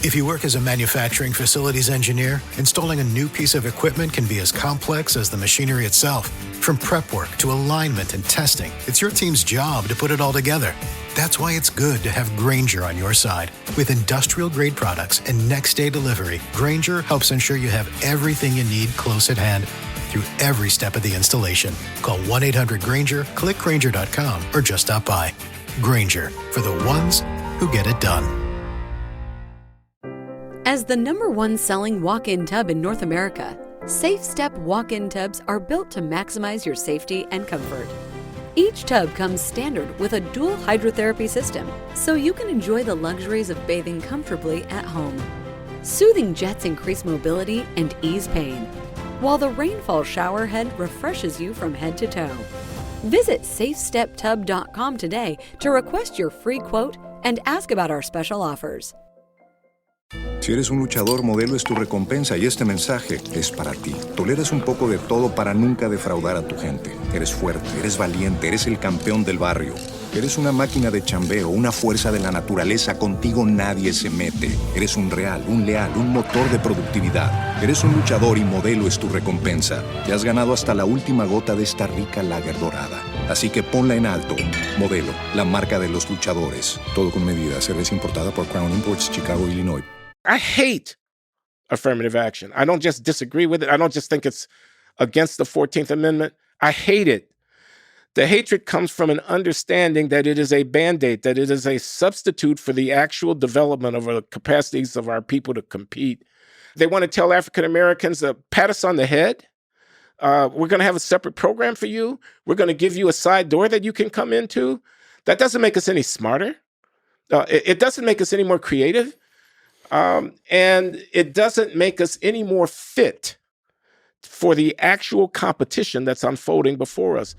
If you work as a manufacturing facilities engineer, installing a new piece of equipment can be as complex as the machinery itself. From prep work to alignment and testing, it's your team's job to put it all together. That's why it's good to have Grainger on your side. With industrial-grade products and next-day delivery, Grainger helps ensure you have everything you need close at hand through every step of the installation. Call 1-800-GRAINGER, click Grainger.com, or just stop by. Grainger, for the ones who get it done. As the #1 selling walk-in tub in North America, Safe Step walk-in tubs are built to maximize your safety and comfort. Each tub comes standard with a dual hydrotherapy system, so you can enjoy the luxuries of bathing comfortably at home. Soothing jets increase mobility and ease pain, while the rainfall shower head refreshes you from head to toe. Visit SafeStepTub.com today to request your free quote and ask about our special offers. Si eres un luchador, Modelo es tu recompensa y este mensaje es para ti. Toleras un poco de todo para nunca defraudar a tu gente. Eres fuerte, eres valiente, eres el campeón del barrio. Eres una máquina de chambeo, una fuerza de la naturaleza. Contigo nadie se mete. Eres un real, un leal, un motor de productividad. Eres un luchador y Modelo es tu recompensa. Te has ganado hasta la última gota de esta rica lager dorada. Así que ponla en alto. Modelo, la marca de los luchadores. Todo con medida. Cerveza importada por Crown Imports, Chicago, Illinois. I hate affirmative action. I don't just disagree with it. I don't just think it's against the 14th Amendment. I hate it. The hatred comes from an understanding that it is a Band-Aid, that it is a substitute for the actual development of the capacities of our people to compete. They want to tell African Americans, pat us on the head. We're going to have a separate program for you. We're going to give you a side door that you can come into. That doesn't make us any smarter. It doesn't make us any more creative. And it doesn't make us any more fit for the actual competition that's unfolding before us.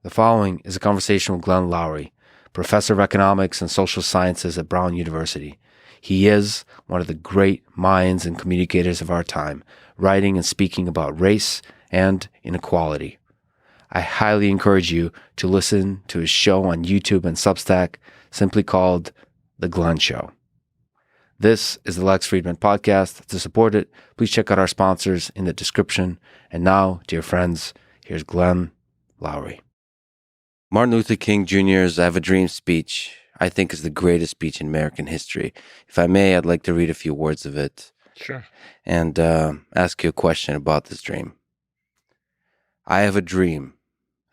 The following is a conversation with Glenn Loury, professor of economics and social sciences at Brown University. He is one of the great minds and communicators of our time, writing and speaking about race and inequality. I highly encourage you to listen to his show on YouTube and Substack, simply called The Glenn Show. This is the Lex Friedman Podcast. To support it, please check out our sponsors in the description. And now, dear friends, here's Glenn Loury. Martin Luther King Jr.'s I Have a Dream speech, I think, is the greatest speech in American history. If I may, I'd like to read a few words of it. Sure. And ask you a question about this dream. I have a dream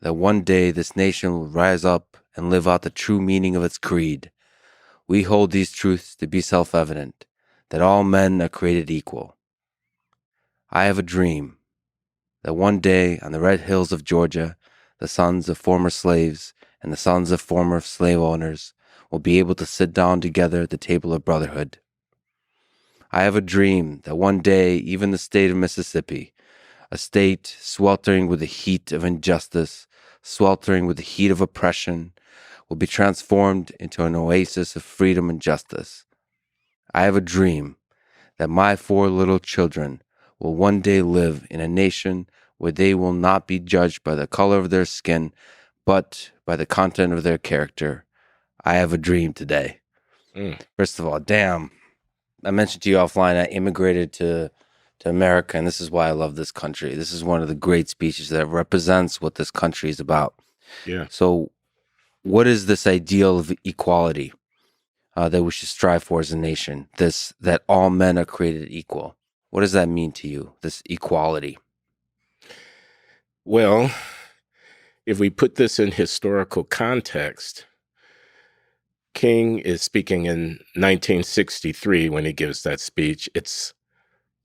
that one day this nation will rise up and live out the true meaning of its creed. We hold these truths to be self-evident, that all men are created equal. I have a dream that one day on the red hills of Georgia, the sons of former slaves and the sons of former slave owners will be able to sit down together at the table of brotherhood. I have a dream that one day even the state of Mississippi, a state sweltering with the heat of injustice, sweltering with the heat of oppression, will be transformed into an oasis of freedom and justice. I have a dream that my 4 little children will one day live in a nation where they will not be judged by the color of their skin, but by the content of their character. I have a dream today. First of all, damn. I mentioned to you offline, I immigrated to America, and this is why I love this country. This is one of the great speeches that represents what this country is about. Yeah. So what is this ideal of equality that we should strive for as a nation? This, that all men are created equal. What does that mean to you, this equality? Well, if we put this in historical context, King is speaking in 1963 when he gives that speech. It's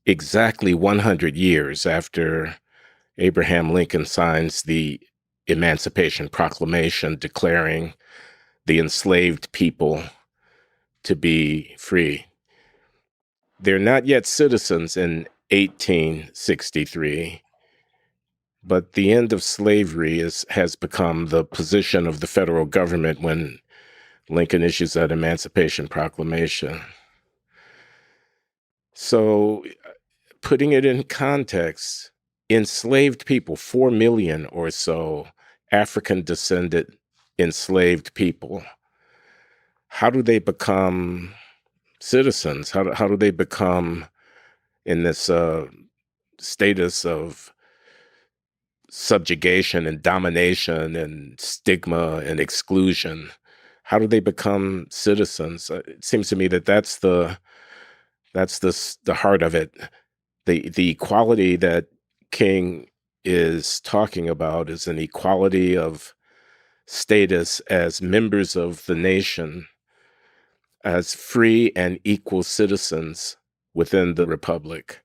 exactly 100 years after Abraham Lincoln signs the Emancipation Proclamation declaring the enslaved people to be free. They're not yet citizens in 1863. But the end of slavery has become the position of the federal government when Lincoln issues that Emancipation Proclamation. So putting it in context, enslaved people, 4 million or so African-descended enslaved people, how do they become citizens? How do they become in this status of subjugation and domination and stigma and exclusion? How do they become citizens? It seems to me that that's the heart of it. The equality that King is talking about is an equality of status as members of the nation, as free and equal citizens within the republic.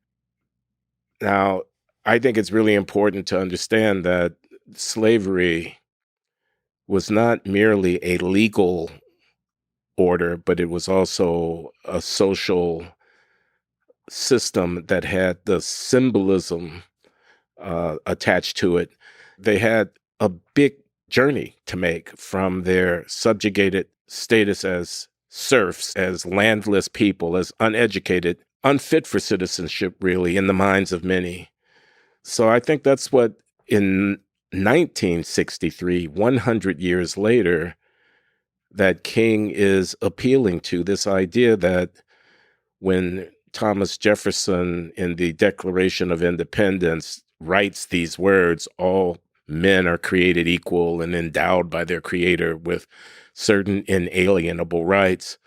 Now, I think it's really important to understand that slavery was not merely a legal order, but it was also a social system that had the symbolism attached to it. They had a big journey to make from their subjugated status as serfs, as landless people, as uneducated, unfit for citizenship, really, in the minds of many. So I think that's what, in 1963, 100 years later, that King is appealing to, this idea that when Thomas Jefferson in the Declaration of Independence writes these words, all men are created equal and endowed by their creator with certain inalienable rights.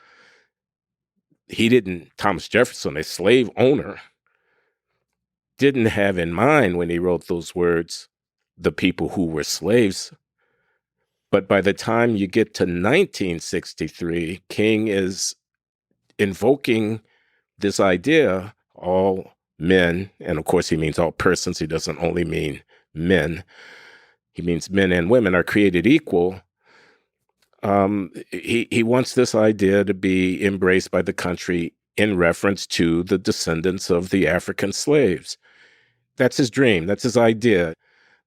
Thomas Jefferson, a slave owner, didn't have in mind when he wrote those words the people who were slaves. But by the time you get to 1963, King is invoking this idea, all men, and of course he means all persons, he doesn't only mean men, he means men and women are created equal. He wants this idea to be embraced by the country in reference to the descendants of the African slaves. That's his dream, that's his idea.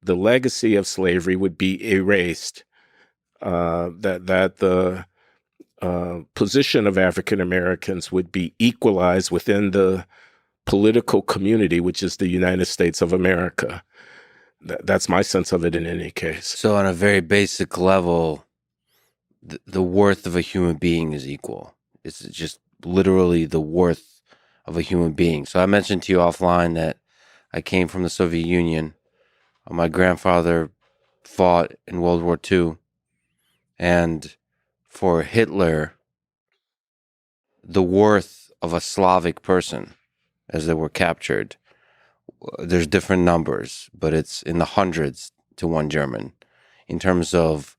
The legacy of slavery would be erased, that the position of African Americans would be equalized within the political community, which is the United States of America. That's my sense of it in any case. So on a very basic level, the worth of a human being is equal. It's just literally the worth of a human being. So I mentioned to you offline that I came from the Soviet Union. My grandfather fought in World War II. And for Hitler, the worth of a Slavic person, as they were captured, there's different numbers, but it's in the hundreds to one German in terms of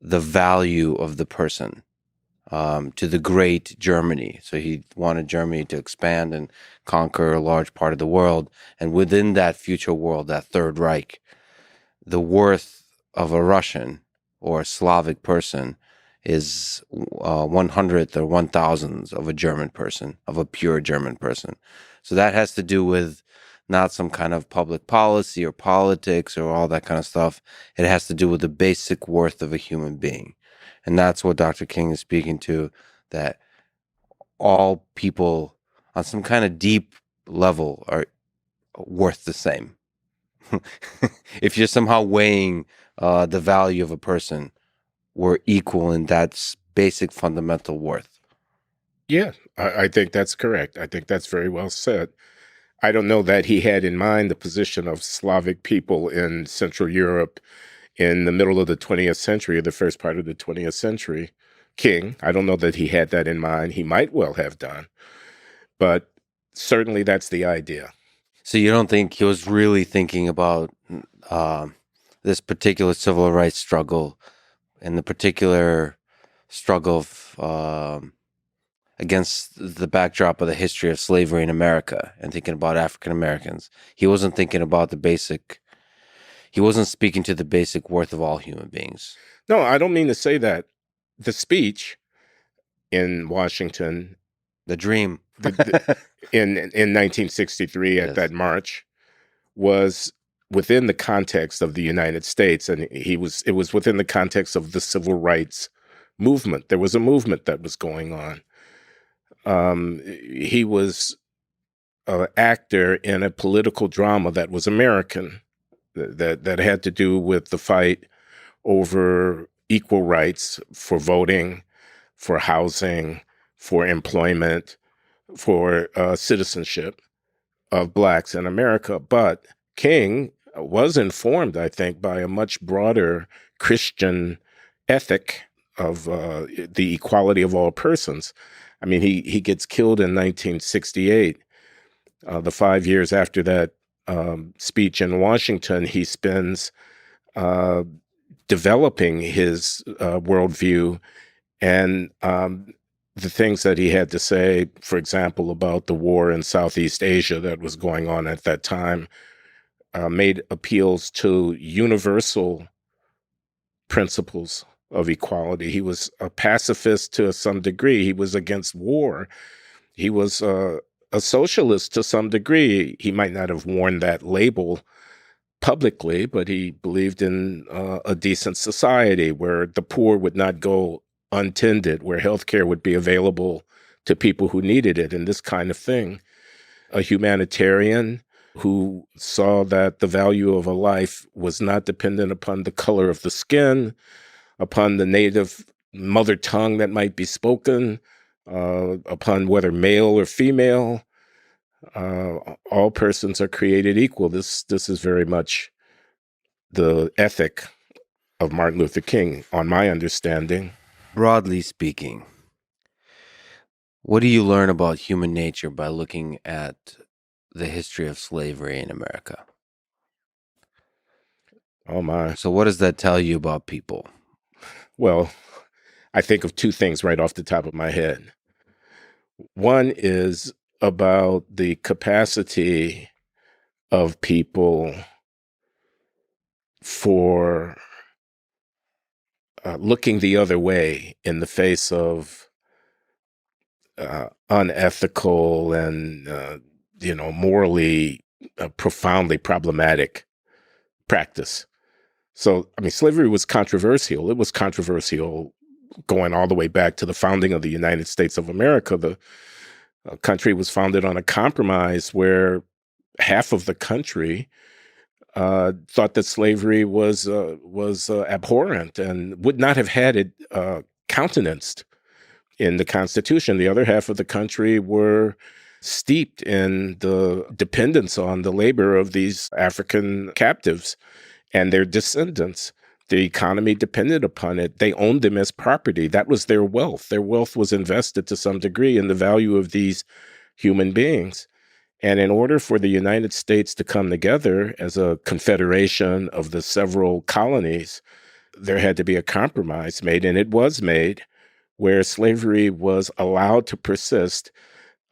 the value of the person to the great Germany. So he wanted Germany to expand and conquer a large part of the world. And within that future world, that Third Reich, the worth of a Russian or a Slavic person is 100th or 1,000th of a German person, of a pure German person. So that has to do with not some kind of public policy or politics or all that kind of stuff. It has to do with the basic worth of a human being. And that's what Dr. King is speaking to, that all people on some kind of deep level are worth the same. If you're somehow weighing the value of a person, we're equal in that basic fundamental worth. Yeah, I think that's correct. I think that's very well said. I don't know that he had in mind the position of Slavic people in Central Europe in the middle of the 20th century or the first part of the 20th century. King, I don't know that he had that in mind. He might well have done, but certainly that's the idea. So you don't think he was really thinking about this particular civil rights struggle and the particular struggle of, against the backdrop of the history of slavery in America and thinking about African Americans? He wasn't thinking about he wasn't speaking to the basic worth of all human beings. No, I don't mean to say that. The speech in Washington, The dream. in 1963 at that march, was within the context of the United States, and it was within the context of the civil rights movement. There was a movement that was going on. He was an actor in a political drama that was American, that had to do with the fight over equal rights for voting, for housing, for employment, for citizenship of blacks in America. But King was informed, I think, by a much broader Christian ethic of the equality of all persons. I mean, he gets killed in 1968. The 5 years after that speech in Washington, he spends uh, developing his worldview and the things that he had to say, for example, about the war in Southeast Asia that was going on at that time, made appeals to universal principles of equality. He was a pacifist to some degree. He was against war. He was a socialist to some degree. He might not have worn that label publicly, but he believed in a decent society where the poor would not go untended, where healthcare would be available to people who needed it, and this kind of thing. A humanitarian who saw that the value of a life was not dependent upon the color of the skin, upon the native mother tongue that might be spoken, upon whether male or female. All persons are created equal. This is very much the ethic of Martin Luther King, on my understanding. Broadly speaking, what do you learn about human nature by looking at the history of slavery in America? Oh, my. So what does that tell you about people? Well, I think of two things right off the top of my head. One is about the capacity of people for looking the other way in the face of unethical and morally profoundly problematic practice. So, I mean, slavery was controversial. It was controversial going all the way back to the founding of the United States of America. The country was founded on a compromise where half of the country thought that slavery was abhorrent and would not have had it countenanced in the Constitution. The other half of the country were steeped in the dependence on the labor of these African captives and their descendants. The economy depended upon it. They owned them as property. That was their wealth. Their wealth was invested to some degree in the value of these human beings. And in order for the United States to come together as a confederation of the several colonies, there had to be a compromise made, and it was made, where slavery was allowed to persist,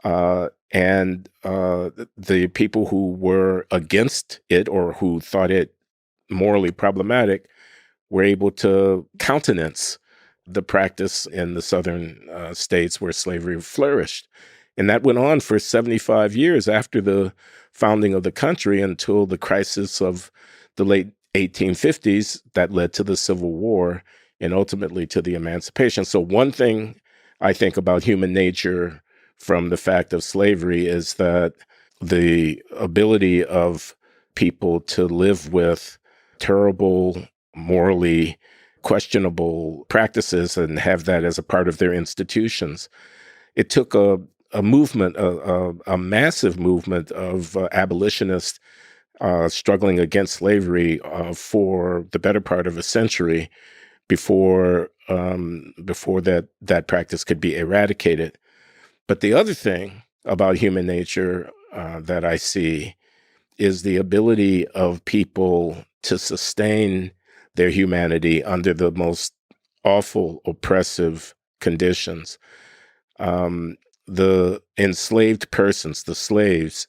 and the people who were against it or who thought it morally problematic were able to countenance the practice in the southern states where slavery flourished. And that went on for 75 years after the founding of the country until the crisis of the late 1850s that led to the Civil War and ultimately to the emancipation. So one thing I think about human nature from the fact of slavery is that the ability of people to live with terrible, morally questionable practices and have that as a part of their institutions. It took a movement, a massive movement of abolitionists struggling against slavery for the better part of a century before that practice could be eradicated. But the other thing about human nature that I see is the ability of people to sustain their humanity under the most awful, oppressive conditions. The enslaved persons, the slaves,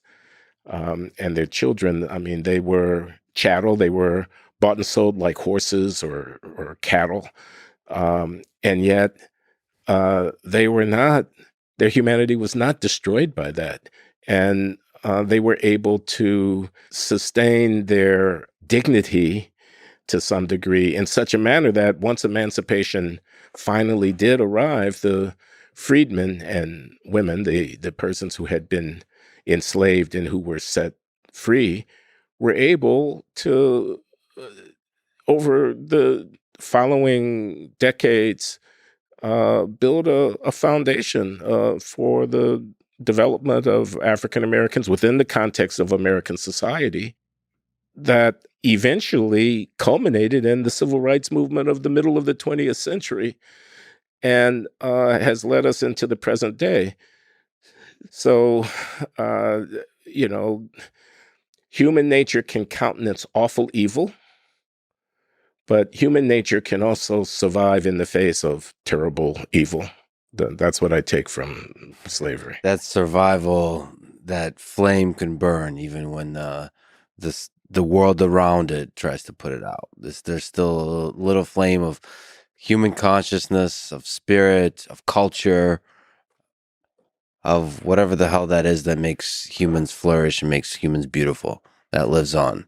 and their children, I mean, they were chattel. They were bought and sold like horses or cattle. And yet they were not, their humanity was not destroyed by that. And they were able to sustain their dignity to some degree in such a manner that once emancipation finally did arrive, the freedmen and women, the persons who had been enslaved and who were set free, were able to, over the following decades, build a foundation for the development of African Americans within the context of American society that eventually culminated in the civil rights movement of the middle of the 20th century and has led us into the present day. So, uh, you know, human nature can countenance awful evil, but human nature can also survive in the face of terrible evil. That's what I take from slavery. That survival, that flame can burn even when the world around it tries to put it out. There's still a little flame of human consciousness, of spirit, of culture, of whatever the hell that is that makes humans flourish and makes humans beautiful. That lives on.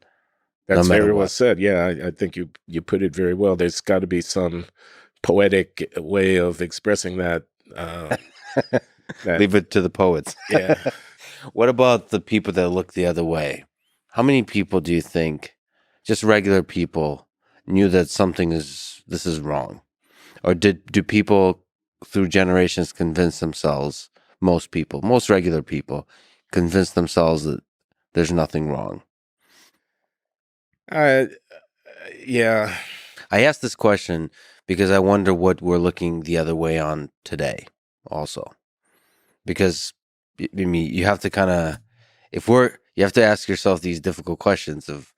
That's no matter very well what. said. Yeah, I think you put it very well. There's got to be some poetic way of expressing that. Leave it to the poets. Yeah. What about the people that look the other way? How many people do you think, just regular people, knew that this is wrong? Or do people through generations convince themselves, most people, most regular people, convince themselves that there's nothing wrong? Yeah. I ask this question because I wonder what we're looking the other way on today also. Because, I mean, you have to kind of, you have to ask yourself these difficult questions of,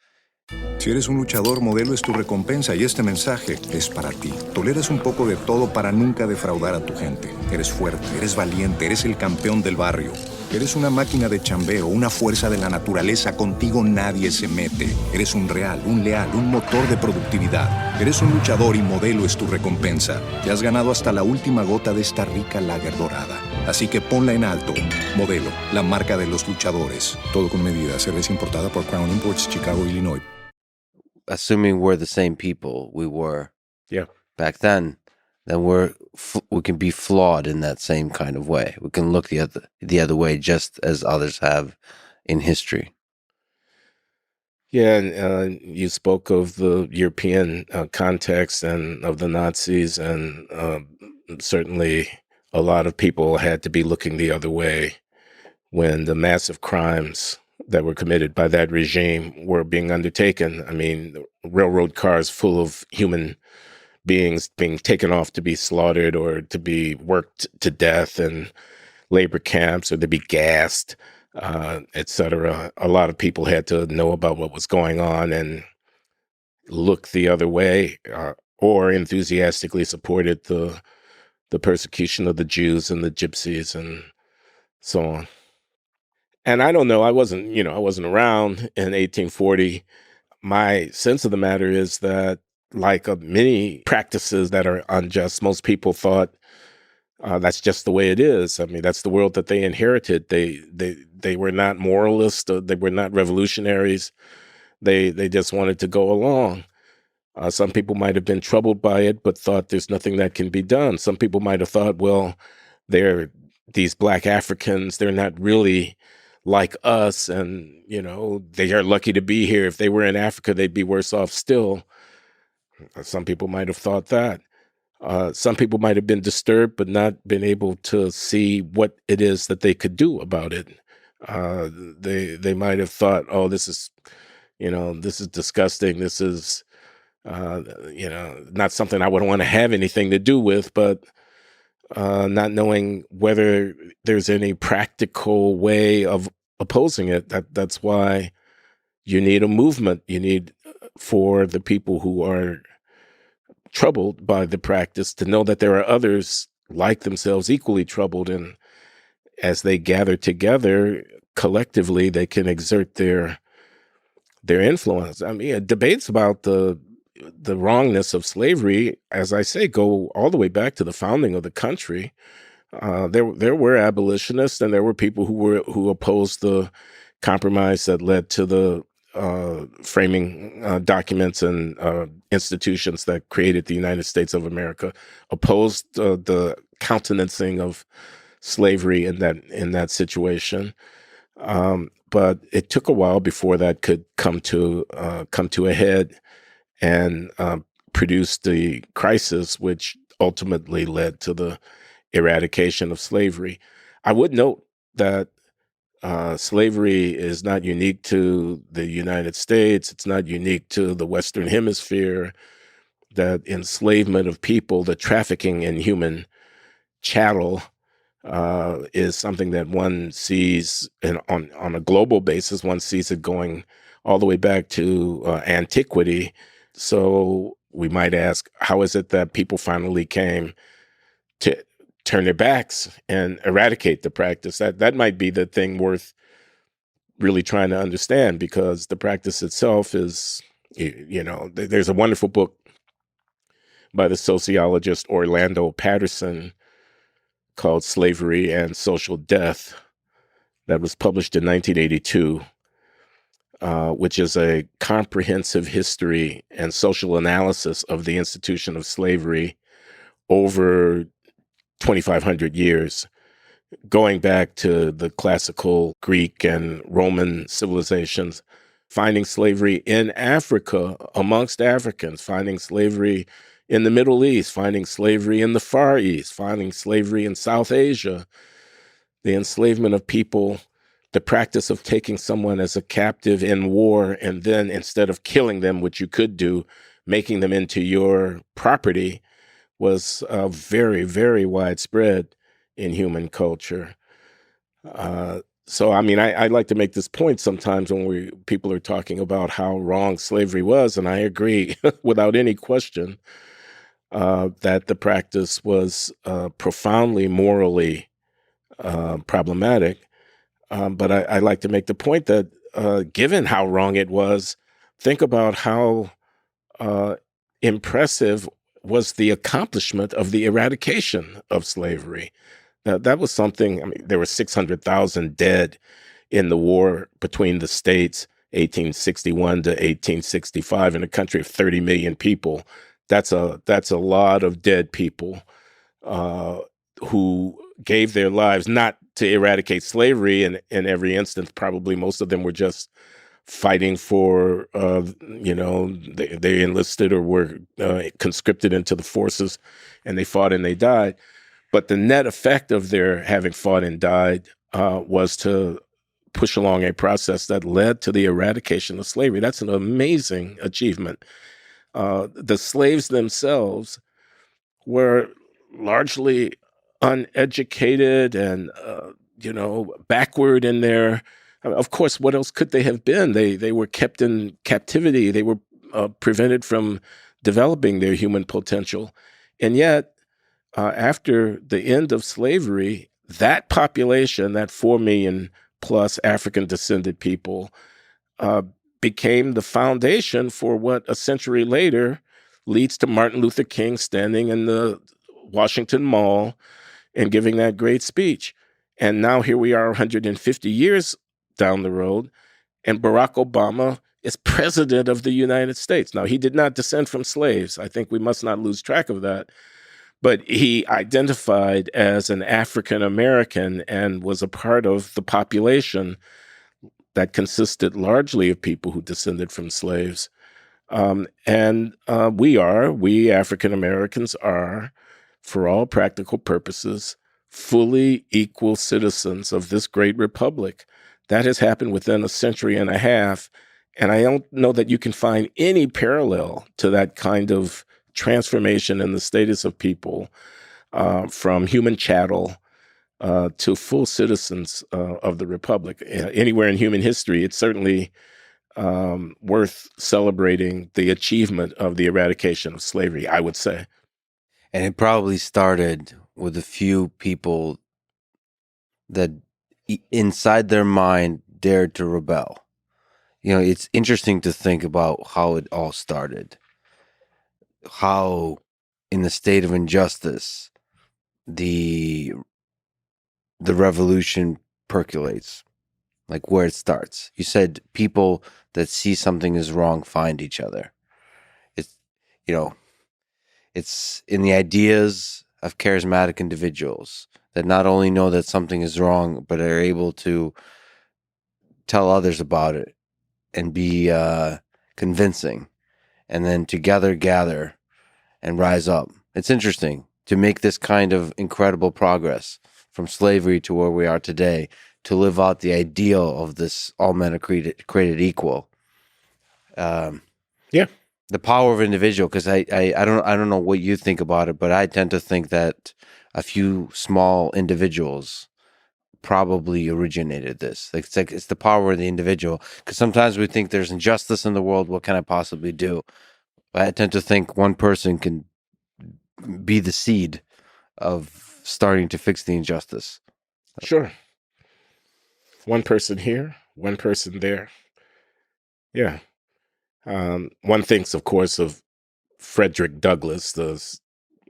Si eres un luchador, Modelo es tu recompensa y este mensaje es para ti. Toleras un poco de todo para nunca defraudar a tu gente. Eres fuerte, eres valiente, eres el campeón del barrio. Eres una máquina de chambeo, una fuerza de la naturaleza. Contigo nadie se mete. Eres un real, un leal, un motor de productividad. Eres un luchador y Modelo es tu recompensa. Te has ganado hasta la última gota de esta rica lager dorada. Así que ponla en alto. Modelo, la marca de los luchadores. Todo con medida. Cerveza importada por Crown Imports, Chicago, Illinois. assuming we're the same people we were back then we can be flawed in that same kind of way. We can look the other way just as others have in history. Yeah, and you spoke of the European context and of the Nazis, and certainly a lot of people had to be looking the other way when the massive crimes that were committed by that regime were being undertaken. I mean, railroad cars full of human beings being taken off to be slaughtered or to be worked to death in labor camps or to be gassed, etc. A lot of people had to know about what was going on and look the other way, or enthusiastically supported the persecution of the Jews and the Gypsies and so on. And I don't know, I wasn't around in 1840. My sense of the matter is that, like many practices that are unjust, most people thought that's just the way it is. I mean, that's the world that they inherited. They were not moralists. They were not revolutionaries. They just wanted to go along. Some people might have been troubled by it, but thought there's nothing that can be done. Some people might have thought, well, they're these Black Africans. They're not really like us, and they are lucky to be here. If they were in Africa, they'd be worse off still. Some people might have thought that. Some people might have been disturbed, but not been able to see what it is that they could do about it. They might have thought, oh, this is disgusting. This is not something I would want to have anything to do with, but not knowing whether there's any practical way of opposing it. That's why you need a movement. You need for the people who are troubled by the practice to know that there are others like themselves equally troubled, and as they gather together collectively, they can exert their influence. I mean, debates about the wrongness of slavery, as I say, go all the way back to the founding of the country. There were abolitionists, and there were people who opposed the compromise that led to the framing documents and institutions that created the United States of America, opposed the countenancing of slavery in that situation. But it took a while before that could come to a head and produce the crisis, which ultimately led to the eradication of slavery. I would note that slavery is not unique to the United States. It's not unique to the Western Hemisphere. That enslavement of people, the trafficking in human chattel, is something that one sees on a global basis. One sees it going all the way back to antiquity. So we might ask, how is it that people finally came to turn their backs and eradicate the practice? That might be the thing worth really trying to understand, because the practice itself is, there's a wonderful book by the sociologist Orlando Patterson called Slavery and Social Death that was published in 1982, which is a comprehensive history and social analysis of the institution of slavery over 2,500 years, going back to the classical Greek and Roman civilizations, finding slavery in Africa amongst Africans, finding slavery in the Middle East, finding slavery in the Far East, finding slavery in South Asia, the enslavement of people, the practice of taking someone as a captive in war, and then instead of killing them, which you could do, making them into your property, was very, very widespread in human culture. So, I mean, I like to make this point sometimes when people are talking about how wrong slavery was, and I agree without any question that the practice was profoundly morally problematic. But I like to make the point that given how wrong it was, think about how impressive was the accomplishment of the eradication of slavery. That was something. I mean, there were 600,000 dead in the war between the states, 1861 to 1865, in a country of 30 million people. That's a lot of dead people who gave their lives not to eradicate slavery. And in every instance, probably most of them were just fighting for, they enlisted or were conscripted into the forces, and they fought and they died. But the net effect of their having fought and died was to push along a process that led to the eradication of slavery. That's an amazing achievement. The slaves themselves were largely uneducated and, backward in their. Of course, what else could they have been? They were kept in captivity. They were prevented from developing their human potential. And yet, after the end of slavery, that population, that 4 million plus African descended people, became the foundation for what a century later leads to Martin Luther King standing in the Washington Mall and giving that great speech. And now here we are 150 years down the road, and Barack Obama is president of the United States. Now, he did not descend from slaves. I think we must not lose track of that. But he identified as an African American and was a part of the population that consisted largely of people who descended from slaves. We African Americans are, for all practical purposes, fully equal citizens of this great republic. That has happened within a century and a half. And I don't know that you can find any parallel to that kind of transformation in the status of people from human chattel to full citizens of the republic. Anywhere in human history, it's certainly worth celebrating the achievement of the eradication of slavery, I would say. And it probably started with a few people that inside their mind dared to rebel. It's interesting to think about how it all started. How, in the state of injustice, the revolution percolates, like where it starts. You said people that see something is wrong find each other. It's in the ideas of charismatic individuals that not only know that something is wrong, but are able to tell others about it and be convincing, and then together gather and rise up. It's interesting. to make this kind of incredible progress from slavery to where we are today, to live out the ideal of this all men are created equal. Yeah. The power of individual, because I don't know what you think about it, but I tend to think that a few small individuals probably originated this. Like it's the power of the individual. Because sometimes we think there's injustice in the world. What can I possibly do? I tend to think one person can be the seed of starting to fix the injustice. Sure. One person here, one person there. Yeah. One thinks, of course, of Frederick Douglass, the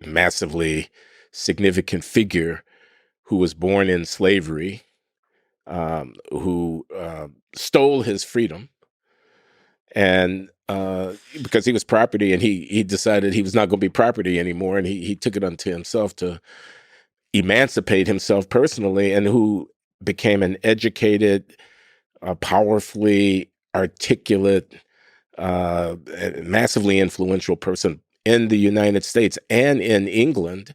massively significant figure who was born in slavery, who stole his freedom, and because he was property, and he decided he was not going to be property anymore, and he took it unto himself to emancipate himself personally, and who became an educated, powerfully articulate, massively influential person in the United States and in England,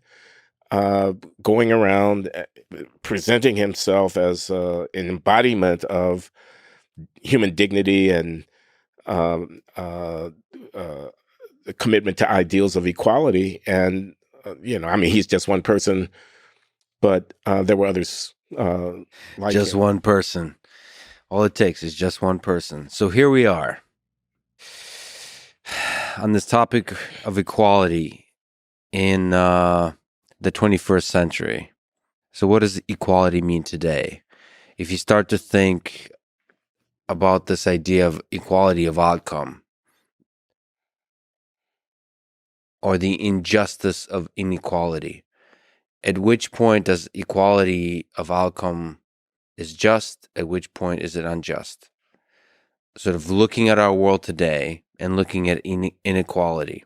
going around presenting himself as an embodiment of human dignity and the commitment to ideals of equality. And, I mean, he's just one person, but there were others like Just him. one person. All it takes is just one person. So here we are on this topic of equality in the 21st century. So what does equality mean today? If you start to think about this idea of equality of outcome or the injustice of inequality, at which point does equality of outcome is just, at which point is it unjust? Sort of looking at our world today and looking at inequality.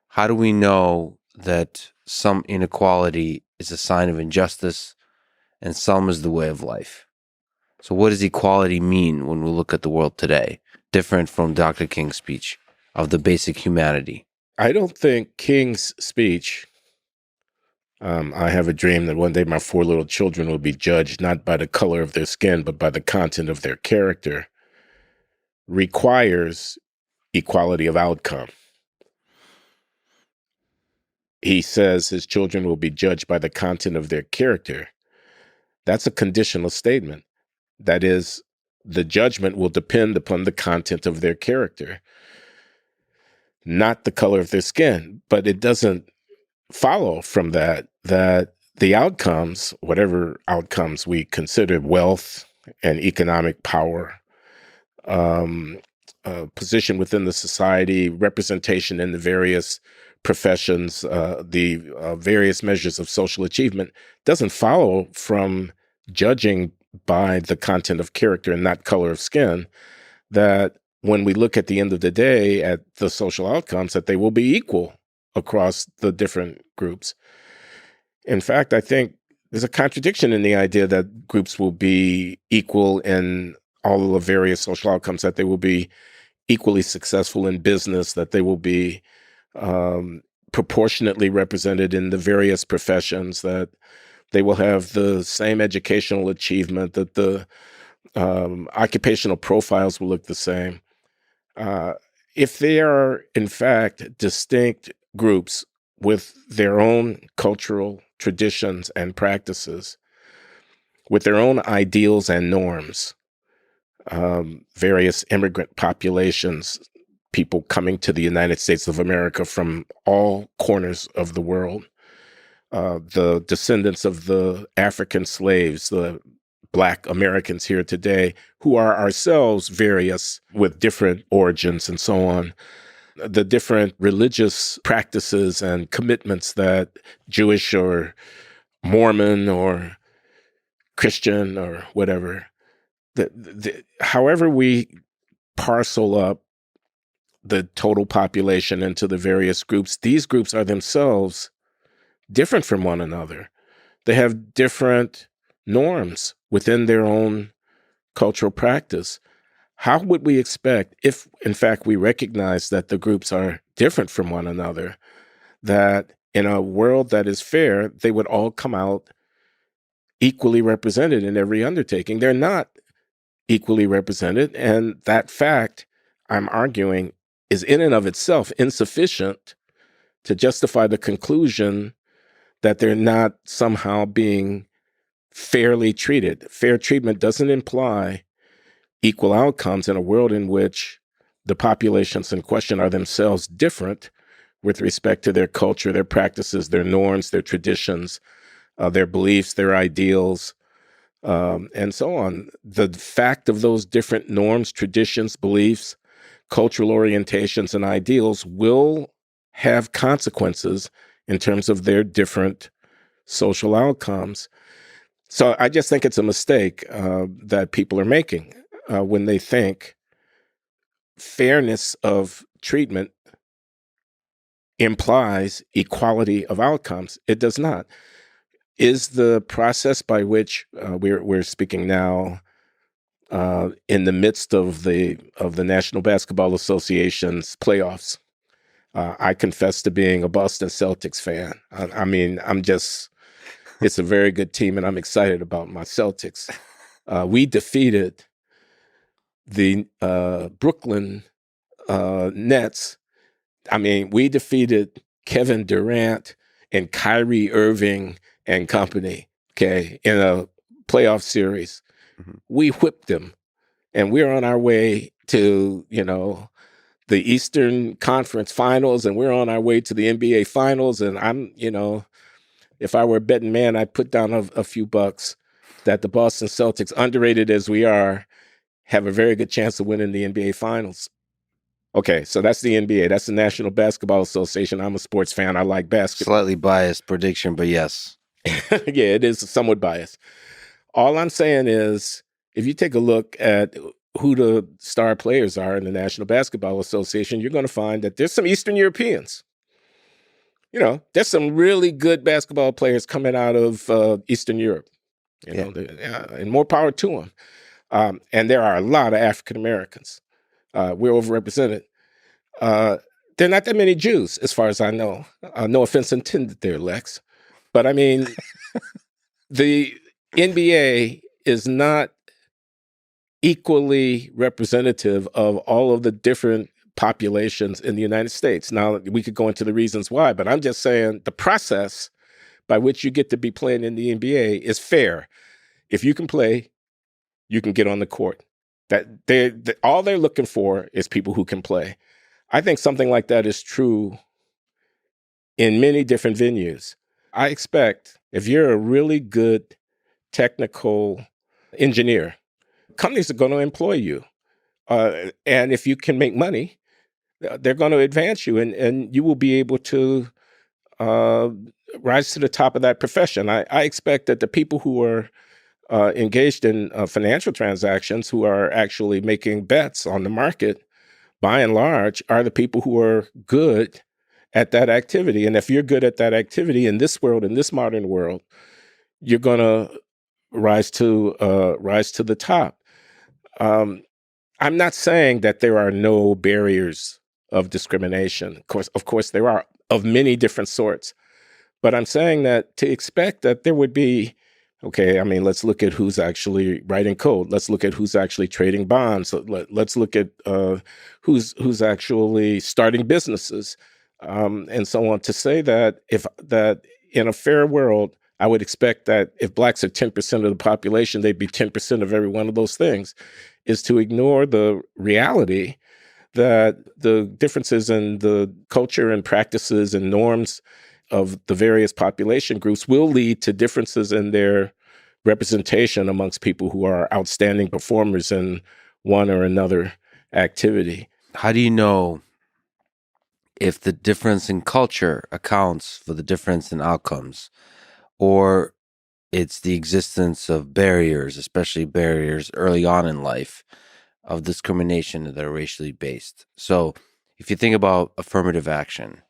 How do we know that some inequality is a sign of injustice and some is the way of life? So what does equality mean when we look at the world today, different from Dr. King's speech of the basic humanity? I don't think King's speech, I have a dream that one day my 4 little children will be judged not by the color of their skin, but by the content of their character, requires equality of outcome. He says his children will be judged by the content of their character. That's a conditional statement. That is, the judgment will depend upon the content of their character, not the color of their skin. But it doesn't follow from that the outcomes, whatever outcomes we consider, wealth and economic power, position within the society, representation in the various professions, the various measures of social achievement, doesn't follow from judging by the content of character and not color of skin, that when we look at the end of the day at the social outcomes, that they will be equal across the different groups. In fact, I think there's a contradiction in the idea that groups will be equal in all of the various social outcomes, that they will be equally successful in business, that they will be proportionately represented in the various professions, that they will have the same educational achievement, that the occupational profiles will look the same. If they are, in fact, distinct groups with their own cultural traditions and practices, with their own ideals and norms, various immigrant populations, people coming to the United States of America from all corners of the world, the descendants of the African slaves, the Black Americans here today, who are ourselves various with different origins and so on, the different religious practices and commitments that Jewish or Mormon or Christian or whatever, however we parcel up the total population into the various groups, these groups are themselves different from one another. They have different norms within their own cultural practice. How would we expect, if in fact we recognize that the groups are different from one another, that in a world that is fair, they would all come out equally represented in every undertaking. They're not equally represented. And that fact, I'm arguing, is in and of itself insufficient to justify the conclusion that they're not somehow being fairly treated. Fair treatment doesn't imply equal outcomes in a world in which the populations in question are themselves different with respect to their culture, their practices, their norms, their traditions, their beliefs, their ideals, and so on. The fact of those different norms, traditions, beliefs, cultural orientations, and ideals will have consequences in terms of their different social outcomes. So I just think it's a mistake that people are making when they think fairness of treatment implies equality of outcomes. It does not. Is the process by which we're speaking now in the midst of the National Basketball Association's playoffs? I confess to being a Boston Celtics fan. I mean, it's a very good team, and I'm excited about my Celtics. We defeated the Brooklyn Nets. I mean, we defeated Kevin Durant and Kyrie Irving and company, okay, in a playoff series. Mhm. We whipped them, and we're on our way to, the Eastern Conference Finals, and we're on our way to the NBA Finals. And I'm, if I were a betting man, I'd put down a few bucks that the Boston Celtics, underrated as we are, have a very good chance of winning the NBA Finals. Okay, so that's the NBA. That's the National Basketball Association. I'm a sports fan. I like basketball. Slightly biased prediction, but yes. Yeah, it is somewhat biased. All I'm saying is, if you take a look at who the star players are in the National Basketball Association, you're going to find that there's some Eastern Europeans. There's some really good basketball players coming out of Eastern Europe. And more power to them. And there are a lot of African Americans. We're overrepresented. There are not that many Jews, as far as I know. No offense intended there, Lex. But I mean, the NBA is not equally representative of all of the different populations in the United States. Now, we could go into the reasons why, but I'm just saying the process by which you get to be playing in the NBA is fair. If you can play, you can get on the court. All they're looking for is people who can play. I think something like that is true in many different venues. I expect if you're a really good technical engineer, companies are going to employ you. And if you can make money, they're going to advance you, and you will be able to rise to the top of that profession. I expect that the people who are engaged in financial transactions, who are actually making bets on the market, by and large, are the people who are good at that activity. And if you're good at that activity in this world, in this modern world, you're going to rise to the top. I'm not saying that there are no barriers of discrimination. Of course, there are, of many different sorts. But I'm saying that to expect that there would be, okay, I mean, let's look at who's actually writing code. Let's look at who's actually trading bonds. Let's look at who's actually starting businesses, and so on. To say that that in a fair world, I would expect that if blacks are 10% of the population, they'd be 10% of every one of those things, is to ignore the reality that the differences in the culture and practices and norms of the various population groups will lead to differences in their representation amongst people who are outstanding performers in one or another activity. How do you know if the difference in culture accounts for the difference in outcomes, or it's the existence of barriers, especially barriers early on in life, of discrimination that are racially based? So if you think about affirmative action,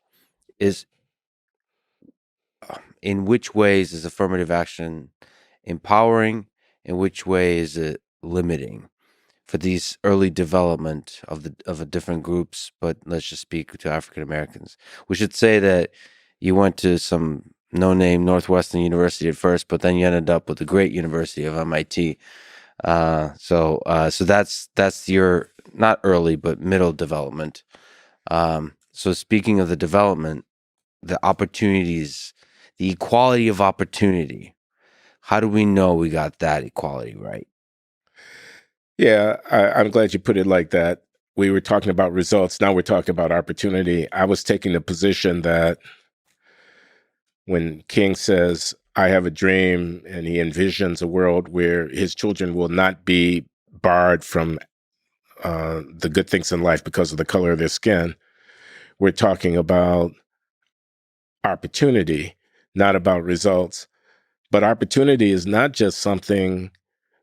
in which ways is affirmative action empowering? In which way is it limiting for these early development of different groups? But let's just speak to African Americans. We should say that You went to some no-name Northwestern University at first, but then you ended up with the great University of MIT. So that's your not early but middle development. So speaking of the development, the opportunities, the equality of opportunity. How do we know we got that equality right? Yeah, I'm glad you put it like that. We were talking about results. Now we're talking about opportunity. I was taking the position that when King says, I have a dream, and he envisions a world where his children will not be barred from the good things in life because of the color of their skin, we're talking about opportunity, not about results. But opportunity is not just something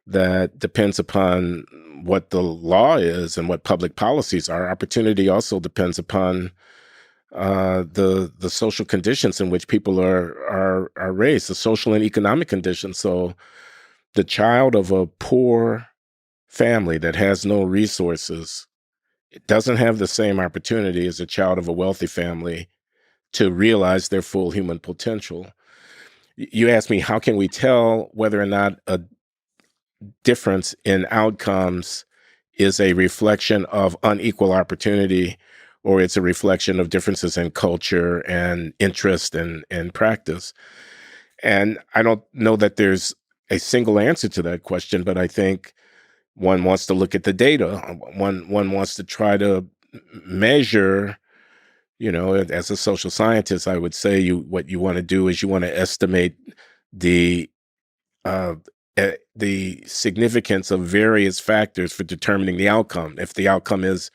that depends upon what the law is and what public policies are. Opportunity also depends upon the social conditions in which people are raised, the social and economic conditions. So the child of a poor family that has no resources, it doesn't have the same opportunity as a child of a wealthy family to realize their full human potential. You asked me, how can we tell whether or not a difference in outcomes is a reflection of unequal opportunity, or it's a reflection of differences in culture and interest and practice? And I don't know that there's a single answer to that question, but I think one wants to look at the data. One wants to try to measure, as a social scientist, I would say what you want to do is you want to estimate the uh, the significance of various factors for determining the outcome. If the outcome is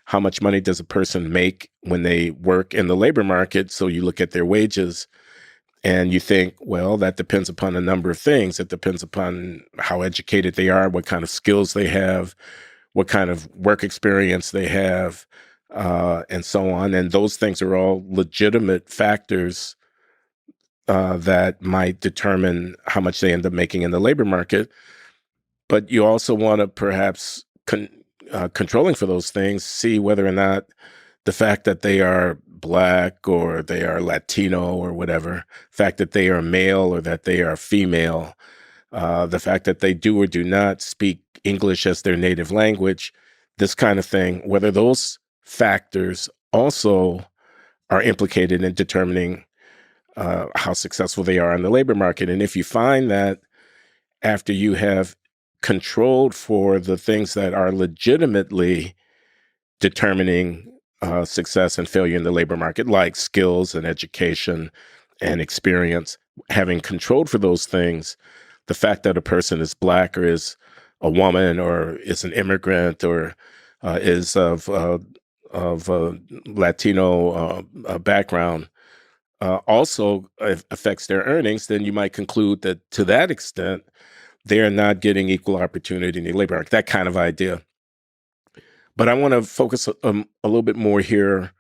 how much money does a person make when they work in the labor market, so you look at their wages and you think, well, that depends upon a number of things. It depends upon how educated they are, what kind of skills they have, what kind of work experience they have, and so on. And those things are all legitimate factors that might determine how much they end up making in the labor market. But you also want to perhaps controlling for those things, see whether or not the fact that they are Black or they are Latino or whatever, fact that they are male or that they are female, the fact that they do or do not speak English as their native language, this kind of thing, whether those factors also are implicated in determining how successful they are in the labor market. And if you find that after you have controlled for the things that are legitimately determining success and failure in the labor market, like skills and education and experience, having controlled for those things, the fact that a person is Black or is a woman or is an immigrant or is of Latino background also affects their earnings, then you might conclude that to that extent, they are not getting equal opportunity in the labor market, that kind of idea. But I want to focus a little bit more here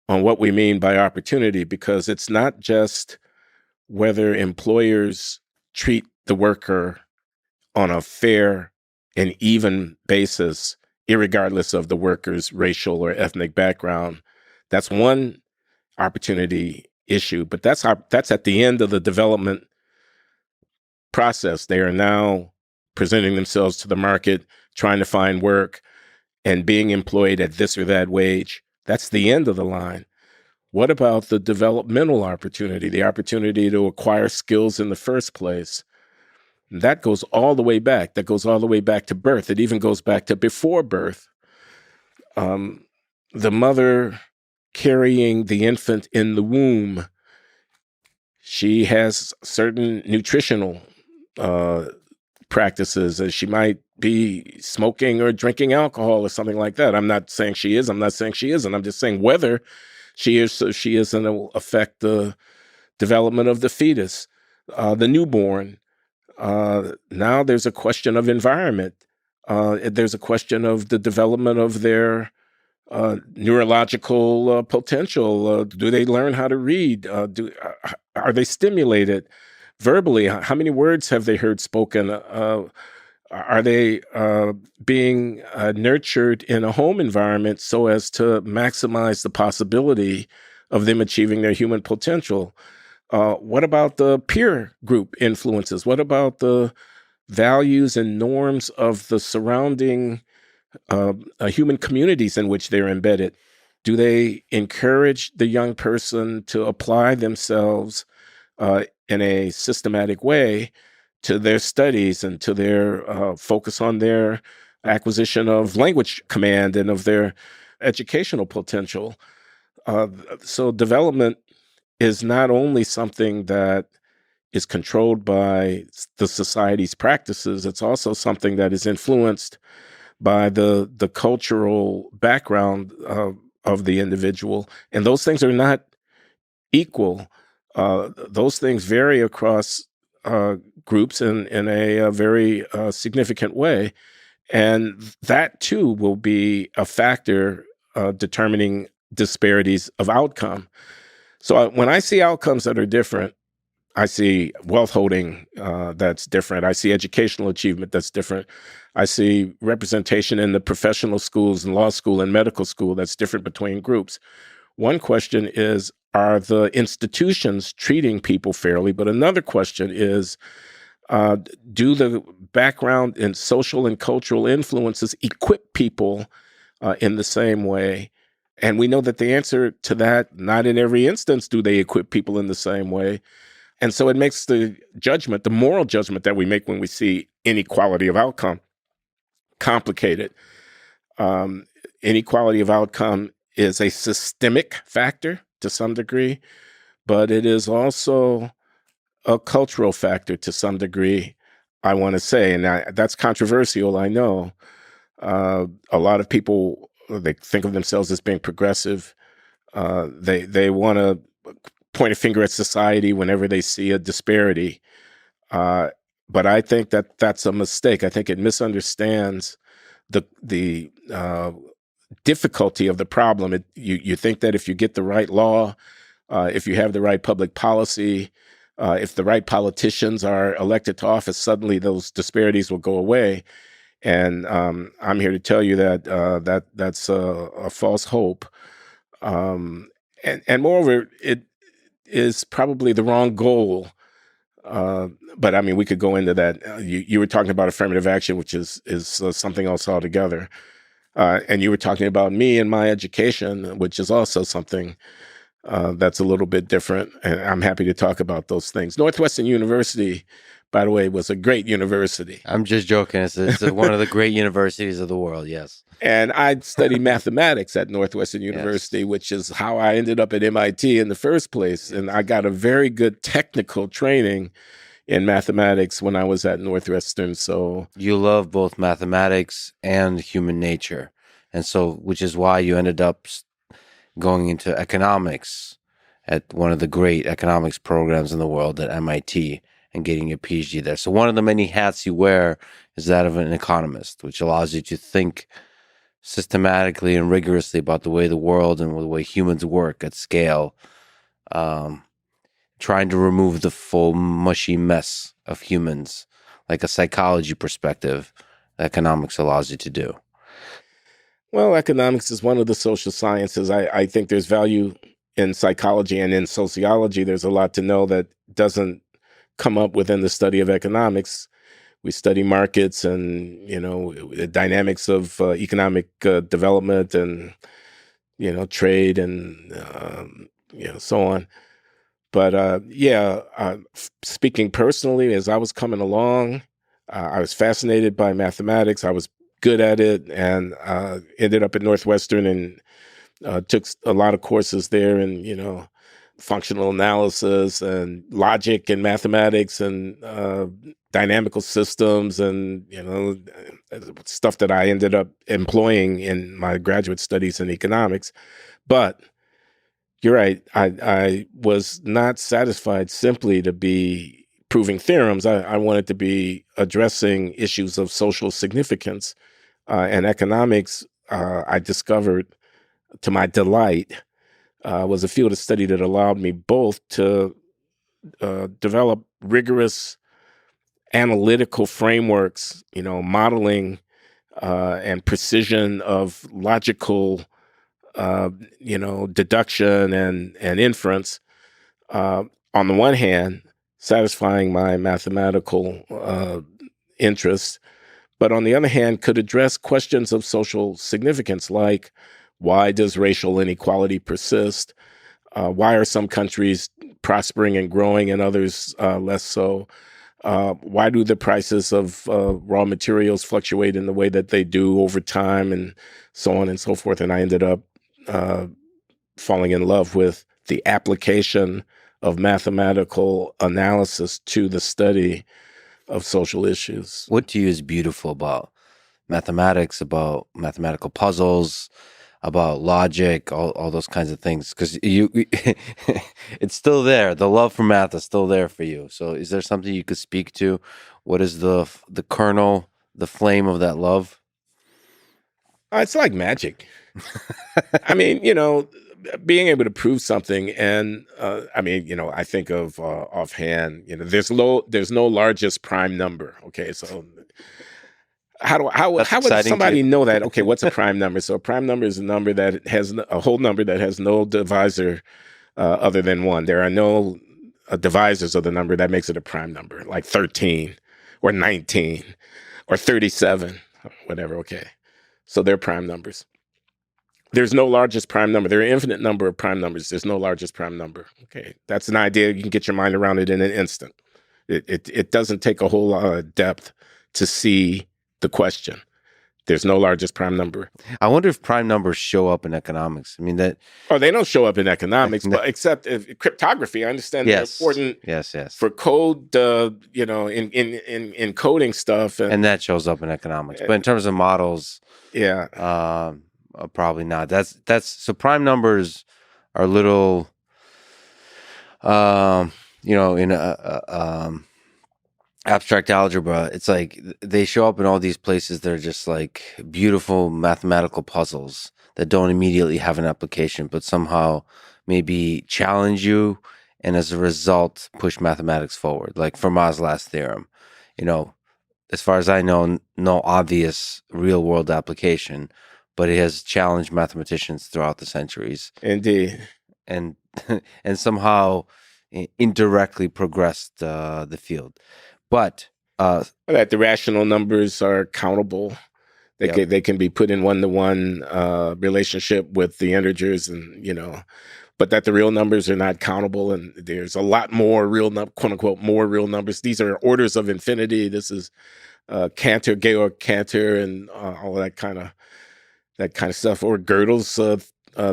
on what we mean by opportunity, because it's not just whether employers treat the worker on a fair and even basis, irregardless of the worker's racial or ethnic background. That's one opportunity issue, but that's at the end of the development process. They are now presenting themselves to the market, trying to find work, and being employed at this or that wage. That's the end of the line. What about the developmental opportunity, the opportunity to acquire skills in the first place? That goes all the way back. That goes all the way back to birth. It even goes back to before birth. The mother carrying the infant in the womb, she has certain nutritional practices, and she might be smoking or drinking alcohol or something like that. I'm not saying she is. I'm not saying she isn't. I'm just saying whether she is, so she isn't, will affect the development of the fetus, the newborn. Now there's a question of environment. There's a question of the development of their neurological potential. Do they learn how to read? Are they stimulated verbally? How many words have they heard spoken? Are they being nurtured in a home environment so as to maximize the possibility of them achieving their human potential? What about the peer group influences? What about the values and norms of the surrounding human communities in which they're embedded? Do they encourage the young person to apply themselves in a systematic way to their studies and to their focus on their acquisition of language command and of their educational potential? So development is not only something that is controlled by the society's practices, it's also something that is influenced by the cultural background of the individual. And those things are not equal. Those things vary across groups in a very significant way. And that too will be a factor determining disparities of outcome. So when I see outcomes that are different, I see wealth holding that's different. I see educational achievement that's different. I see representation in the professional schools and law school and medical school that's different between groups. One question is, are the institutions treating people fairly? But another question is, do the background and social and cultural influences equip people in the same way? And we know that the answer to that, not in every instance do they equip people in the same way. And so it makes the judgment, the moral judgment that we make when we see inequality of outcome, complicated. Inequality of outcome is a systemic factor to some degree, but it is also a cultural factor to some degree, I want to say. And that's controversial, I know. A lot of people, they think of themselves as being progressive. They want to point a finger at society whenever they see a disparity. But I think that that's a mistake. I think it misunderstands the difficulty of the problem. You think that if you get the right law, if you have the right public policy, if the right politicians are elected to office, suddenly those disparities will go away. And I'm here to tell you that that's a false hope. And moreover, it is probably the wrong goal. But I mean, we could go into that. You were talking about affirmative action, which is something else altogether. And you were talking about me and my education, which is also something that's a little bit different. And I'm happy to talk about those things. Northwestern University, by the way, was a great university. I'm just joking. It's one of the great universities of the world, yes. And I studied mathematics at Northwestern University, yes, which is how I ended up at MIT in the first place. And I got a very good technical training in mathematics when I was at Northwestern. So you love both mathematics and human nature. And so, which is why you ended up going into economics at one of the great economics programs in the world at MIT and getting your PhD there. So one of the many hats you wear is that of an economist, which allows you to think systematically and rigorously about the way the world and the way humans work at scale, trying to remove the full mushy mess of humans, like a psychology perspective, economics allows you to do. Well, economics is one of the social sciences. I think there's value in psychology and in sociology. There's a lot to know that doesn't come up within the study of economics. We study markets and, the dynamics of economic development and, trade and, so on. But speaking personally, as I was coming along, I was fascinated by mathematics. I was good at it and ended up at Northwestern and took a lot of courses there in, functional analysis and logic and mathematics and dynamical systems and, stuff that I ended up employing in my graduate studies in economics. But you're right. I was not satisfied simply to be proving theorems. I wanted to be addressing issues of social significance. And economics, I discovered, to my delight, was a field of study that allowed me both to develop rigorous analytical frameworks, modeling and precision of logical deduction and inference. On the one hand, satisfying my mathematical interests, but on the other hand, could address questions of social significance, like why does racial inequality persist? Why are some countries prospering and growing and others less so? Why do the prices of raw materials fluctuate in the way that they do over time, and so on and so forth? And I ended up falling in love with the application of mathematical analysis to the study of social issues. What to you is beautiful about mathematics, about mathematical puzzles, about logic, all those kinds of things? Because it's still there. The love for math is still there for you. So is there something you could speak to? What is the kernel, the flame of that love? It's like magic. I mean, being able to prove something, and I think of offhand, there's no largest prime number. Okay, so how would somebody know that? Okay, what's a prime number? So a prime number is a number that has a whole number that has no divisor other than one. There are no divisors of the number that makes it a prime number, like 13 or 19 or 37, whatever. Okay, so they're prime numbers. There's no largest prime number. There are an infinite number of prime numbers. There's no largest prime number. Okay, that's an idea. You can get your mind around it in an instant. It doesn't take a whole lot of depth to see the question. There's no largest prime number. I wonder if prime numbers show up in enconymics. I mean that. Oh, they don't show up in economics, but except cryptography. I understand they're important. Yes. For code. In coding stuff, and that shows up in economics. But in terms of models, yeah. Probably not. That's so prime numbers are little, in abstract algebra. It's like they show up in all these places. They're just like beautiful mathematical puzzles that don't immediately have an application, but somehow maybe challenge you, and as a result, push mathematics forward. Like Fermat's last theorem, as far as I know, no obvious real world application, but it has challenged mathematicians throughout the centuries. Indeed. And somehow indirectly progressed the field. But that the rational numbers are countable. They can be put in one-to-one relationship with the integers, and but that the real numbers are not countable, and there's a lot more quote unquote more real numbers. These are orders of infinity. This is Georg Cantor, and all that kind of stuff, or Gödel's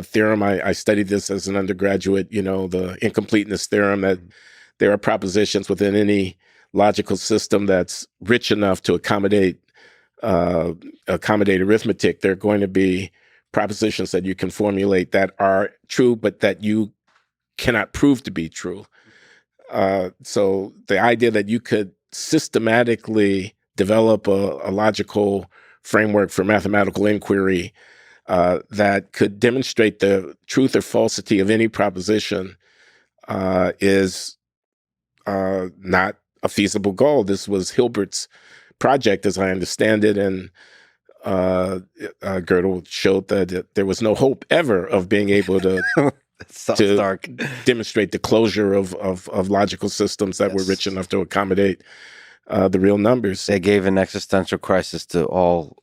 theorem. I studied this as an undergraduate, the incompleteness theorem, that there are propositions within any logical system that's rich enough to accommodate arithmetic. There are going to be propositions that you can formulate that are true, but that you cannot prove to be true. So the idea that you could systematically develop a logical framework for mathematical inquiry that could demonstrate the truth or falsity of any proposition is not a feasible goal. This was Hilbert's project, as I understand it, and Gödel showed that there was no hope ever of being able to demonstrate the closure of logical systems that were rich enough to accommodate the real numbers. They gave an existential crisis to all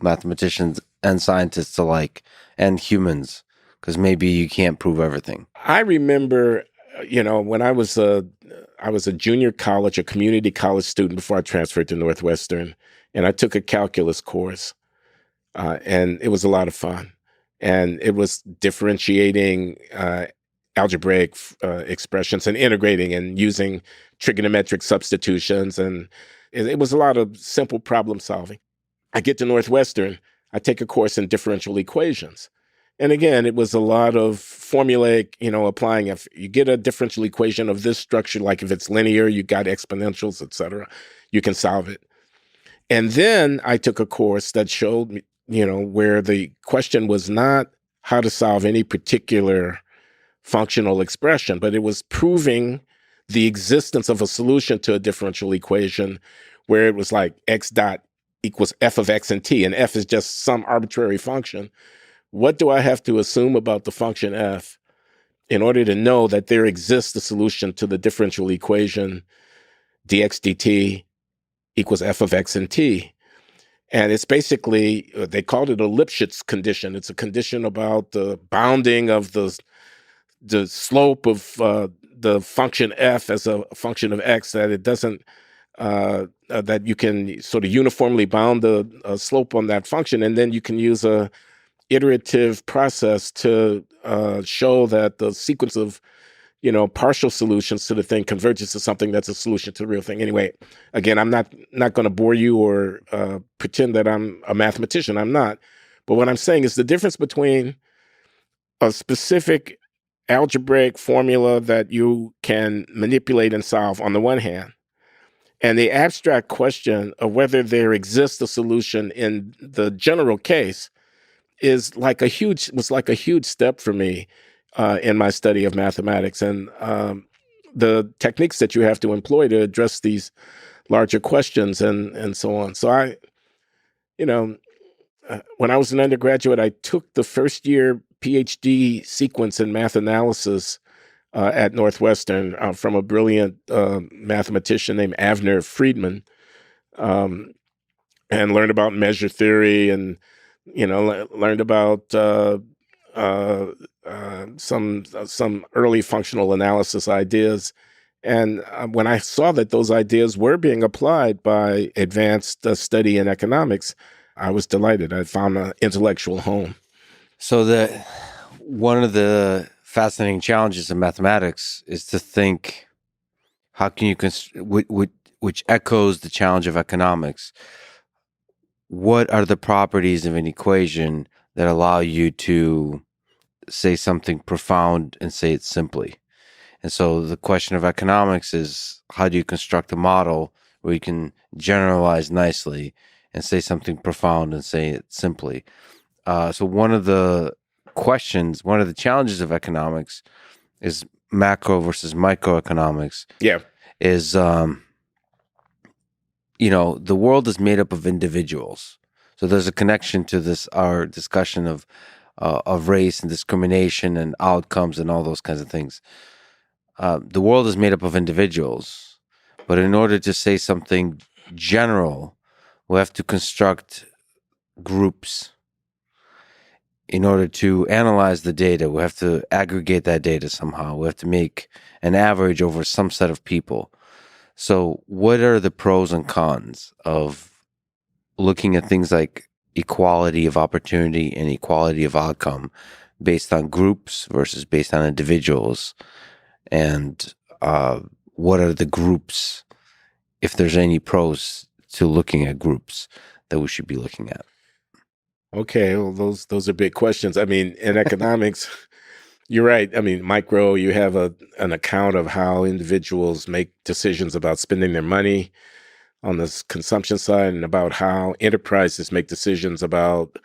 mathematicians and scientists alike, and humans, because maybe you can't prove everything. I remember, when I was a junior college, a community college student before I transferred to Northwestern, and I took a calculus course, and it was a lot of fun. And it was differentiating algebraic expressions and integrating and using trigonometric substitutions. And it was a lot of simple problem solving. I get to Northwestern, I take a course in differential equations. And again, it was a lot of formulaic, applying. If you get a differential equation of this structure, like if it's linear, you got exponentials, et cetera, you can solve it. And then I took a course that showed me, where the question was not how to solve any particular functional expression, but it was proving the existence of a solution to a differential equation where it was like x dot equals f of x and t, and f is just some arbitrary function, what do I have to assume about the function f in order to know that there exists a solution to the differential equation dx dt equals f of x and t? And it's basically, they called it a Lipschitz condition. It's a condition about the bounding of the slope of the function f as a function of x, that it doesn't, that you can sort of uniformly bound the slope on that function. And then you can use a iterative process to show that the sequence of partial solutions to the thing converges to something that's a solution to the real thing. Anyway, again, I'm not going to bore you or pretend that I'm a mathematician. I'm not. But what I'm saying is the difference between a specific algebraic formula that you can manipulate and solve on the one hand, and the abstract question of whether there exists a solution in the general case was like a huge step for me in my study of mathematics, and the techniques that you have to employ to address these larger questions and so on. So when I was an undergraduate, I took the first year PhD sequence in math analysis at Northwestern from a brilliant mathematician named Avner Friedman, and learned about measure theory and learned about some early functional analysis ideas. And when I saw that those ideas were being applied by advanced study in economics, I was delighted. I found an intellectual home. So one of the fascinating challenges in mathematics is to think, how can you which echoes the challenge of economics. What are the properties of an equation that allow you to say something profound and say it simply? And so the question of economics is, how do you construct a model where you can generalize nicely and say something profound and say it simply? So one of the challenges of economics is macro versus microeconomics. Yeah. Is, the world is made up of individuals. So there's a connection to our discussion of race and discrimination and outcomes and all those kinds of things. The world is made up of individuals, but in order to say something general, we have to construct groups. In order to analyze the data, we have to aggregate that data somehow. We have to make an average over some set of people. So what are the pros and cons of looking at things like equality of opportunity and equality of outcome based on groups versus based on individuals? And what are the groups, if there's any pros to looking at groups that we should be looking at? Okay, well, those are big questions. I mean, in economics, you're right. I mean, micro, you have an account of how individuals make decisions about spending their money on the consumption side, and about how enterprises make decisions about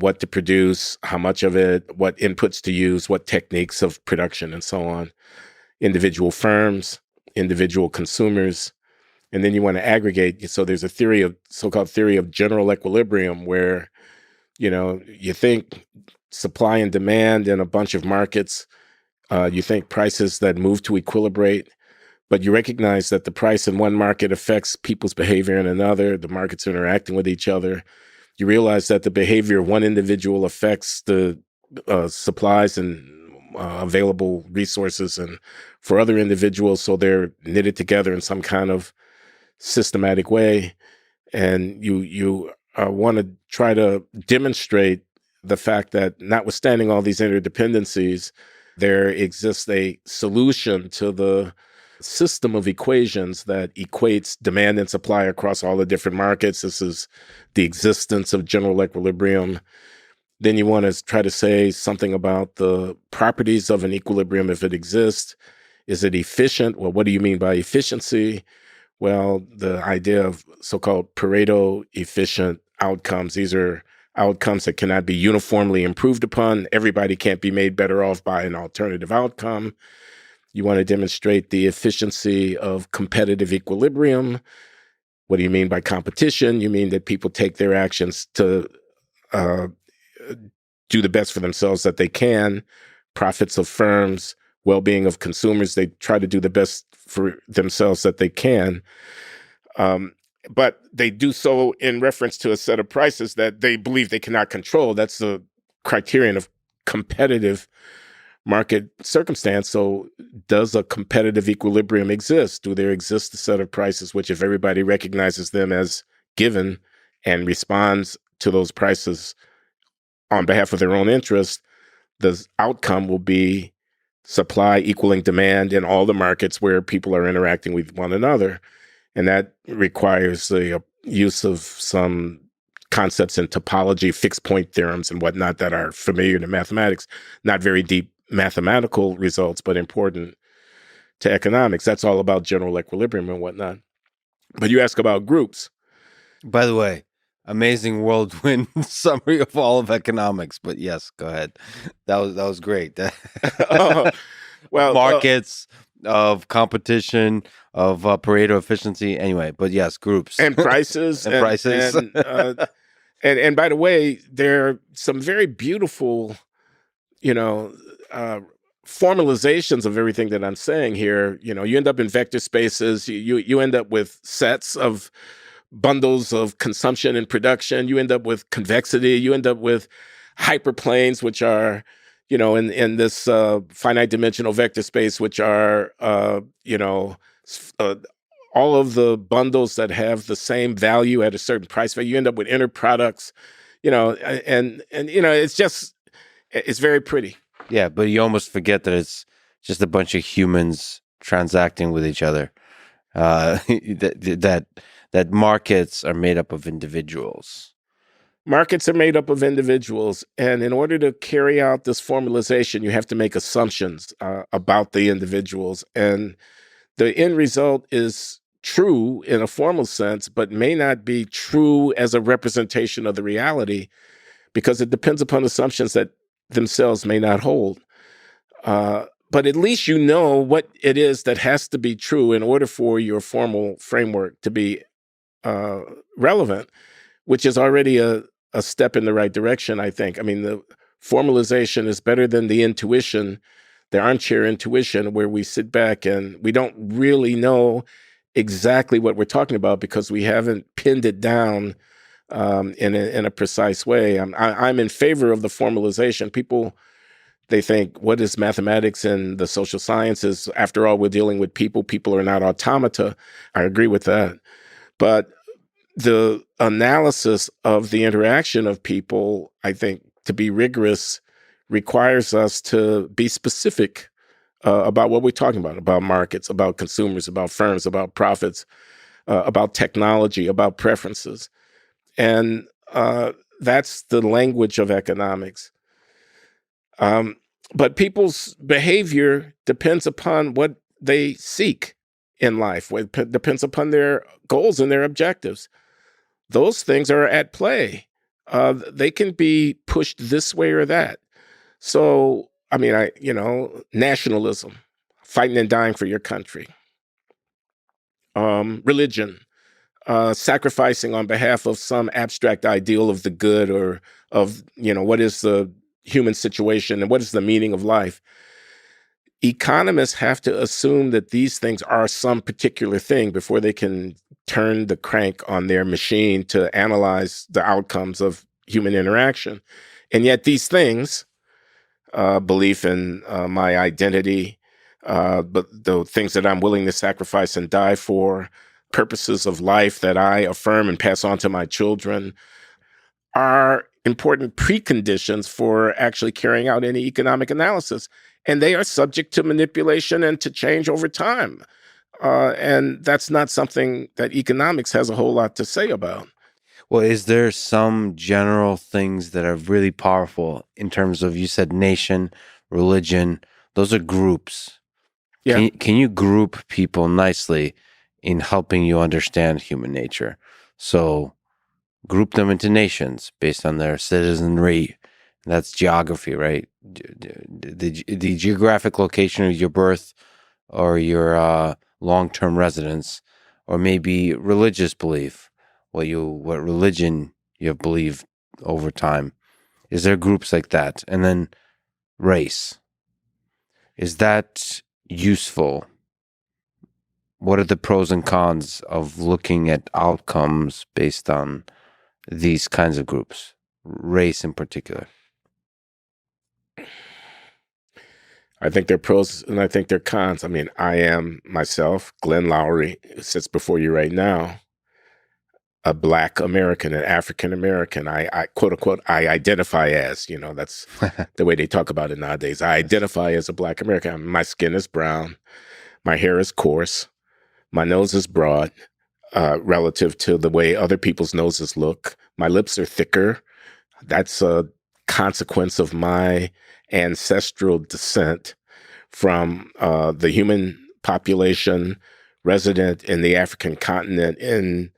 what to produce, how much of it, what inputs to use, what techniques of production, and so on. Individual firms, individual consumers. And then you want to aggregate. So there's a so-called theory of general equilibrium, where, you think supply and demand in a bunch of markets, you think prices that move to equilibrate, but you recognize that the price in one market affects people's behavior in another. The markets are interacting with each other. You realize that the behavior of one individual affects the supplies and available resources and for other individuals. So they're knitted together in some kind of systematic way, and you want to try to demonstrate the fact that, notwithstanding all these interdependencies, there exists a solution to the system of equations that equates demand and supply across all the different markets. This is the existence of general equilibrium. Then you want to try to say something about the properties of an equilibrium if it exists. Is it efficient? Well, what do you mean by efficiency? Well, the idea of so-called Pareto efficient outcomes. These are outcomes that cannot be uniformly improved upon. Everybody can't be made better off by an alternative outcome. You want to demonstrate the efficiency of competitive equilibrium. What do you mean by competition? You mean that people take their actions to do the best for themselves that they can, profits of firms, well-being of consumers. They try to do the best for themselves that they can. But they do so in reference to a set of prices that they believe they cannot control. That's the criterion of competitive market circumstance. So does a competitive equilibrium exist? Do there exist a set of prices which, if everybody recognizes them as given and responds to those prices on behalf of their own interest, the outcome will be supply equaling demand in all the markets where people are interacting with one another. And that requires the use of some concepts in topology, fixed point theorems and whatnot that are familiar to mathematics, not very deep mathematical results, but important to economics. That's all about general equilibrium and whatnot. But you ask about groups. By the way, amazing whirlwind summary of all of economics. But yes, go ahead. That was great. Well, markets, of competition, of Pareto efficiency. Anyway, but yes, groups and prices and prices. And by the way, there are some very beautiful, formalizations of everything that I'm saying here. You end up in vector spaces. You end up with sets of bundles of consumption and production. You end up with convexity. You end up with hyperplanes, which are, in this finite dimensional vector space, which are, all of the bundles that have the same value at a certain price value. You end up with inner products, and it's very pretty. Yeah, but you almost forget that it's just a bunch of humans transacting with each other. That markets are made up of individuals. Markets are made up of individuals, and in order to carry out this formalization, you have to make assumptions about the individuals, and the end result is true in a formal sense, but may not be true as a representation of the reality, because it depends upon assumptions that themselves may not hold. But at least you know what it is that has to be true in order for your formal framework to be relevant, which is already a step in the right direction, I think. I mean, the formalization is better than the intuition, the armchair intuition, where we sit back and we don't really know exactly what we're talking about because we haven't pinned it down in a precise way. I'm in favor of the formalization. People, they think, what is mathematics and the social sciences? After all, we're dealing with people. People are not automata. I agree with that. But the analysis of the interaction of people, I think, to be rigorous, requires us to be specific about what we're talking about markets, about consumers, about firms, about profits, about technology, about preferences. And that's the language of economics. But people's behavior depends upon what they seek in life. It depends upon their goals and their objectives. Those things are at play. They can be pushed this way or that. So, I mean, nationalism, fighting and dying for your country, religion, sacrificing on behalf of some abstract ideal of the good or of, what is the human situation and what is the meaning of life. Economists have to assume that these things are some particular thing before they can turn the crank on their machine to analyze the outcomes of human interaction. And yet these things, belief in my identity, but the things that I'm willing to sacrifice and die for, purposes of life that I affirm and pass on to my children, are important preconditions for actually carrying out any economic analysis. And they are subject to manipulation and to change over time. And that's not something that economics has a whole lot to say about. Well, is there some general things that are really powerful in terms of, you said nation, religion, those are groups. Yeah. Can you group people nicely in helping you understand human nature? So group them into nations based on their citizenry. That's geography, right? The geographic location of your birth or your long-term residence, or maybe religious belief, what religion you have believed over time. Is there groups like that? And then race. Is that useful? What are the pros and cons of looking at outcomes based on these kinds of groups, race in particular? I think they're pros and I think they're cons. I mean, I am myself, Glenn Loury, who sits before you right now, a Black American, an African American. I quote unquote, I identify as, that's the way they talk about it nowadays. I identify as a Black American. My skin is brown. My hair is coarse. My nose is broad relative to the way other people's noses look. My lips are thicker. That's a consequence of my ancestral descent from the human population resident in the African continent in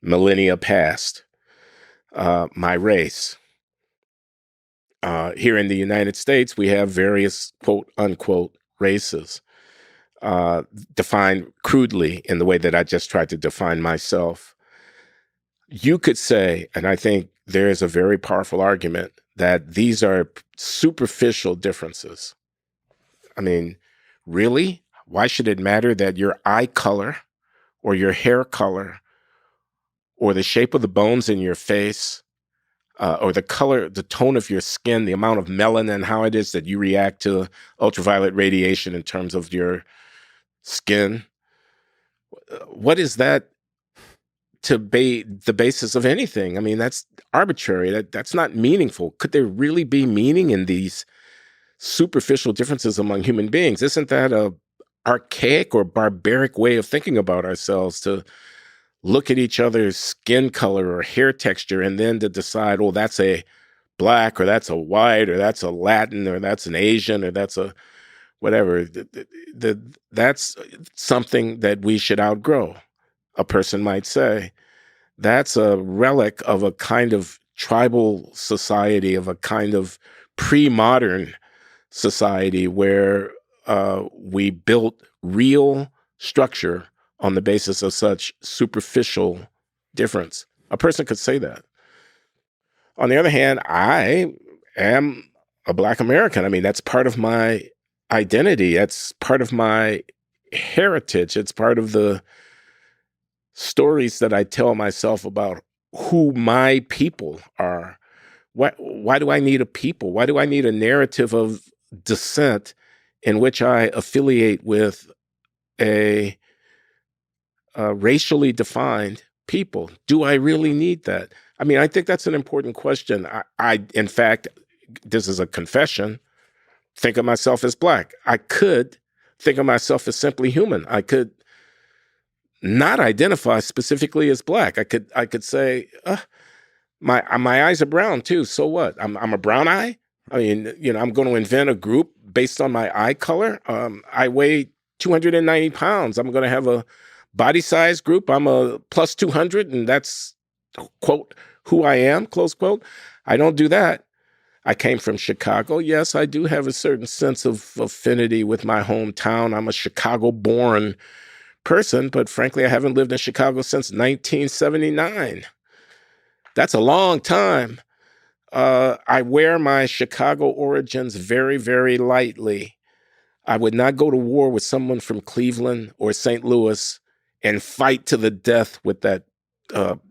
millennia past. My race. Here in the United States, we have various quote unquote races. Defined crudely in the way that I just tried to define myself. You could say, and I think there is a very powerful argument, that these are superficial differences. I mean, really? Why should it matter that your eye color or your hair color or the shape of the bones in your face or the color, the tone of your skin, the amount of melanin, how it is that you react to ultraviolet radiation in terms of your skin? What is that to be the basis of anything? I mean, that's arbitrary. That's not meaningful. Could there really be meaning in these superficial differences among human beings? Isn't that a archaic or barbaric way of thinking about ourselves, to look at each other's skin color or hair texture and then to decide, oh, that's a Black or that's a white or that's a Latin or that's an Asian or that's a whatever? That's something that we should outgrow, a person might say. That's a relic of a kind of tribal society, of a kind of pre-modern society where we built real structure on the basis of such superficial difference. A person could say that. On the other hand, I am a Black American. I mean, that's part of my identity. That's part of my heritage. It's part of the stories that I tell myself about who my people are. Why do I need a people? Why do I need a narrative of descent in which I affiliate with a racially defined people? Do I really need that? I mean, I think that's an important question. I in fact, this is a confession, think of myself as Black. I could think of myself as simply human. I could not identify specifically as Black. I could say, my eyes are brown too. So what? I'm a brown eye. I mean, I'm going to invent a group based on my eye color. I weigh 290 pounds. I'm going to have a body size group. I'm a plus 200, and that's, quote, who I am, close quote. I don't do that. I came from Chicago. Yes, I do have a certain sense of affinity with my hometown. I'm a Chicago-born person, but frankly, I haven't lived in Chicago since 1979. That's a long time. I wear my Chicago origins very, very lightly. I would not go to war with someone from Cleveland or St. Louis and fight to the death with that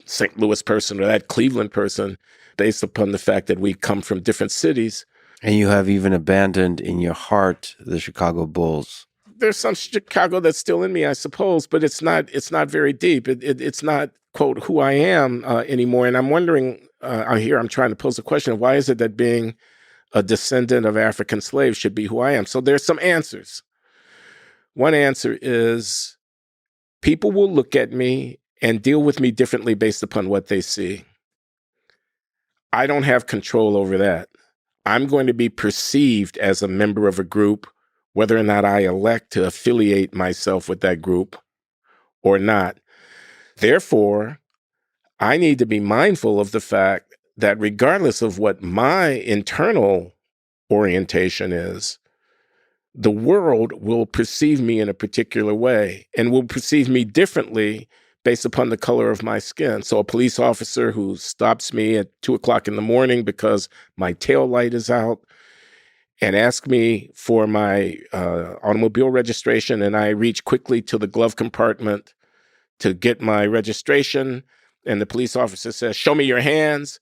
St. Louis person or that Cleveland person based upon the fact that we come from different cities. And you have even abandoned in your heart the Chicago Bulls. There's some Chicago that's still in me, I suppose, but it's not very deep. It's not, quote, who I am anymore. And I'm wondering, I'm trying to pose a question, why is it that being a descendant of African slaves should be who I am? So there's some answers. One answer is people will look at me and deal with me differently based upon what they see. I don't have control over that. I'm going to be perceived as a member of a group, whether or not I elect to affiliate myself with that group or not. Therefore, I need to be mindful of the fact that regardless of what my internal orientation is, the world will perceive me in a particular way and will perceive me differently based upon the color of my skin. So a police officer who stops me at 2:00 in the morning because my tail light is out and asks me for my automobile registration, and I reach quickly to the glove compartment to get my registration, and the police officer says, "Show me your hands,"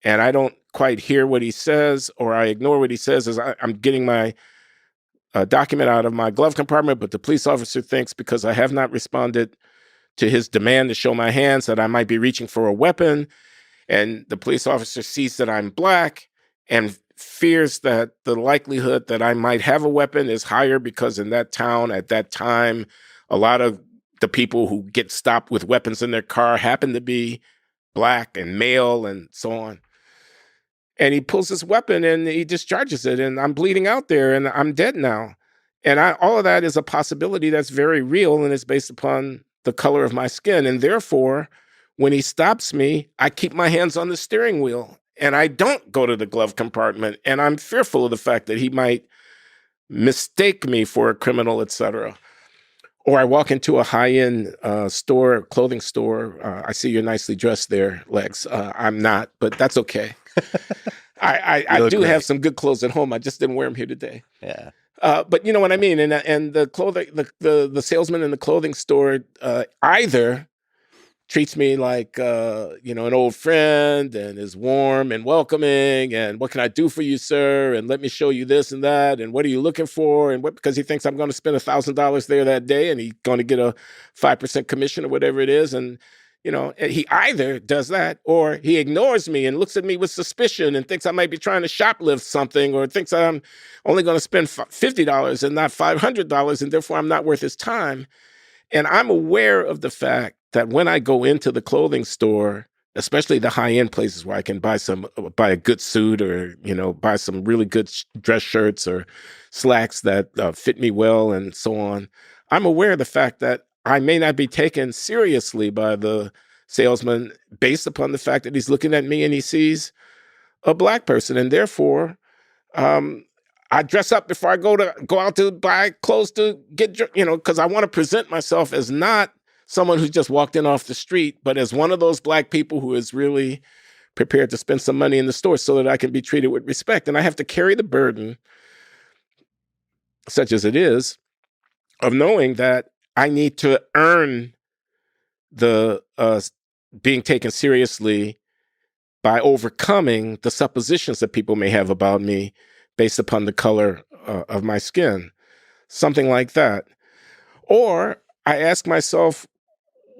and I don't quite hear what he says, or I ignore what he says as I'm getting my document out of my glove compartment, but the police officer thinks because I have not responded to his demand to show my hands that I might be reaching for a weapon, and the police officer sees that I'm Black and fears that the likelihood that I might have a weapon is higher because in that town at that time, a lot of the people who get stopped with weapons in their car happen to be Black and male and so on. And he pulls his weapon and he discharges it, and I'm bleeding out there and I'm dead now. And all of that is a possibility that's very real, and it's based upon the color of my skin. And therefore, when he stops me, I keep my hands on the steering wheel and I don't go to the glove compartment. And I'm fearful of the fact that he might mistake me for a criminal, etc. Or I walk into a high-end store, clothing store. I see you're nicely dressed there, Lex. I'm not, but that's okay. I do have some good clothes at home. I just didn't wear them here today. Yeah. But you know what I mean? And the clothing, the salesman in the clothing store either treats me like, an old friend and is warm and welcoming. And what can I do for you, sir? And let me show you this and that. And what are you looking for? And because he thinks I'm going to spend $1,000 there that day and he's going to get a 5% commission or whatever it is. And, he either does that or he ignores me and looks at me with suspicion and thinks I might be trying to shoplift something, or thinks I'm only going to spend $50 and not $500, and therefore I'm not worth his time. And I'm aware of the fact that when I go into the clothing store, especially the high-end places where I can buy a good suit or, buy some really good dress shirts or slacks that fit me well and so on, I'm aware of the fact that I may not be taken seriously by the salesman based upon the fact that he's looking at me and he sees a Black person. And therefore, I dress up before I go out to buy clothes to get, because I want to present myself as not someone who's just walked in off the street, but as one of those Black people who is really prepared to spend some money in the store so that I can be treated with respect. And I have to carry the burden, such as it is, of knowing that I need to earn the being taken seriously by overcoming the suppositions that people may have about me based upon the color of my skin, something like that. Or I ask myself,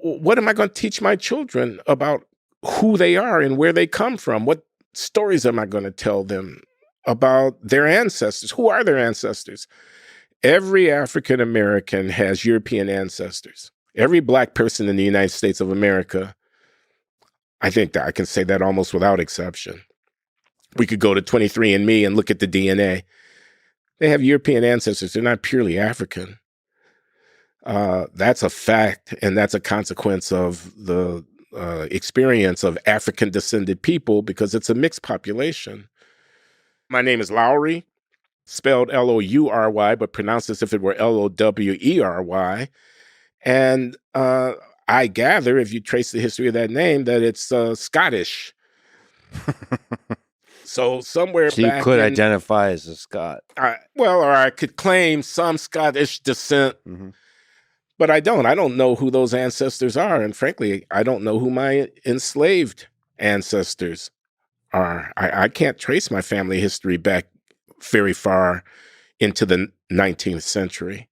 what am I going to teach my children about who they are and where they come from? What stories am I going to tell them about their ancestors? Who are their ancestors? Every African American has European ancestors. Every Black person in the United States of America, I think that I can say that almost without exception. We could go to 23andMe and look at the DNA. They have European ancestors. They're not purely African. That's a fact, and that's a consequence of the experience of African-descended people because it's a mixed population. My name is Loury, spelled Loury, but pronounced as if it were Lowery. And I gather, if you trace the history of that name, that it's Scottish. So somewhere So you back could identify as a Scot. or I could claim some Scottish descent, but I don't. I don't know who those ancestors are. And frankly, I don't know who my enslaved ancestors are. I can't trace my family history back very far into the 19th century.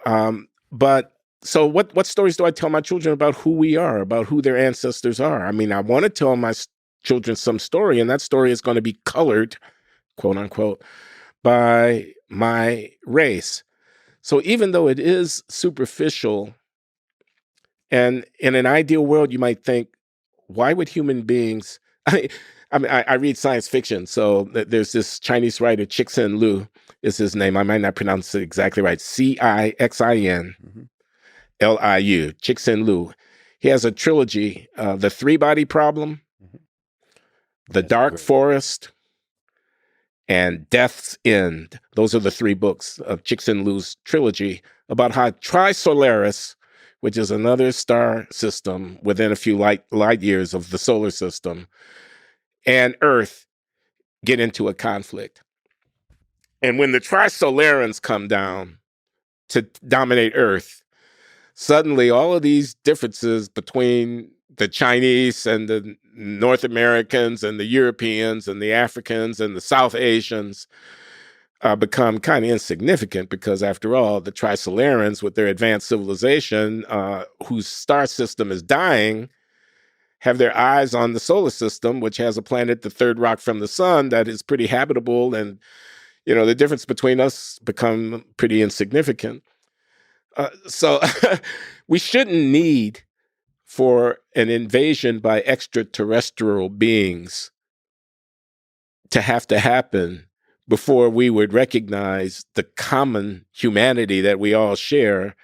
But so what stories do I tell my children about who we are, about who their ancestors are? I mean, I want to tell my children some story, and that story is going to be colored, quote unquote, by my race. So even though it is superficial, and in an ideal world, you might think, why would human beings, I read science fiction. So there's this Chinese writer, Cixin Liu is his name. I might not pronounce it exactly right. Cixin Liu, Cixin Liu. He has a trilogy, The Three-Body Problem, The Dark Forest, and Death's End. Those are the three books of Cixin Liu's trilogy about how Trisolaris, which is another star system within a few light years of the solar system, and Earth get into a conflict. And when the Trisolarans come down to dominate Earth, suddenly all of these differences between the Chinese and the North Americans and the Europeans and the Africans and the South Asians become kind of insignificant, because after all, the Trisolarans, with their advanced civilization, whose star system is dying, have their eyes on the solar system, which has a planet the third rock from the sun that is pretty habitable. And, the difference between us become pretty insignificant. So we shouldn't need for an invasion by extraterrestrial beings to happen before we would recognize the common humanity that we all share,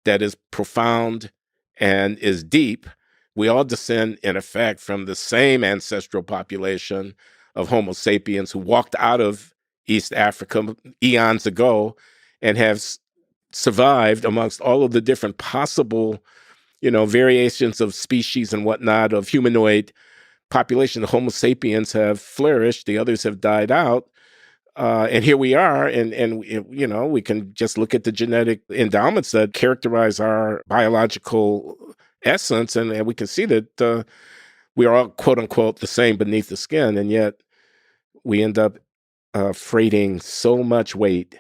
that is profound and is deep. We all descend, in effect, from the same ancestral population of Homo sapiens who walked out of East Africa eons ago and have survived amongst all of the different possible, variations of species and whatnot of humanoid population. The Homo sapiens have flourished, the others have died out. And here we are, and we can just look at the genetic endowments that characterize our biological essence, and we can see that we are all, quote unquote, the same beneath the skin, and yet we end up freighting so much weight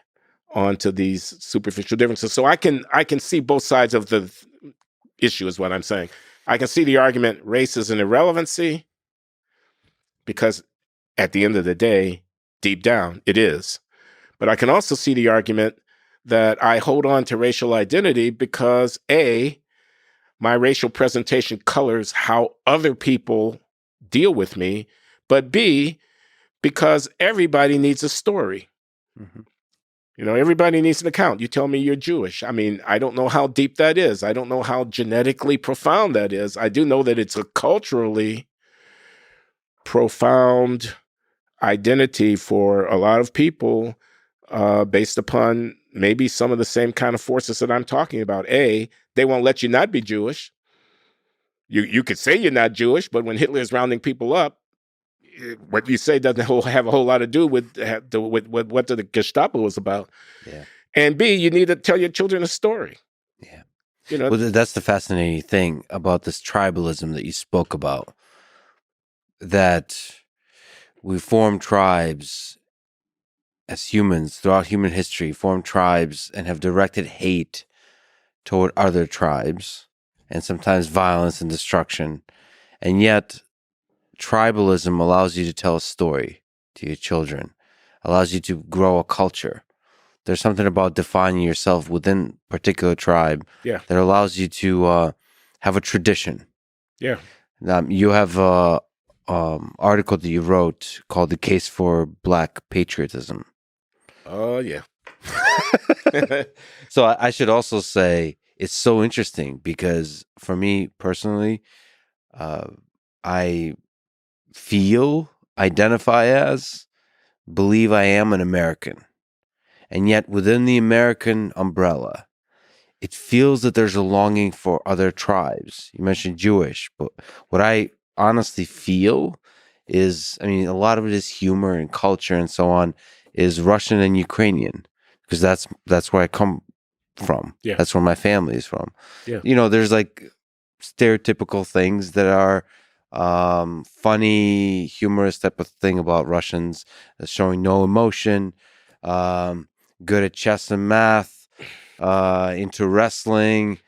onto these superficial differences. So I can see both sides of the issue, is what I'm saying. I can see the argument race is an irrelevancy, because at the end of the day, deep down, it is. But I can also see the argument that I hold on to racial identity because A, my racial presentation colors how other people deal with me, but B, because everybody needs a story. Mm-hmm. Everybody needs an account. You tell me you're Jewish. I mean, I don't know how deep that is. I don't know how genetically profound that is. I do know that it's a culturally profound identity for a lot of people, based upon maybe some of the same kind of forces that I'm talking about. A, they won't let you not be Jewish. You could say you're not Jewish, but when Hitler is rounding people up, what you say doesn't have a whole lot to do with what the Gestapo was about. Yeah. And B, you need to tell your children a story. Yeah. Well, that's the fascinating thing about this tribalism that you spoke about, that we form tribes as humans throughout human history, form tribes and have directed hate toward other tribes, and sometimes violence and destruction. And yet, tribalism allows you to tell a story to your children, allows you to grow a culture. There's something about defining yourself within a particular tribe that allows you to have a tradition. Yeah. You have a article that you wrote called "The Case for Black Patriotism." Oh, yeah. So I should also say it's so interesting because for me personally, I feel, identify as, believe I am an American. And yet within the American umbrella, it feels that there's a longing for other tribes. You mentioned Jewish, but what I honestly feel is, I mean, a lot of it is humor and culture and so on, is Russian and Ukrainian, because that's where I come from. Yeah. That's where my family is from. Yeah. There's like stereotypical things that are funny, humorous type of thing about Russians, showing no emotion, good at chess and math, into wrestling,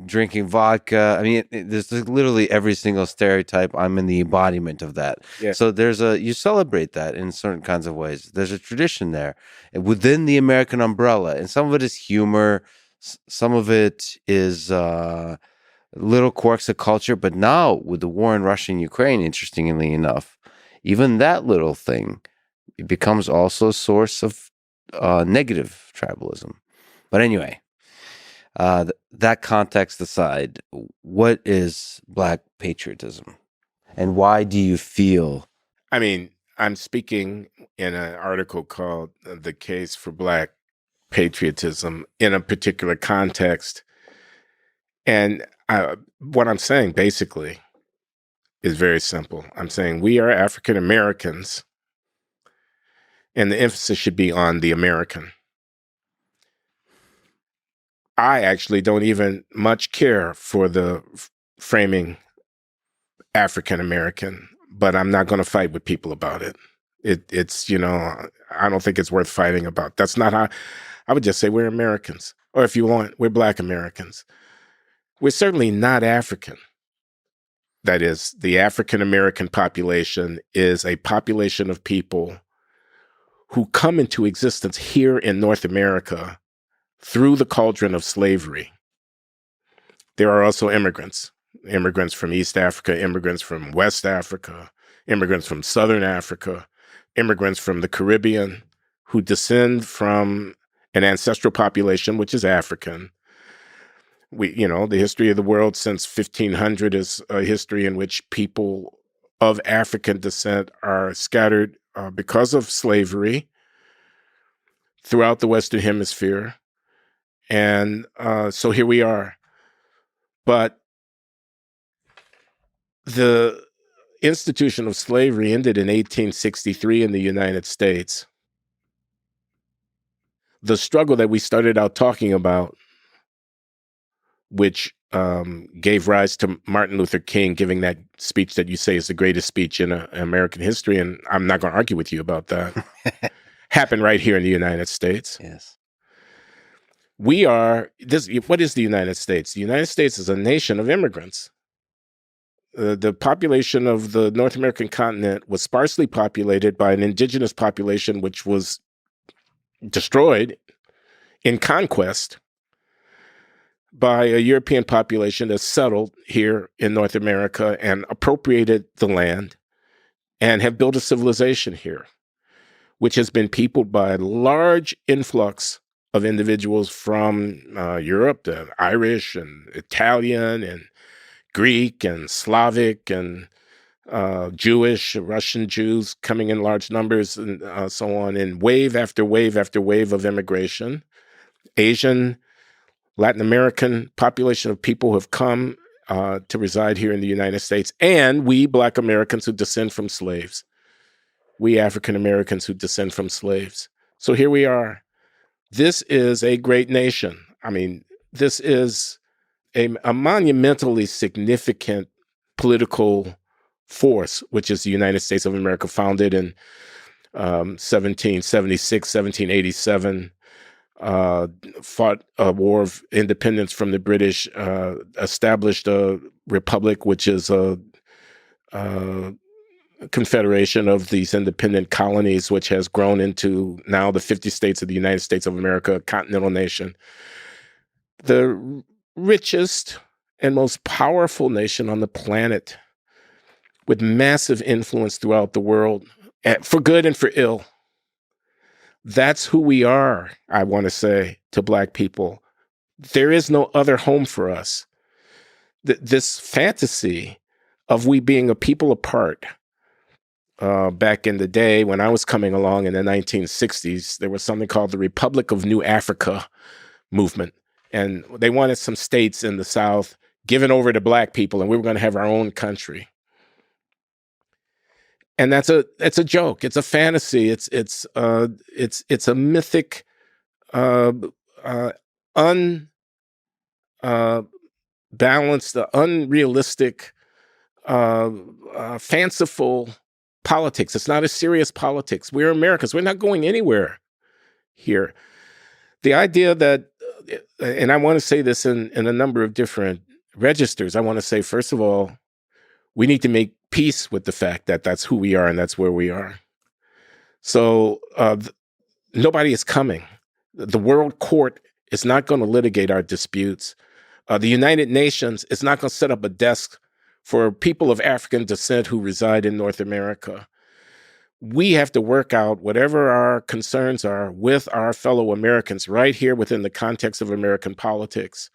drinking vodka. I mean, there's literally every single stereotype. I'm in the embodiment of that. Yeah. So you celebrate that in certain kinds of ways. There's a tradition there within the American umbrella, and some of it is humor, some of it is little quirks of culture. But now with the war in Russia and Ukraine, interestingly enough, even that little thing, it becomes also a source of negative tribalism. But anyway, that context aside, what is Black patriotism, and why do you feel? I mean, I'm speaking in an article called "The Case for Black Patriotism" in a particular context, And what I'm saying basically is very simple. I'm saying we are African Americans, and the emphasis should be on the American. I actually don't even much care for the framing African American, but I'm not going to fight with people about it. It's, I don't think it's worth fighting about. That's not how I would just say we're Americans. Or if you want, we're Black Americans. We're certainly not African. That is, the African American population is a population of people who come into existence here in North America through the cauldron of slavery. There are also immigrants from East Africa, immigrants from West Africa, immigrants from Southern Africa, immigrants from the Caribbean who descend from an ancestral population, which is African. The history of the world since 1500 is a history in which people of African descent are scattered because of slavery throughout the Western Hemisphere. And so here we are. But the institution of slavery ended in 1863 in the United States. The struggle that we started out talking about, which gave rise to Martin Luther King giving that speech that you say is the greatest speech in American history, and I'm not going to argue with you about that, happened right here in the United States. Yes. What is the United States? The United States is a nation of immigrants. The population of the North American continent was sparsely populated by an indigenous population which was destroyed in conquest by a European population that settled here in North America and appropriated the land and have built a civilization here, which has been peopled by a large influx of individuals from Europe, the Irish and Italian and Greek and Slavic and Jewish, Russian Jews coming in large numbers and so on, and wave after wave after wave of immigration. Asian, Latin American population of people who have come to reside here in the United States, and we Black Americans who descend from slaves. We African Americans who descend from slaves. So here we are. This is a great nation. I mean, this is a monumentally significant political force, which is the United States of America, founded in 1776, 1787, fought a war of independence from the British, established a republic, which is a confederation of these independent colonies, which has grown into now the 50 states of the United States of America, a continental nation. The richest and most powerful nation on the planet, with massive influence throughout the world, for good and for ill. That's who we are, I want to say to Black people. There is no other home for us. This fantasy of we being a people apart, back in the day when I was coming along in the 1960s, there was something called the Republic of New Africa movement. And they wanted some states in the South given over to Black people, and we were going to have our own country. And it's a joke. It's a fantasy. It's a mythic, unbalanced, unrealistic, fanciful politics. It's not a serious politics. We're Americans. We're not going anywhere here. The idea that, and I want to say this in a number of different registers. I want to say, first of all, we need to make peace with the fact that that's who we are and that's where we are. So nobody is coming. The World Court is not going to litigate our disputes. The United Nations is not going to set up a desk for people of African descent who reside in North America. We have to work out whatever our concerns are with our fellow Americans right here within the context of American politics.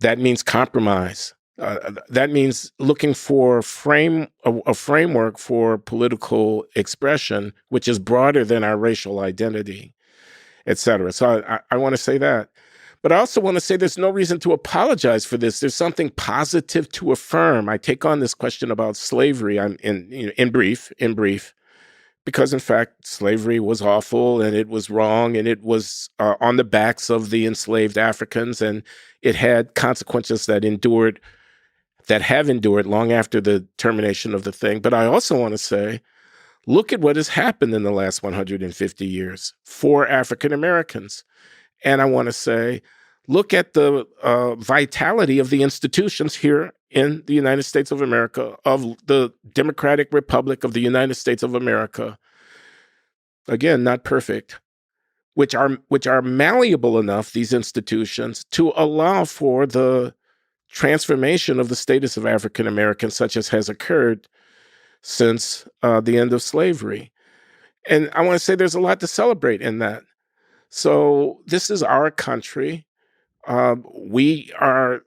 That means compromise. That means looking for a framework for political expression, which is broader than our racial identity, et cetera. So I want to say that. But I also want to say there's no reason to apologize for this. There's something positive to affirm. I take on this question about slavery. I'm in brief, because in fact, slavery was awful and it was wrong and it was on the backs of the enslaved Africans, and it had consequences that have endured long after the termination of the thing. But I also want to say, look at what has happened in the last 150 years for African Americans. And I want to say, look at the vitality of the institutions here in the United States of America, of the Democratic Republic of the United States of America. Again, not perfect, which are malleable enough, these institutions, to allow for the transformation of the status of African Americans, such as has occurred since the end of slavery. And I want to say there's a lot to celebrate in that. So this is our country. We are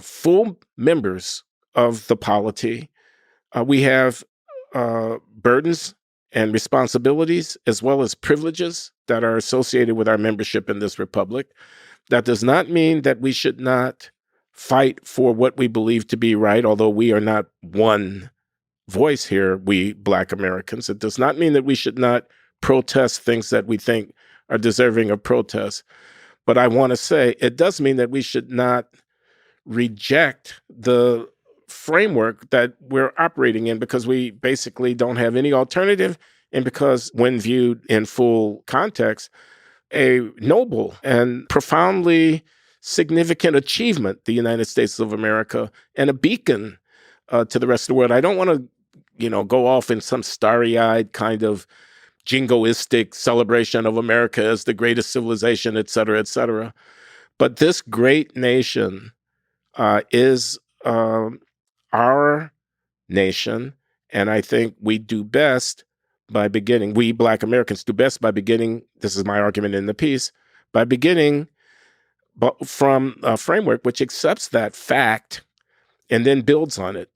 full members of the polity. We have burdens and responsibilities as well as privileges that are associated with our membership in this republic. That does not mean that we should not fight for what we believe to be right, although we are not one voice here, we Black Americans. It does not mean that we should not protest things that we think are deserving of protest. But I want to say it does mean that we should not reject the framework that we're operating in, because we basically don't have any alternative, and because when viewed in full context, a noble and profoundly significant achievement, the United States of America, and a beacon to the rest of the world. I don't want to, go off in some starry-eyed kind of jingoistic celebration of America as the greatest civilization, et cetera, et cetera. But this great nation is our nation, and I think we do best by beginning, we Black Americans do best by beginning, this is my argument in the piece, by beginning from a framework which accepts that fact and then builds on it.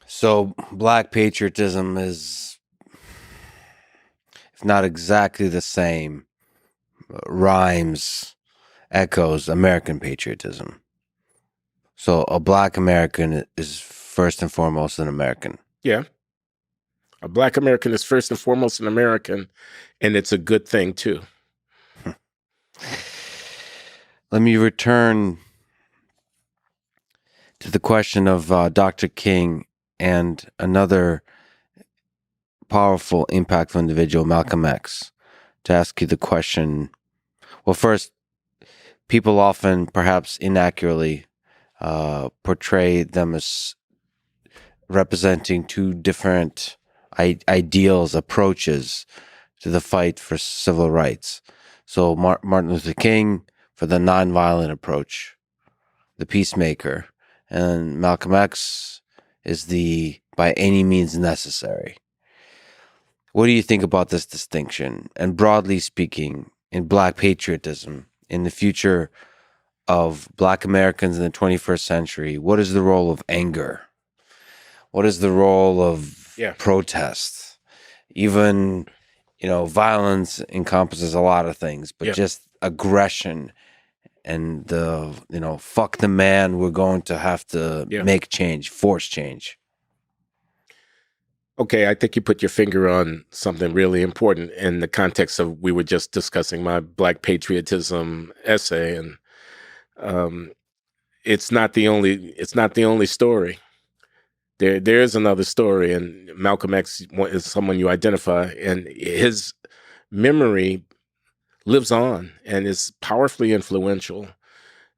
So Black patriotism is, if not exactly the same, rhymes, echoes American patriotism. So a Black American is first and foremost an American. Yeah. A Black American is first and foremost an American, and it's a good thing too. Let me return to the question of Dr. King and another powerful, impactful individual, Malcolm X, to ask you the question. Well, first, people often, perhaps inaccurately, portray them as representing two different ideals, approaches to the fight for civil rights. So Martin Luther King for the nonviolent approach, the peacemaker, and Malcolm X is the by any means necessary. What do you think about this distinction? And broadly speaking, in Black patriotism, in the future of Black Americans in the 21st century, what is the role of anger? What is the role of protest? Even, violence encompasses a lot of things, but just aggression and the, fuck the man, we're going to have to make change, force change. Okay, I think you put your finger on something really important in the context of, we were just discussing my Black patriotism essay, and it's not the only story. There is another story, and Malcolm X is someone you identify, and his memory lives on and is powerfully influential.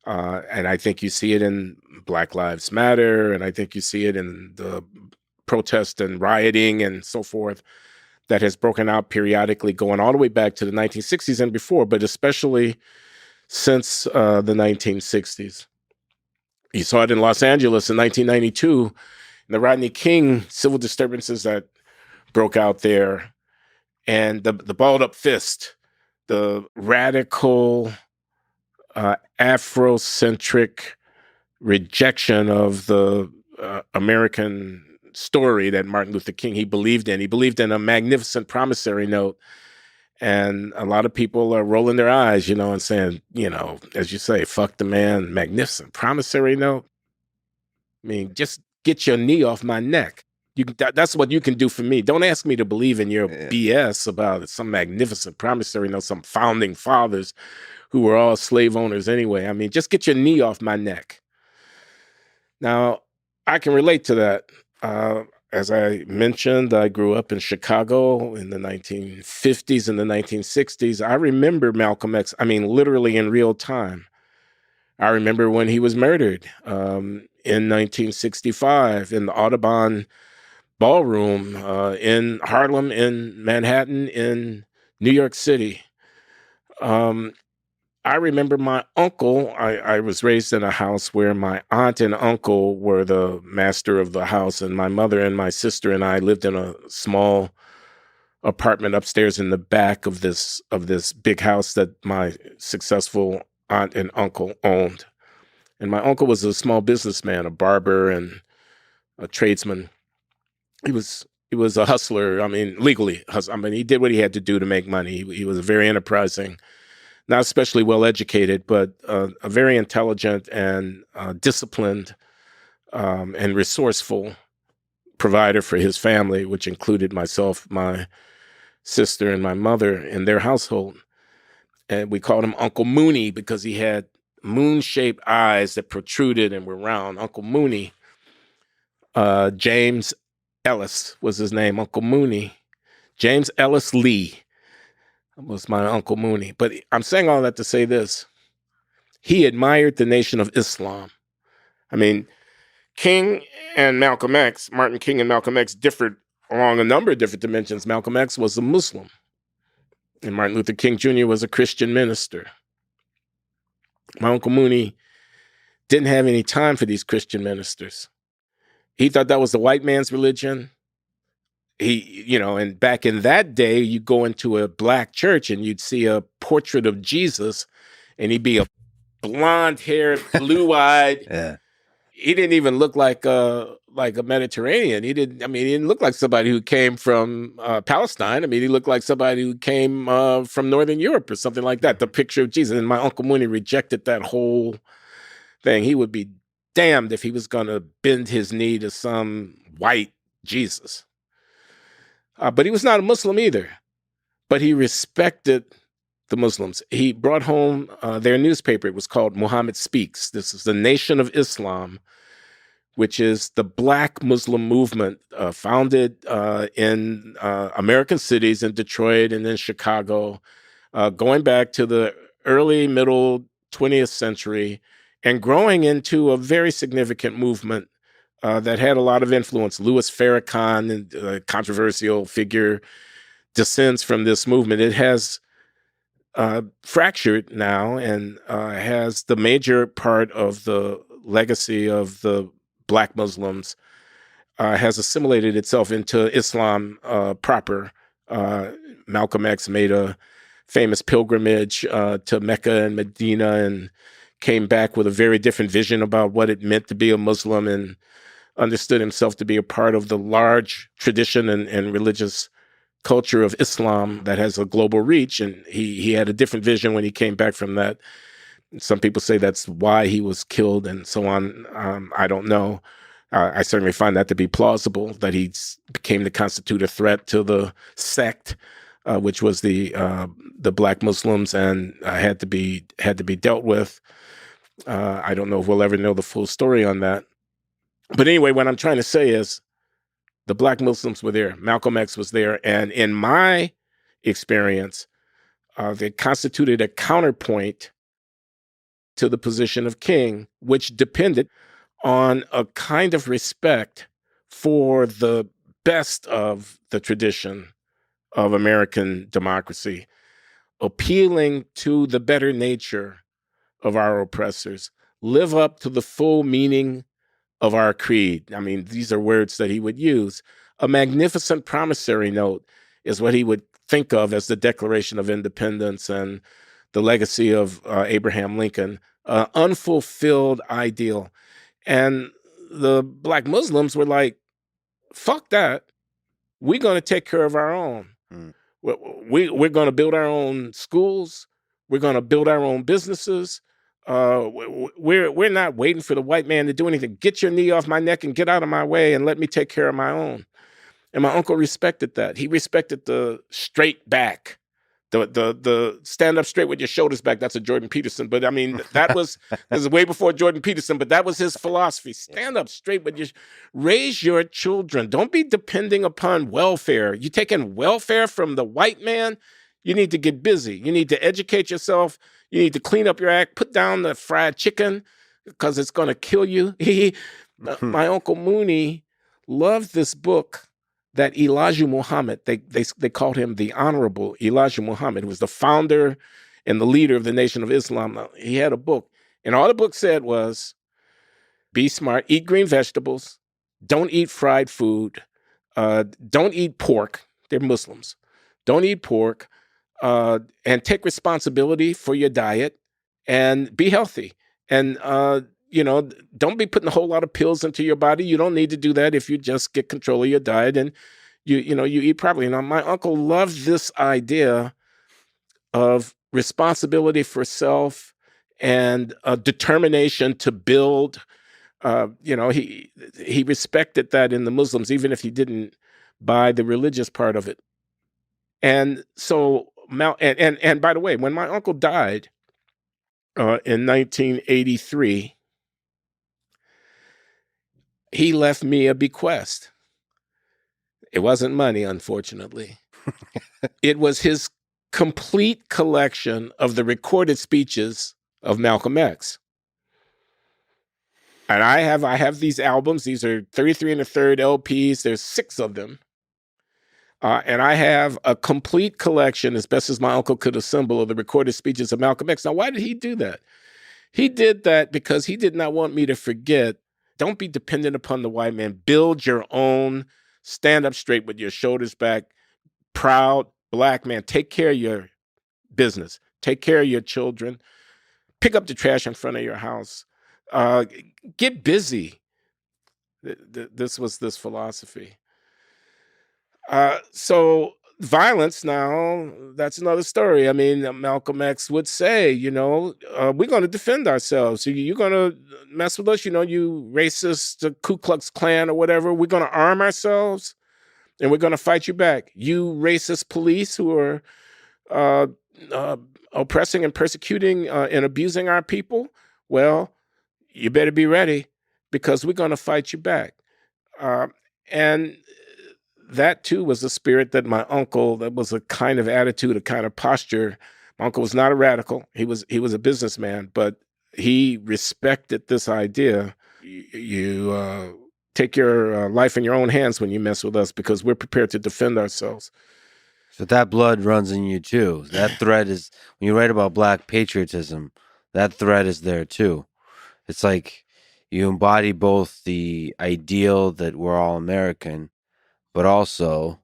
And I think you see it in Black Lives Matter, and I think you see it in the protest and rioting and so forth that has broken out periodically, going all the way back to the 1960s and before, but especially since the 1960s. You saw it in Los Angeles in 1992, in the Rodney King civil disturbances that broke out there, and the balled up fist, the radical Afrocentric rejection of the American story that Martin Luther King, he believed in. He believed in a magnificent promissory note. And a lot of people are rolling their eyes, and saying, as you say, fuck the man, magnificent promissory note. I mean, just get your knee off my neck. That's what you can do for me. Don't ask me to believe in your BS about some magnificent promissory note, some founding fathers who were all slave owners anyway. I mean, just get your knee off my neck. Now, I can relate to that. As I mentioned, I grew up in Chicago in the 1950s and the 1960s. I remember Malcolm X, literally in real time. I remember when he was murdered in 1965 in the Audubon Ballroom in Harlem, in Manhattan, in New York City. I remember my uncle. I was raised in a house where my aunt and uncle were the master of the house, and my mother and my sister and I lived in a small apartment upstairs in the back of this big house that my successful aunt and uncle owned. And my uncle was a small businessman, a barber and a tradesman. He was a hustler. Legally, he did what he had to do to make money. He was very enterprising. Not especially well-educated, but a very intelligent and disciplined and resourceful provider for his family, which included myself, my sister, and my mother in their household. And we called him Uncle Mooney because he had moon-shaped eyes that protruded and were round. Uncle Mooney. James Ellis was his name, Uncle Mooney. James Ellis Lee was my Uncle Mooney. But I'm saying all that to say this. He admired the Nation of Islam. King and Malcolm X, Martin King and Malcolm X differed along a number of different dimensions. Malcolm X was a Muslim, and Martin Luther King Jr. was a Christian minister. My Uncle Mooney didn't have any time for these Christian ministers. He thought that was the white man's religion. And back in that day, you go into a black church and you'd see a portrait of Jesus, and he'd be a blonde-haired, blue-eyed. Yeah. He didn't even look like a Mediterranean. He didn't look like somebody who came from Palestine. He looked like somebody who came from Northern Europe or something like that. The picture of Jesus. And my Uncle Mooney rejected that whole thing. He would be damned if he was going to bend his knee to some white Jesus. But he was not a Muslim either. But he respected the Muslims. He brought home their newspaper. It was called Muhammad Speaks. This is the Nation of Islam, which is the Black Muslim movement founded in American cities, in Detroit and in Chicago, going back to the early, middle 20th century, and growing into a very significant movement that had a lot of influence. Louis Farrakhan, a controversial figure, descends from this movement. It has fractured now and has the major part of the legacy of the Black Muslims has assimilated itself into Islam proper. Malcolm X made a famous pilgrimage to Mecca and Medina and came back with a very different vision about what it meant to be a Muslim, and understood himself to be a part of the large tradition and religious culture of Islam that has a global reach. And he had a different vision when he came back from that. Some people say that's why he was killed and so on. I don't know. I certainly find that to be plausible, that he came to constitute a threat to the sect, which was the Black Muslims, and had to be dealt with. I don't know if we'll ever know the full story on that. But anyway, what I'm trying to say is the Black Muslims were there. Malcolm X was there. And in my experience, they constituted a counterpoint to the position of King, which depended on a kind of respect for the best of the tradition of American democracy, appealing to the better nature of our oppressors, live up to the full meaning of our creed. These are words that he would use. A magnificent promissory note is what he would think of as the Declaration of Independence and the legacy of Abraham Lincoln, unfulfilled ideal. And the Black Muslims were like, fuck that. We're going to take care of our own. We're going to build our own schools. We're going to build our own businesses. We're not waiting for the white man to do anything. Get your knee off my neck and get out of my way and let me take care of my own. And my uncle respected that. He respected the straight back, the stand up straight with your shoulders back. That's a Jordan Peterson. But I mean, this is way before Jordan Peterson, but that was his philosophy. Stand up straight, but raise your children. Don't be depending upon welfare. You're taking welfare from the white man. You need to get busy. You need to educate yourself. You need to clean up your act, put down the fried chicken because it's going to kill you. My Uncle Mooney loved this book that Elijah Muhammad, they called him the Honorable Elijah Muhammad, who was the founder and the leader of the Nation of Islam. Now, he had a book, and all the book said was, be smart, eat green vegetables, don't eat fried food, don't eat pork. They're Muslims. Don't eat pork, and take responsibility for your diet and be healthy. And, don't be putting a whole lot of pills into your body. You don't need to do that if you just get control of your diet and you eat properly. Now, my uncle loved this idea of responsibility for self and determination to build. He respected that in the Muslims, even if he didn't buy the religious part of it. And so, and by the way, when my uncle died in 1983, he left me a bequest. It wasn't money, unfortunately. It was his complete collection of the recorded speeches of Malcolm X. And I have these albums. These are 33 1/3 LPs. There's 6 of them. And I have a complete collection, as best as my uncle could assemble, of the recorded speeches of Malcolm X. Now, why did he do that? He did that because he did not want me to forget. Don't be dependent upon the white man. Build your own. Stand up straight with your shoulders back. Proud Black man. Take care of your business. Take care of your children. Pick up the trash in front of your house. Get busy. This was this philosophy. So violence now, that's another story. I mean, Malcolm X would say, we're going to defend ourselves. So you're going to mess with us, you racist Ku Klux Klan or whatever. We're going to arm ourselves and we're going to fight you back. You racist police who are oppressing and persecuting and abusing our people, well, you better be ready because we're going to fight you back. And that too was the spirit that my uncle, that was a kind of attitude, a kind of posture. My uncle was not a radical. He was a businessman, but he respected this idea. You take your life in your own hands when you mess with us because we're prepared to defend ourselves. So that blood runs in you too. That thread is, when you write about Black patriotism, that thread is there too. It's like you embody both the ideal that we're all American, but also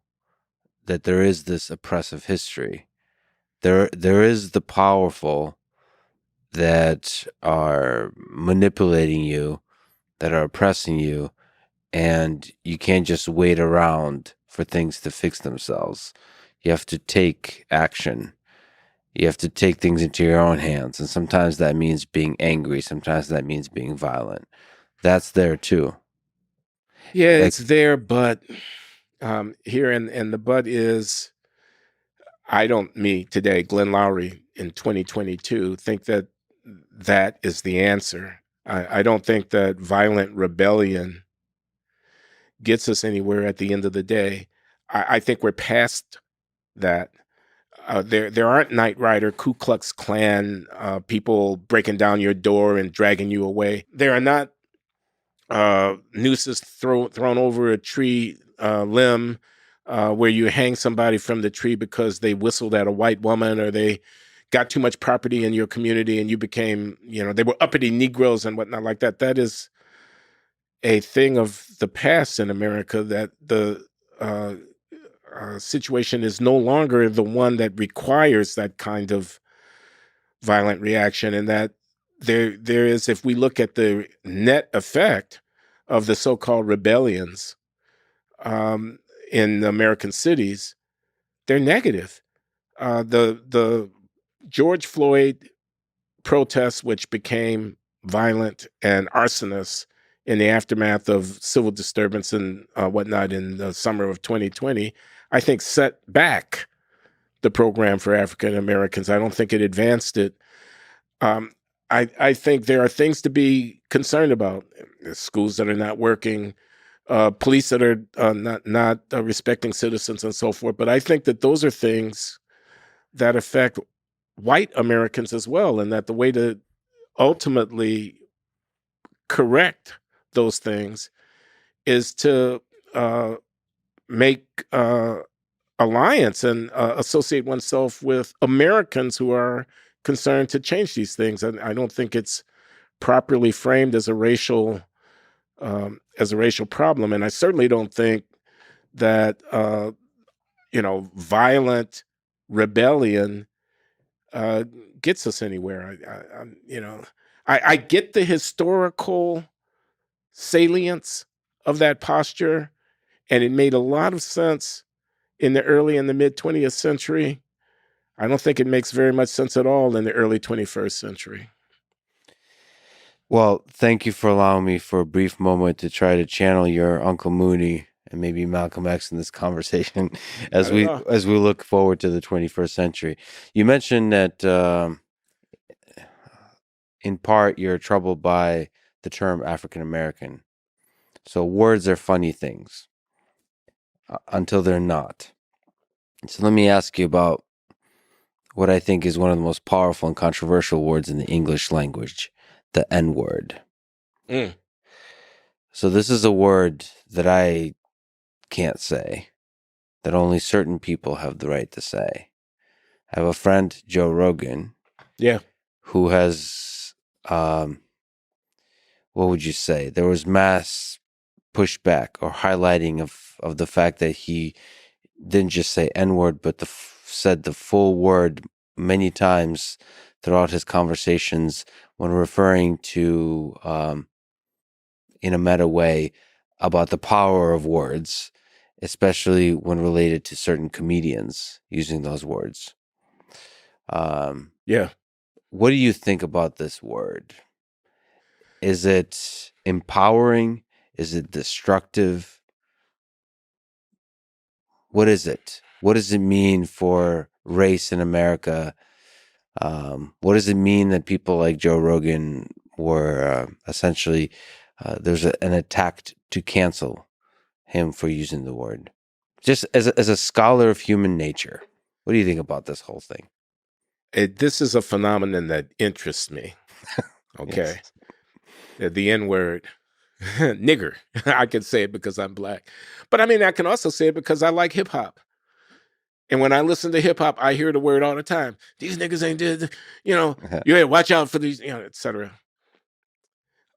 that there is this oppressive history. There is the powerful that are manipulating you, that are oppressing you, and you can't just wait around for things to fix themselves. You have to take action. You have to take things into your own hands. And sometimes that means being angry. Sometimes that means being violent. That's there too. Yeah, it's there, but here and the but is, today, Glenn Loury in 2022, think that that is the answer. I don't think that violent rebellion gets us anywhere at the end of the day. I think we're past that. There aren't Knight Rider, Ku Klux Klan people breaking down your door and dragging you away. There are not nooses thrown over a tree limb where you hang somebody from the tree because they whistled at a white woman or they got too much property in your community and you became, they were uppity Negroes and whatnot like that. That is a thing of the past in America, that the situation is no longer the one that requires that kind of violent reaction, and that there is, if we look at the net effect of the so-called rebellions in American cities, they're negative. The George Floyd protests, which became violent and arsonous in the aftermath of civil disturbance and whatnot in the summer of 2020, I think set back the program for African Americans. I don't think it advanced it. Um, I think there are things to be concerned about. There's schools that are not working, police that are not respecting citizens, and so forth. But I think that those are things that affect white Americans as well, and that the way to ultimately correct those things is to make alliance and associate oneself with Americans who are concerned to change these things. And I don't think it's properly framed as a racial problem. And I certainly don't think that violent rebellion gets us anywhere. I get the historical salience of that posture, and it made a lot of sense in the early and the mid 20th century. I don't think it makes very much sense at all in the early 21st century. Well, thank you for allowing me for a brief moment to try to channel your Uncle Mooney and maybe Malcolm X in this conversation as we look forward to the 21st century. You mentioned that in part you're troubled by the term African American. So words are funny things until they're not. So let me ask you about what I think is one of the most powerful and controversial words in the English language, the N-word. Mm. So this is a word that I can't say, that only certain people have the right to say. I have a friend, Joe Rogan, who has, what would you say? There was mass pushback or highlighting of the fact that he didn't just say N-word, but said the full word many times throughout his conversations when referring to, in a meta way, about the power of words, especially when related to certain comedians using those words. What do you think about this word? Is it empowering? Is it destructive? What is it? What does it mean for race in America? What does it mean that people like Joe Rogan were essentially, there's an attack to cancel him for using the word? Just as a scholar of human nature, what do you think about this whole thing? This is a phenomenon that interests me. Okay. Yes. The N-word, nigger. I can say it because I'm black. But I mean, I can also say it because I like hip hop. And when I listen to hip hop, I hear the word all the time. These niggas ain't did, you watch out for these, et cetera.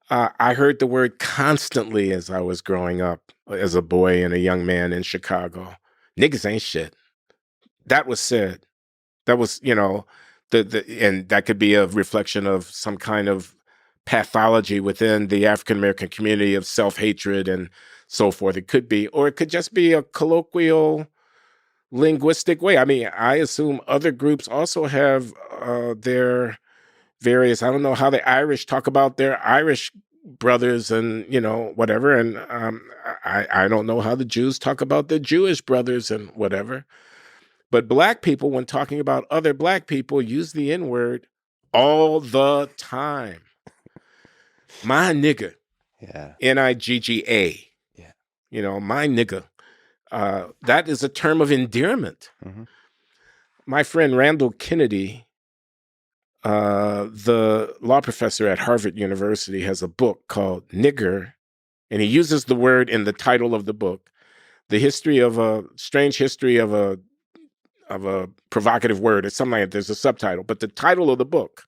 I heard the word constantly as I was growing up as a boy and a young man in Chicago. Niggas ain't shit. That was said. That was, and that could be a reflection of some kind of pathology within the African American community of self-hatred and so forth. It could be, or it could just be a colloquial linguistic way. I mean, I assume other groups also have their various, I don't know how the Irish talk about their Irish brothers and, whatever. And I don't know how the Jews talk about their Jewish brothers and whatever. But black people, when talking about other black people, use the N-word all the time. My nigga. Yeah. N-I-G-G-A. Yeah. My nigga. That is a term of endearment. Mm-hmm. My friend Randall Kennedy, the law professor at Harvard University, has a book called Nigger, and he uses the word in the title of the book, The History of a Strange History of a provocative word. It's something like that. There's a subtitle, but the title of the book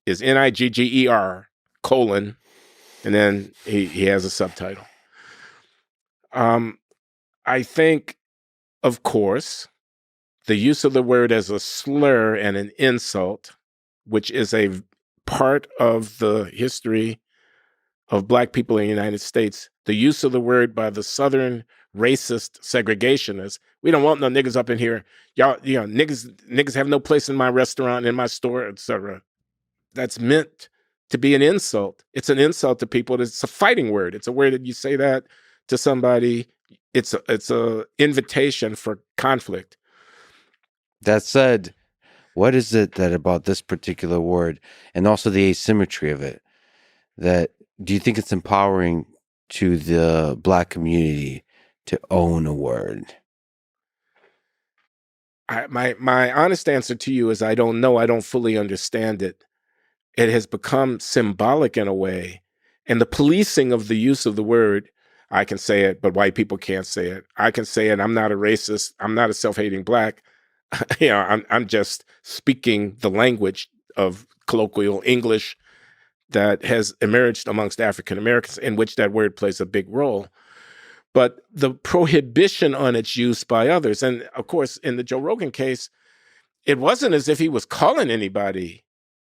is Nigger, and then he has a subtitle. I think, of course, the use of the word as a slur and an insult, which is a part of the history of black people in the United States, the use of the word by the Southern racist segregationists. We don't want no niggas up in here. Y'all, niggas have no place in my restaurant, in my store, etc. That's meant to be an insult. It's an insult to people. It's a fighting word. It's a word that you say that to somebody. It's a invitation for conflict. That said, what is it that about this particular word and also the asymmetry of it that do you think it's empowering to the black community to own a word? My honest answer to you is I don't know. I don't fully understand it. It has become symbolic in a way. And the policing of the use of the word, I can say it, but white people can't say it. I can say it. I'm not a racist. I'm not a self-hating black. I'm just speaking the language of colloquial English that has emerged amongst African Americans, in which that word plays a big role. But the prohibition on its use by others, and of course, in the Joe Rogan case, it wasn't as if he was calling anybody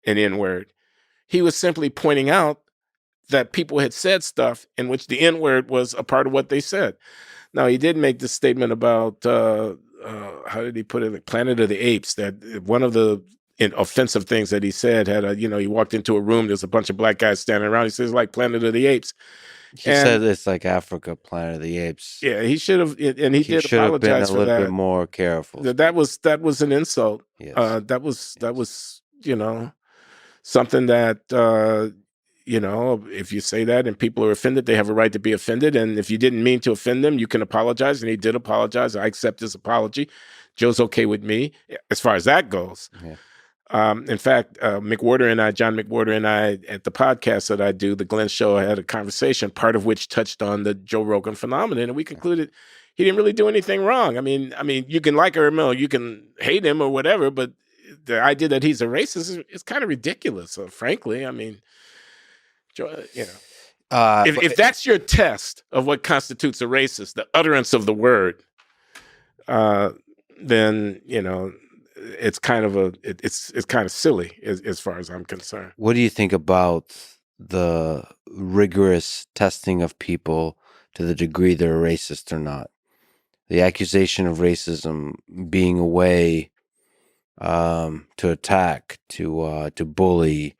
an N-word. He was simply pointing out that people had said stuff in which the N-word was a part of what they said. Now, he did make this statement about, how did he put it, Planet of the Apes, that one of the offensive things that he said had he walked into a room, there's a bunch of black guys standing around. He says, like Planet of the Apes. He said it's like Africa, Planet of the Apes. Yeah, he should have, and he did should have been apologize a for little that. bit more careful. That was an insult. Yes. That was something that if you say that and people are offended, they have a right to be offended. And if you didn't mean to offend them, you can apologize. And he did apologize. I accept his apology. Joe's okay with me as far as that goes. Yeah. In fact, John McWhorter and I, at the podcast that I do, The Glenn Show, I had a conversation, part of which touched on the Joe Rogan phenomenon. And we concluded he didn't really do anything wrong. I mean, you can like him or you can hate him or whatever, but the idea that he's a racist is kind of ridiculous, frankly. I mean, if that's your test of what constitutes a racist, the utterance of the word, then it's kind of it's kind of silly as far as I'm concerned. What do you think about the rigorous testing of people to the degree they're racist or not? The accusation of racism being a way to attack, to bully,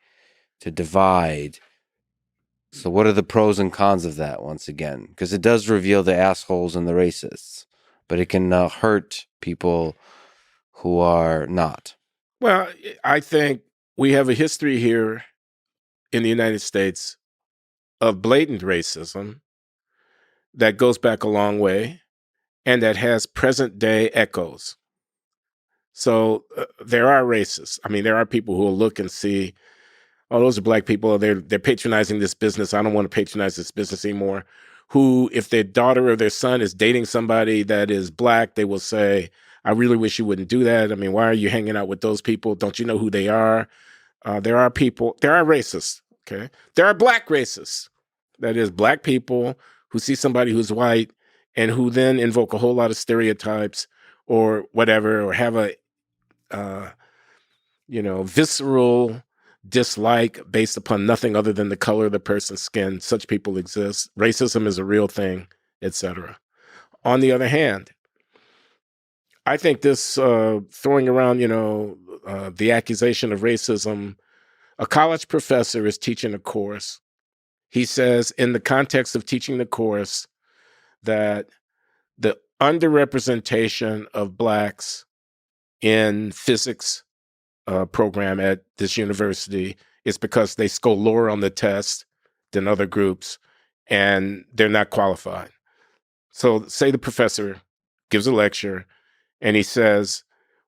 to divide. So what are the pros and cons of that, once again? Because it does reveal the assholes and the racists, but it can hurt people who are not. Well, I think we have a history here in the United States of blatant racism that goes back a long way and that has present day echoes. So there are racists. I mean, there are people who will look and see, oh, those are black people. They're patronizing this business. I don't want to patronize this business anymore. Who, if their daughter or their son is dating somebody that is black, they will say, I really wish you wouldn't do that. I mean, why are you hanging out with those people? Don't you know who they are? There are racists, okay? There are black racists. That is, black people who see somebody who's white and who then invoke a whole lot of stereotypes or whatever, or have a, visceral dislike based upon nothing other than the color of the person's skin. Such people exist. Racism is a real thing, etc. On the other hand, I think this throwing around, the accusation of racism, a college professor is teaching a course. He says in the context of teaching the course that the underrepresentation of blacks in physics program at this university is because they score lower on the test than other groups and they're not qualified. So say the professor gives a lecture and he says,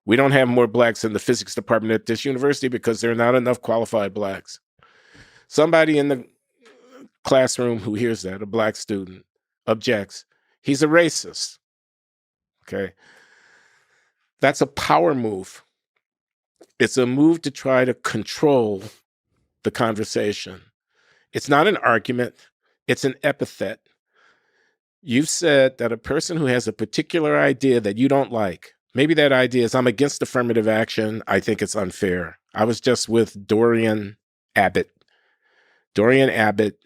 we don't have more blacks in the physics department at this university because there are not enough qualified blacks. Somebody in the classroom who hears that, a black student, objects. He's a racist. Okay. That's a power move. It's a move to try to control the conversation. It's not an argument. It's an epithet. You've said that a person who has a particular idea that you don't like, maybe that idea is I'm against affirmative action. I think it's unfair. I was just with Dorian Abbott. Dorian Abbott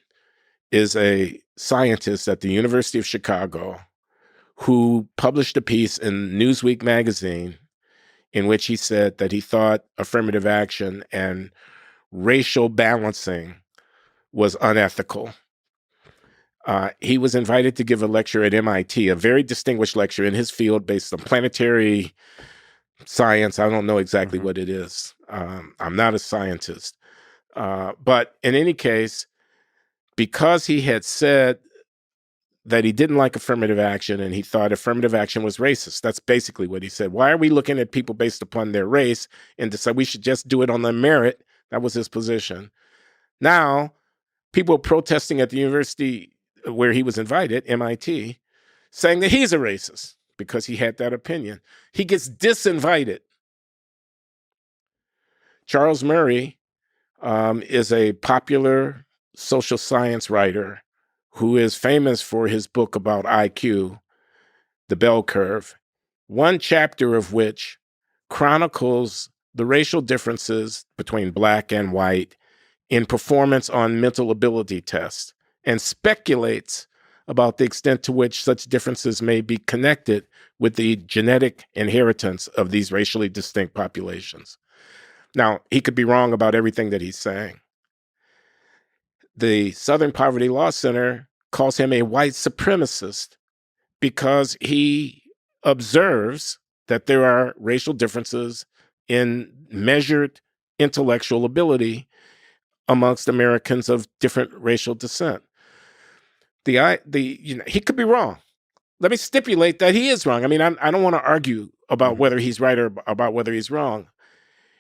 is a scientist at the University of Chicago who published a piece in Newsweek magazine in which he said that he thought affirmative action and racial balancing was unethical. He was invited to give a lecture at MIT, a very distinguished lecture in his field based on planetary science. I don't know exactly what it is. I'm not a scientist. But in any case, because he had said that he didn't like affirmative action and he thought affirmative action was racist. That's basically what he said. Why are we looking at people based upon their race and decide we should just do it on their merit? That was his position. Now, people are protesting at the university where he was invited, MIT, saying that he's a racist because he had that opinion. He gets disinvited. Charles Murray is a popular social science writer who is famous for his book about IQ, The Bell Curve, one chapter of which chronicles the racial differences between Black and white in performance on mental ability tests and speculates about the extent to which such differences may be connected with the genetic inheritance of these racially distinct populations. Now, he could be wrong about everything that he's saying. The Southern Poverty Law Center calls him a white supremacist because he observes that there are racial differences in measured intellectual ability amongst Americans of different racial descent. He could be wrong. Let me stipulate that he is wrong. I mean, I don't want to argue about whether he's right or about whether he's wrong.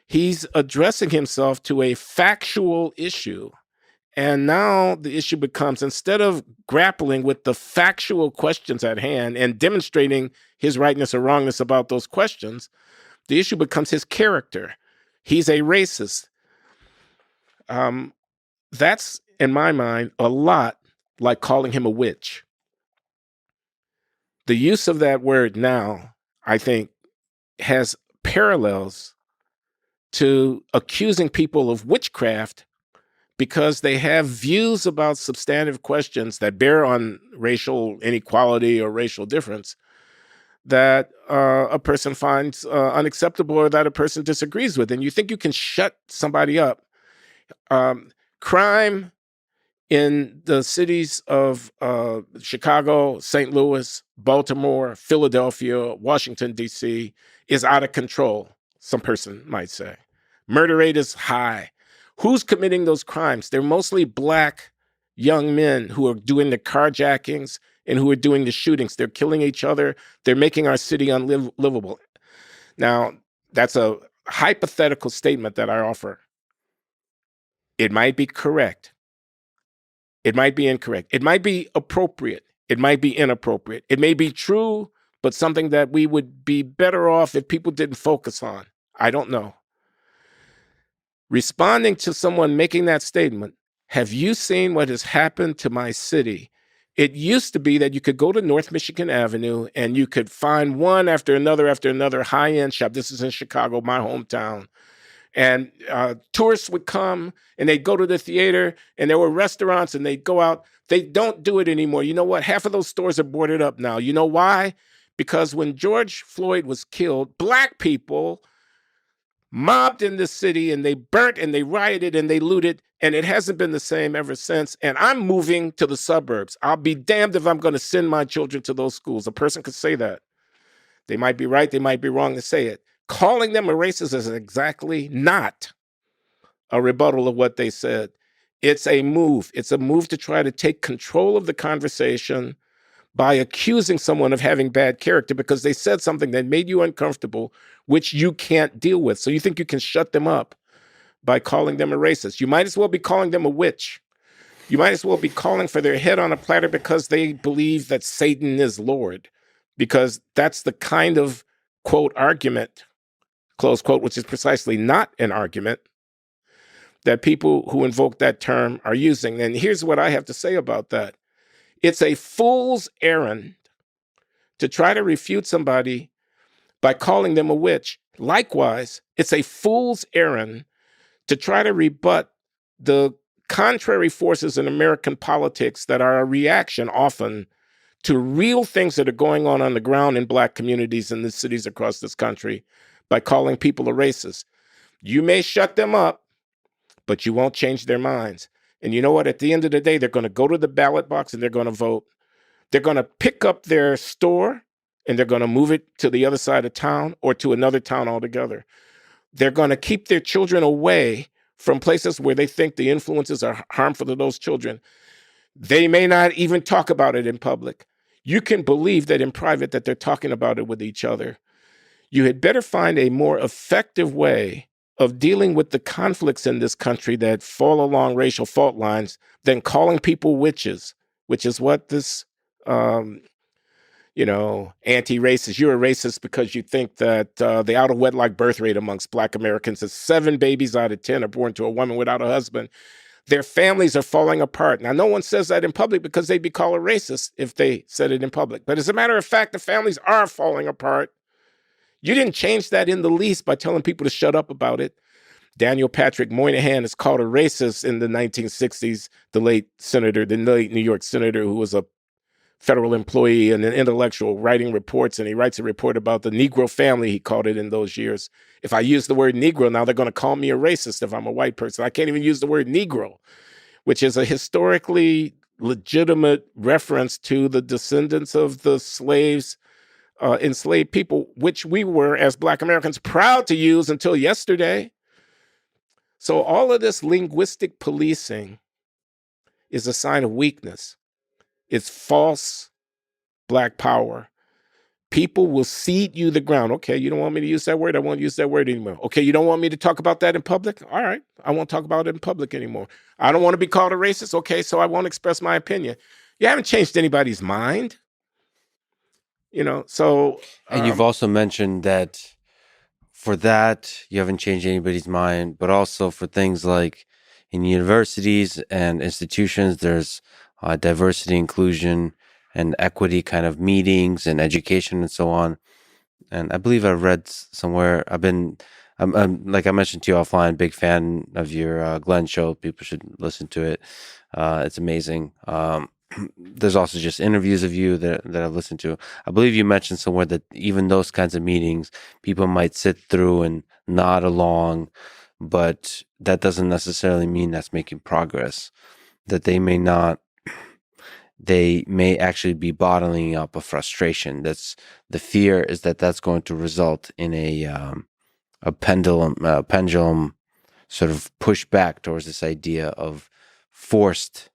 He's addressing himself to a factual issue. And now the issue becomes, instead of grappling with the factual questions at hand and demonstrating his rightness or wrongness about those questions, the issue becomes his character. He's a racist. That's, in my mind, a lot like calling him a witch. The use of that word now, I think, has parallels to accusing people of witchcraft because they have views about substantive questions that bear on racial inequality or racial difference that a person finds unacceptable or that a person disagrees with. And you think you can shut somebody up. Crime in the cities of Chicago, St. Louis, Baltimore, Philadelphia, Washington, D.C. is out of control, some person might say. Murder rate is high. Who's committing those crimes? They're mostly Black young men who are doing the carjackings and who are doing the shootings. They're killing each other. They're making our city unlivable. Now, that's a hypothetical statement that I offer. It might be correct. It might be incorrect. It might be appropriate. It might be inappropriate. It may be true, but something that we would be better off if people didn't focus on. I don't know. Responding to someone making that statement, have you seen what has happened to my city? It used to be that you could go to North Michigan Avenue and you could find one after another high-end shop. This is in Chicago, my hometown. And tourists would come and they'd go to the theater and there were restaurants and they'd go out. They don't do it anymore. You know what? Half of those stores are boarded up now. You know why? Because when George Floyd was killed, Black people mobbed in this city and they burnt and they rioted and they looted, and it hasn't been the same ever since. And I'm moving to the suburbs. I'll be damned if I'm going to send my children to those schools. A person could say that. They might be right, they might be wrong to say it. Calling them a racist is exactly not a rebuttal of what they said. It's a move. It's a move to try to take control of the conversation by accusing someone of having bad character because they said something that made you uncomfortable, which you can't deal with. So you think you can shut them up by calling them a racist. You might as well be calling them a witch. You might as well be calling for their head on a platter because they believe that Satan is Lord, because that's the kind of, quote, argument, close quote, which is precisely not an argument, that people who invoke that term are using. And here's what I have to say about that. It's a fool's errand to try to refute somebody by calling them a witch. Likewise, it's a fool's errand to try to rebut the contrary forces in American politics that are a reaction often to real things that are going on the ground in Black communities in the cities across this country by calling people a racist. You may shut them up, but you won't change their minds. And you know what? At the end of the day, they're going to go to the ballot box and they're going to vote. They're going to pick up their store and they're going to move it to the other side of town or to another town altogether. They're going to keep their children away from places where they think the influences are harmful to those children. They may not even talk about it in public. You can believe that in private that they're talking about it with each other. You had better find a more effective way of dealing with the conflicts in this country that fall along racial fault lines than calling people witches, which is what this, anti-racist, you're a racist because you think that the out-of-wedlock birth rate amongst Black Americans is 7 babies out of 10 are born to a woman without a husband. Their families are falling apart. Now, no one says that in public because they'd be called a racist if they said it in public. But as a matter of fact, the families are falling apart. You didn't change that in the least by telling people to shut up about it. Daniel Patrick Moynihan is called a racist in the 1960s, the late New York senator who was a federal employee and an intellectual writing reports, and he writes a report about the Negro family, he called it in those years. If I use the word Negro now, they're going to call me a racist if I'm a white person. I can't even use the word Negro, which is a historically legitimate reference to the descendants of the enslaved people, which we were, as Black Americans, proud to use until yesterday. So all of this linguistic policing is a sign of weakness. It's false Black power. People will cede you the ground. Okay, you don't want me to use that word? I won't use that word anymore. Okay, you don't want me to talk about that in public? All right, I won't talk about it in public anymore. I don't want to be called a racist? Okay, so I won't express my opinion. You haven't changed anybody's mind. And you've also mentioned that for that, you haven't changed anybody's mind, but also for things like in universities and institutions, there's diversity, inclusion, and equity kind of meetings and education and so on. And I believe I read somewhere, I'm like I mentioned to you offline, big fan of your Glenn show. People should listen to it. It's amazing. There's also just interviews of you that I've listened to. I believe you mentioned somewhere that even those kinds of meetings, people might sit through and nod along, but that doesn't necessarily mean that's making progress. That they may actually be bottling up a frustration. That's the fear is that that's going to result in a pendulum sort of push back towards this idea of forced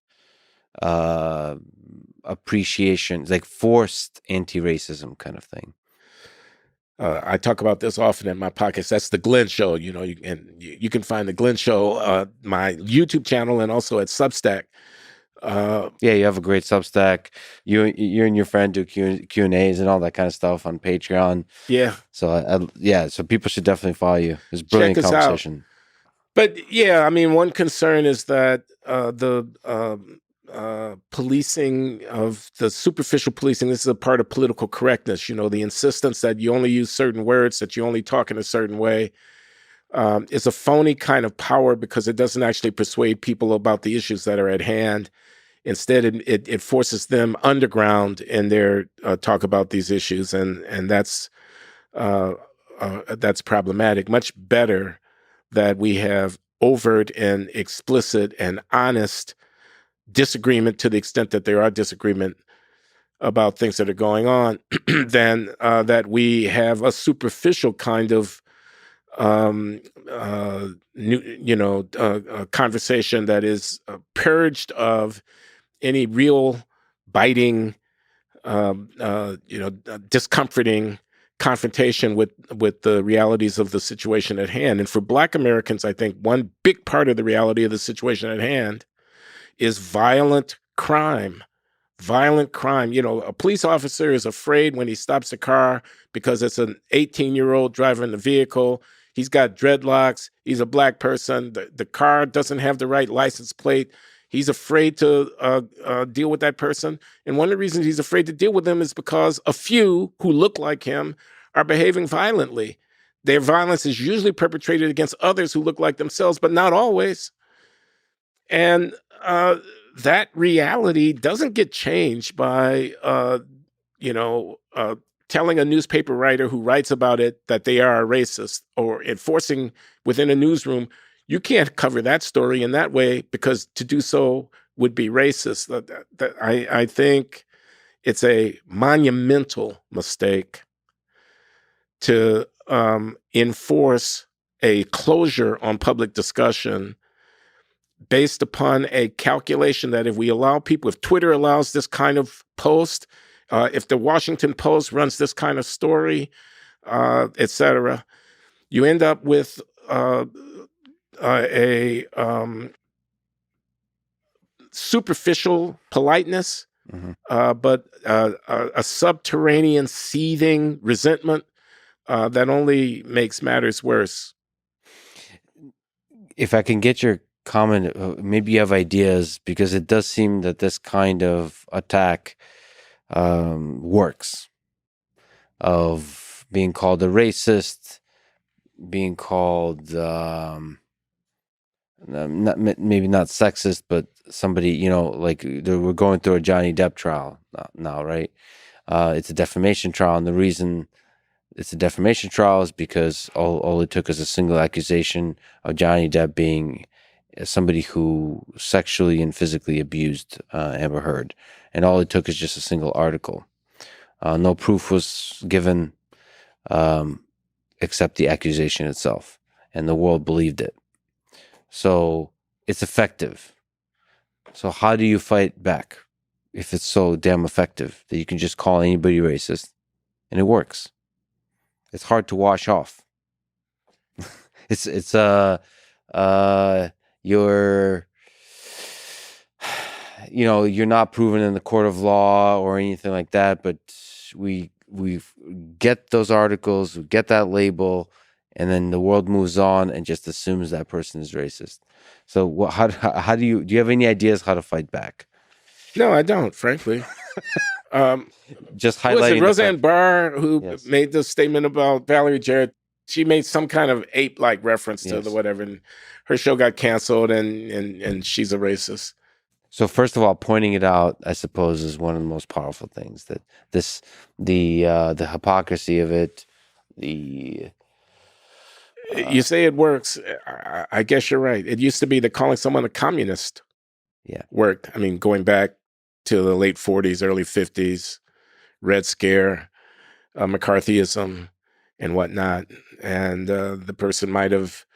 appreciation, like forced anti-racism kind of thing. I talk about this often in my podcast. That's the Glenn Show. You can find the Glenn Show, my YouTube channel, and also at Substack. You have a great Substack. You and your friend do Q&As and all that kind of stuff on Patreon. Yeah. So so people should definitely follow you. It's a brilliant conversation. Out. But yeah, I mean, one concern is that the policing of the superficial policing, this is a part of political correctness, the insistence that you only use certain words, that you only talk in a certain way, is a phony kind of power because it doesn't actually persuade people about the issues that are at hand. Instead, it forces them underground in their talk about these issues, and that's problematic. Much better that we have overt and explicit and honest disagreement, to the extent that there are disagreement about things that are going on, than that we have a superficial kind of conversation that is purged of any real biting, discomforting confrontation with the realities of the situation at hand. And for Black Americans, I think one big part of the reality of the situation at hand is violent crime. Violent crime. A police officer is afraid when he stops a car because it's an 18-year-old driving the vehicle. He's got dreadlocks. He's a Black person. The car doesn't have the right license plate. He's afraid to deal with that person. And one of the reasons he's afraid to deal with them is because a few who look like him are behaving violently. Their violence is usually perpetrated against others who look like themselves, but not always. And that reality doesn't get changed by, telling a newspaper writer who writes about it that they are a racist, or enforcing within a newsroom, you can't cover that story in that way because to do so would be racist. I think it's a monumental mistake to enforce a closure on public discussion based upon a calculation that if we allow people, if Twitter allows this kind of post, if the Washington Post runs this kind of story, et cetera, you end up with a superficial politeness, but a subterranean seething resentment that only makes matters worse. If I can get your comment, maybe you have ideas, because it does seem that this kind of attack works, of being called a racist, being called maybe not sexist, but somebody, like we're going through a Johnny Depp trial now, right? It's a defamation trial, and the reason it's a defamation trial is because all it took is a single accusation of Johnny Depp being somebody who sexually and physically abused Amber Heard, and all it took is just a single article. No proof was given except the accusation itself, and the world believed it. So it's effective. So how do you fight back if it's so damn effective that you can just call anybody racist and it works? It's hard to wash off. You're not proven in the court of law or anything like that, but we get those articles, we get that label, and then the world moves on and just assumes that person is racist. So how do you have any ideas how to fight back? No, I don't, frankly. Just highlighting Roseanne Barr, who made the statement about Valerie Jarrett. She made some kind of ape-like reference to the whatever, and her show got canceled, and she's a racist. So first of all, pointing it out, I suppose, is one of the most powerful things. That the hypocrisy of it, you say it works. I guess you're right. It used to be that calling someone a communist worked. I mean, going back to the late 40s, early 50s, Red Scare, McCarthyism, and whatnot. And the person might have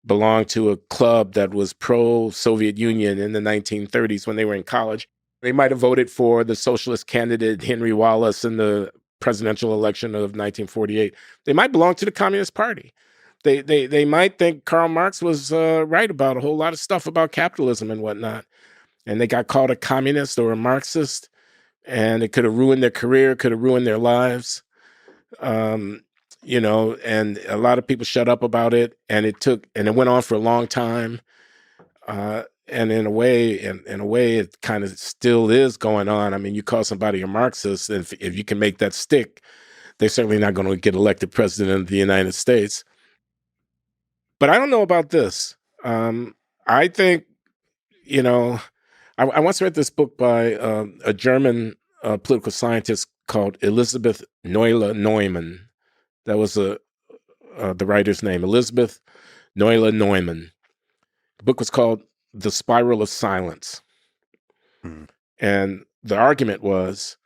belonged to a club that was pro-Soviet Union in the 1930s when they were in college. They might have voted for the socialist candidate Henry Wallace in the presidential election of 1948. They might belong to the Communist Party. They might think Karl Marx was right about a whole lot of stuff about capitalism and whatnot. And they got called a communist or a Marxist, and it could have ruined their career, could have ruined their lives. And a lot of people shut up about it, and it went on for a long time. And in a way, it kind of still is going on. I mean, you call somebody a Marxist, and if you can make that stick, they're certainly not going to get elected president of the United States. But I don't know about this. I think, I once read this book by a German political scientist called Elisabeth Neumann. That was the writer's name, Elisabeth Neumann. The book was called The Spiral of Silence. And the argument was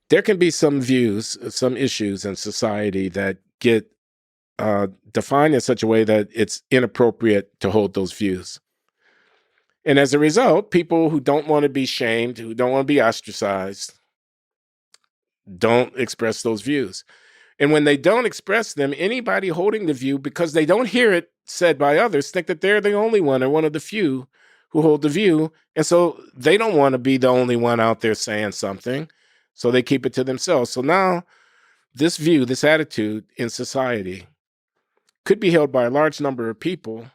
there can be some views, some issues in society that get defined in such a way that it's inappropriate to hold those views. And as a result, people who don't want to be shamed, who don't want to be ostracized, don't express those views. And when they don't express them, anybody holding the view, because they don't hear it said by others, think that they're the only one or one of the few who hold the view. And so they don't want to be the only one out there saying something. So they keep it to themselves. So now this view, this attitude in society could be held by a large number of people.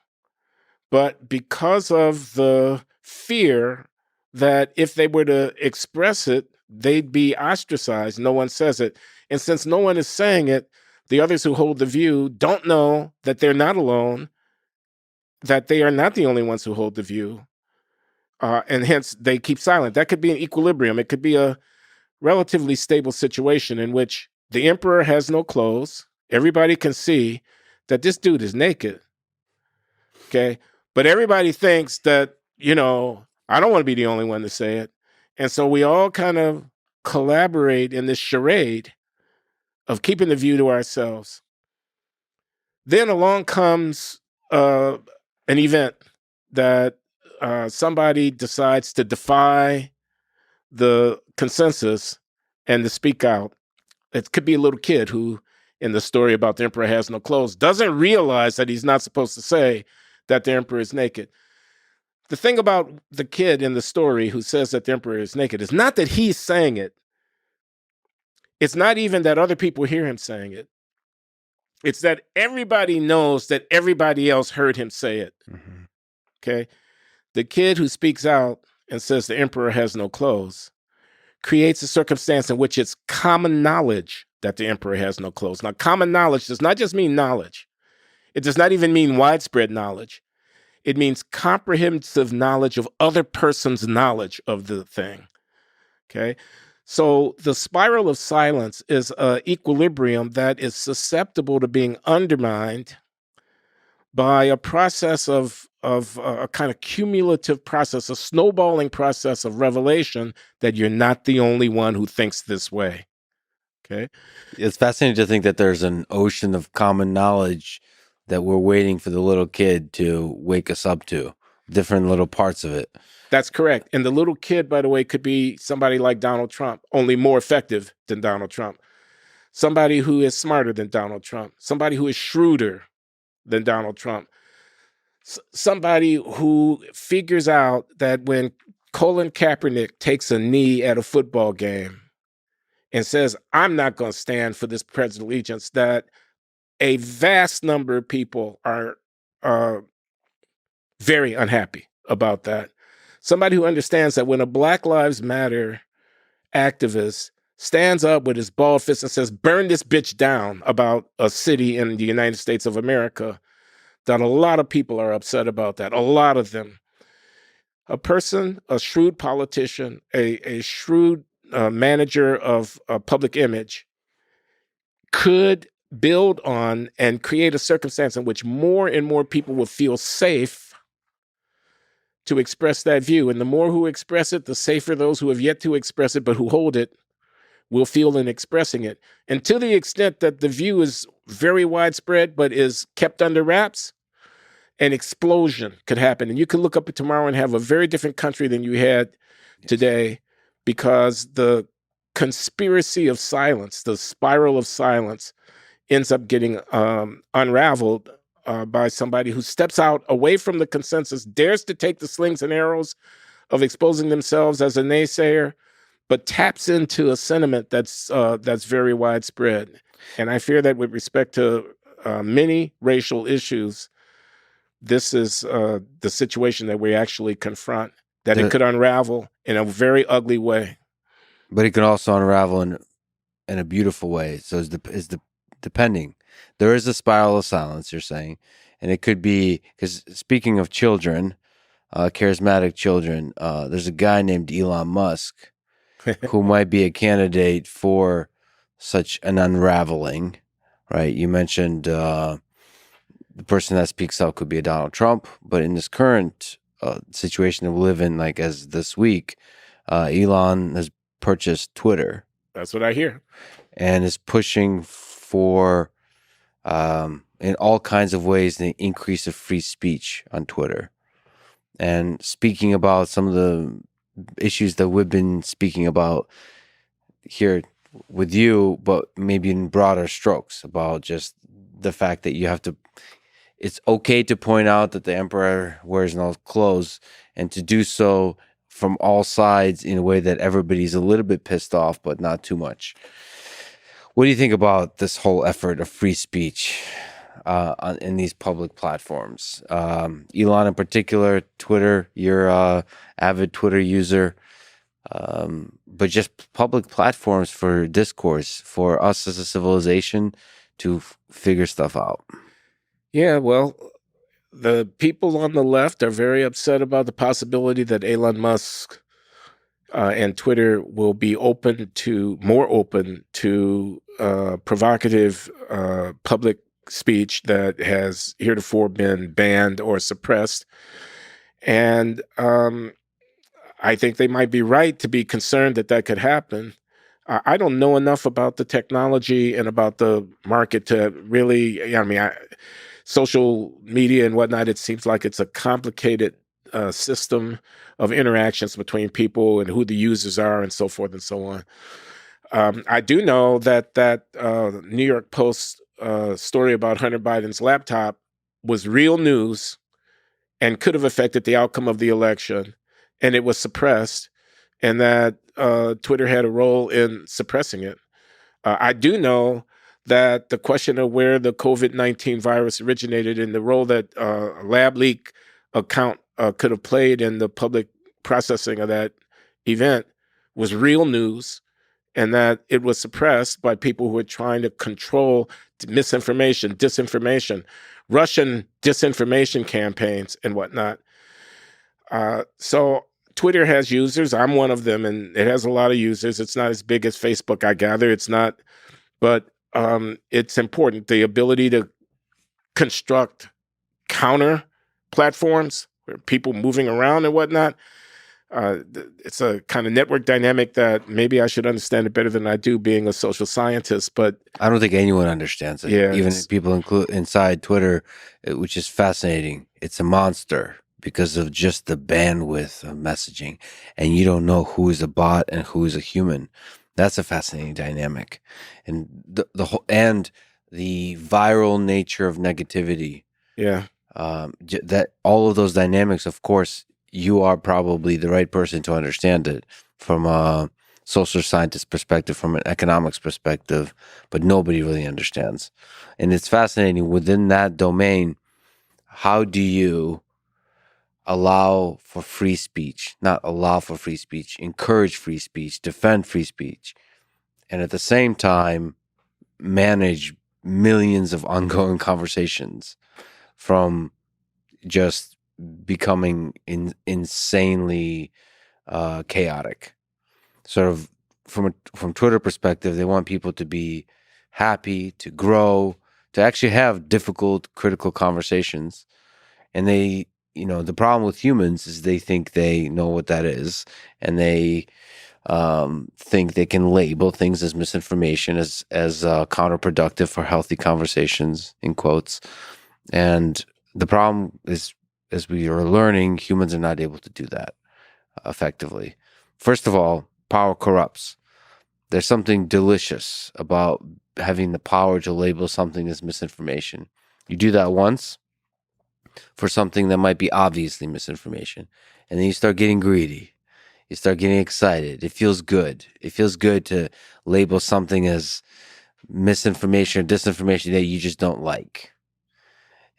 But because of the fear that if they were to express it, they'd be ostracized, no one says it. And since no one is saying it, the others who hold the view don't know that they're not alone, that they are not the only ones who hold the view. and hence they keep silent. That could be an equilibrium. It could be a relatively stable situation in which the emperor has no clothes. Everybody can see that this dude is naked. Okay. But everybody thinks that, I don't want to be the only one to say it. And so we all kind of collaborate in this charade of keeping the view to ourselves. Then along comes an event that somebody decides to defy the consensus and to speak out. It could be a little kid who, in the story about the emperor has no clothes, doesn't realize that he's not supposed to say that the emperor is naked. The thing about the kid in the story who says that the emperor is naked is not that he's saying it. It's not even that other people hear him saying it. It's that everybody knows that everybody else heard him say it. Mm-hmm. Okay? The kid who speaks out and says the emperor has no clothes creates a circumstance in which it's common knowledge that the emperor has no clothes. Now, common knowledge does not just mean knowledge. It does not even mean widespread knowledge. It means comprehensive knowledge of other person's knowledge of the thing. Okay? So the spiral of silence is an equilibrium that is susceptible to being undermined by a process of a kind of cumulative process, a snowballing process of revelation that you're not the only one who thinks this way. Okay. It's fascinating to think that there's an ocean of common knowledge that we're waiting for the little kid to wake us up to, different little parts of it. That's correct. And the little kid, by the way, could be somebody like Donald Trump, only more effective than Donald Trump. Somebody who is smarter than Donald Trump. Somebody who is shrewder than Donald Trump. Somebody who figures out that when Colin Kaepernick takes a knee at a football game and says, I'm not going to stand for this pledge of allegiance, that a vast number of people are very unhappy about that. Somebody who understands that when a Black Lives Matter activist stands up with his bald fist and says, burn this bitch down about a city in the United States of America, that a lot of people are upset about that. A lot of them. A person, a shrewd politician, a shrewd manager of public image could build on and create a circumstance in which more and more people will feel safe to express that view. And the more who express it, the safer those who have yet to express it, but who hold it, will feel in expressing it. And to the extent that the view is very widespread, but is kept under wraps, an explosion could happen. And you could look up tomorrow and have a very different country than you had today, because the conspiracy of silence, the spiral of silence, ends up getting unraveled by somebody who steps out away from the consensus, dares to take the slings and arrows of exposing themselves as a naysayer, but taps into a sentiment that's very widespread. And I fear that with respect to many racial issues, this is the situation that we actually confront, that it could unravel in a very ugly way. But it can also unravel in a beautiful way. So depending. There is a spiral of silence, you're saying. And it could be, because speaking of children, charismatic children, there's a guy named Elon Musk who might be a candidate for such an unraveling, right? You mentioned the person that speaks out could be a Donald Trump, but in this current situation that we live in, like as this week, Elon has purchased Twitter. That's what I hear. And is pushing for, in all kinds of ways, the increase of free speech on Twitter. And speaking about some of the issues that we've been speaking about here with you, but maybe in broader strokes, about just the fact that you have to, it's okay to point out that the emperor wears no clothes, and to do so from all sides in a way that everybody's a little bit pissed off, but not too much. What do you think about this whole effort of free speech in these public platforms? Elon in particular, Twitter, you're an avid Twitter user, but just public platforms for discourse, for us as a civilization to figure stuff out. Yeah, well, the people on the left are very upset about the possibility that Elon Musk and Twitter will be more open to provocative public speech that has heretofore been banned or suppressed. And I think they might be right to be concerned that that could happen. I don't know enough about the technology and about the market to really, social media and whatnot, it seems like it's a complicated system of interactions between people and who the users are and so forth and so on. I do know that New York Post story about Hunter Biden's laptop was real news and could have affected the outcome of the election, and it was suppressed, and that Twitter had a role in suppressing it. I do know that the question of where the COVID-19 virus originated and the role that a lab leak account could have played in the public processing of that event was real news, and that it was suppressed by people who were trying to control misinformation, disinformation, Russian disinformation campaigns and whatnot. So Twitter has users. I'm one of them, and it has a lot of users. It's not as big as Facebook, I gather. It's not, but it's important. The ability to construct counter platforms where people moving around and whatnot. It's a kind of network dynamic that maybe I should understand it better than I do, being a social scientist. But I don't think anyone understands it. Yeah, even it's- people inside Twitter, which is fascinating. It's a monster because of just the bandwidth of messaging, and you don't know who is a bot and who is a human. That's a fascinating dynamic, and the whole and the viral nature of negativity. yeah, That all of those dynamics, of course, you are probably the right person to understand it from a social scientist perspective, from an economics perspective, but nobody really understands. And it's fascinating within that domain. How do you allow for free speech, not allow for free speech, encourage free speech, defend free speech, and at the same time manage millions of ongoing conversations from just becoming insanely chaotic? Sort of from Twitter perspective, they want people to be happy, to grow, to actually have difficult, critical conversations. And they, the problem with humans is they think they know what that is, and they think they can label things as misinformation, as counterproductive for healthy conversations, in quotes. And the problem is, as we are learning, humans are not able to do that effectively. First of all, power corrupts. There's something delicious about having the power to label something as misinformation. You do that once for something that might be obviously misinformation, and then you start getting greedy. You start getting excited. It feels good. It feels good to label something as misinformation or disinformation that you just don't like.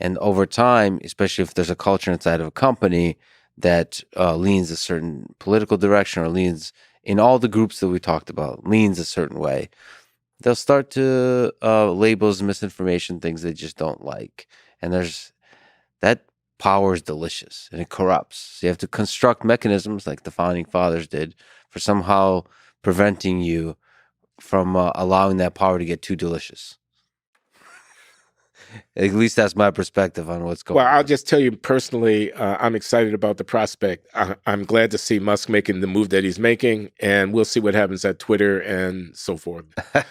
And over time, especially if there's a culture inside of a company that leans a certain political direction, or leans in all the groups that we talked about, leans a certain way, they'll start to label as misinformation things they just don't like. And that power is delicious, and it corrupts. So you have to construct mechanisms like the founding fathers did for somehow preventing you from allowing that power to get too delicious. At least that's my perspective on what's going Well, on. I'll just tell you personally, I'm excited about the prospect. I'm glad to see Musk making the move that he's making, and we'll see what happens at Twitter and so forth.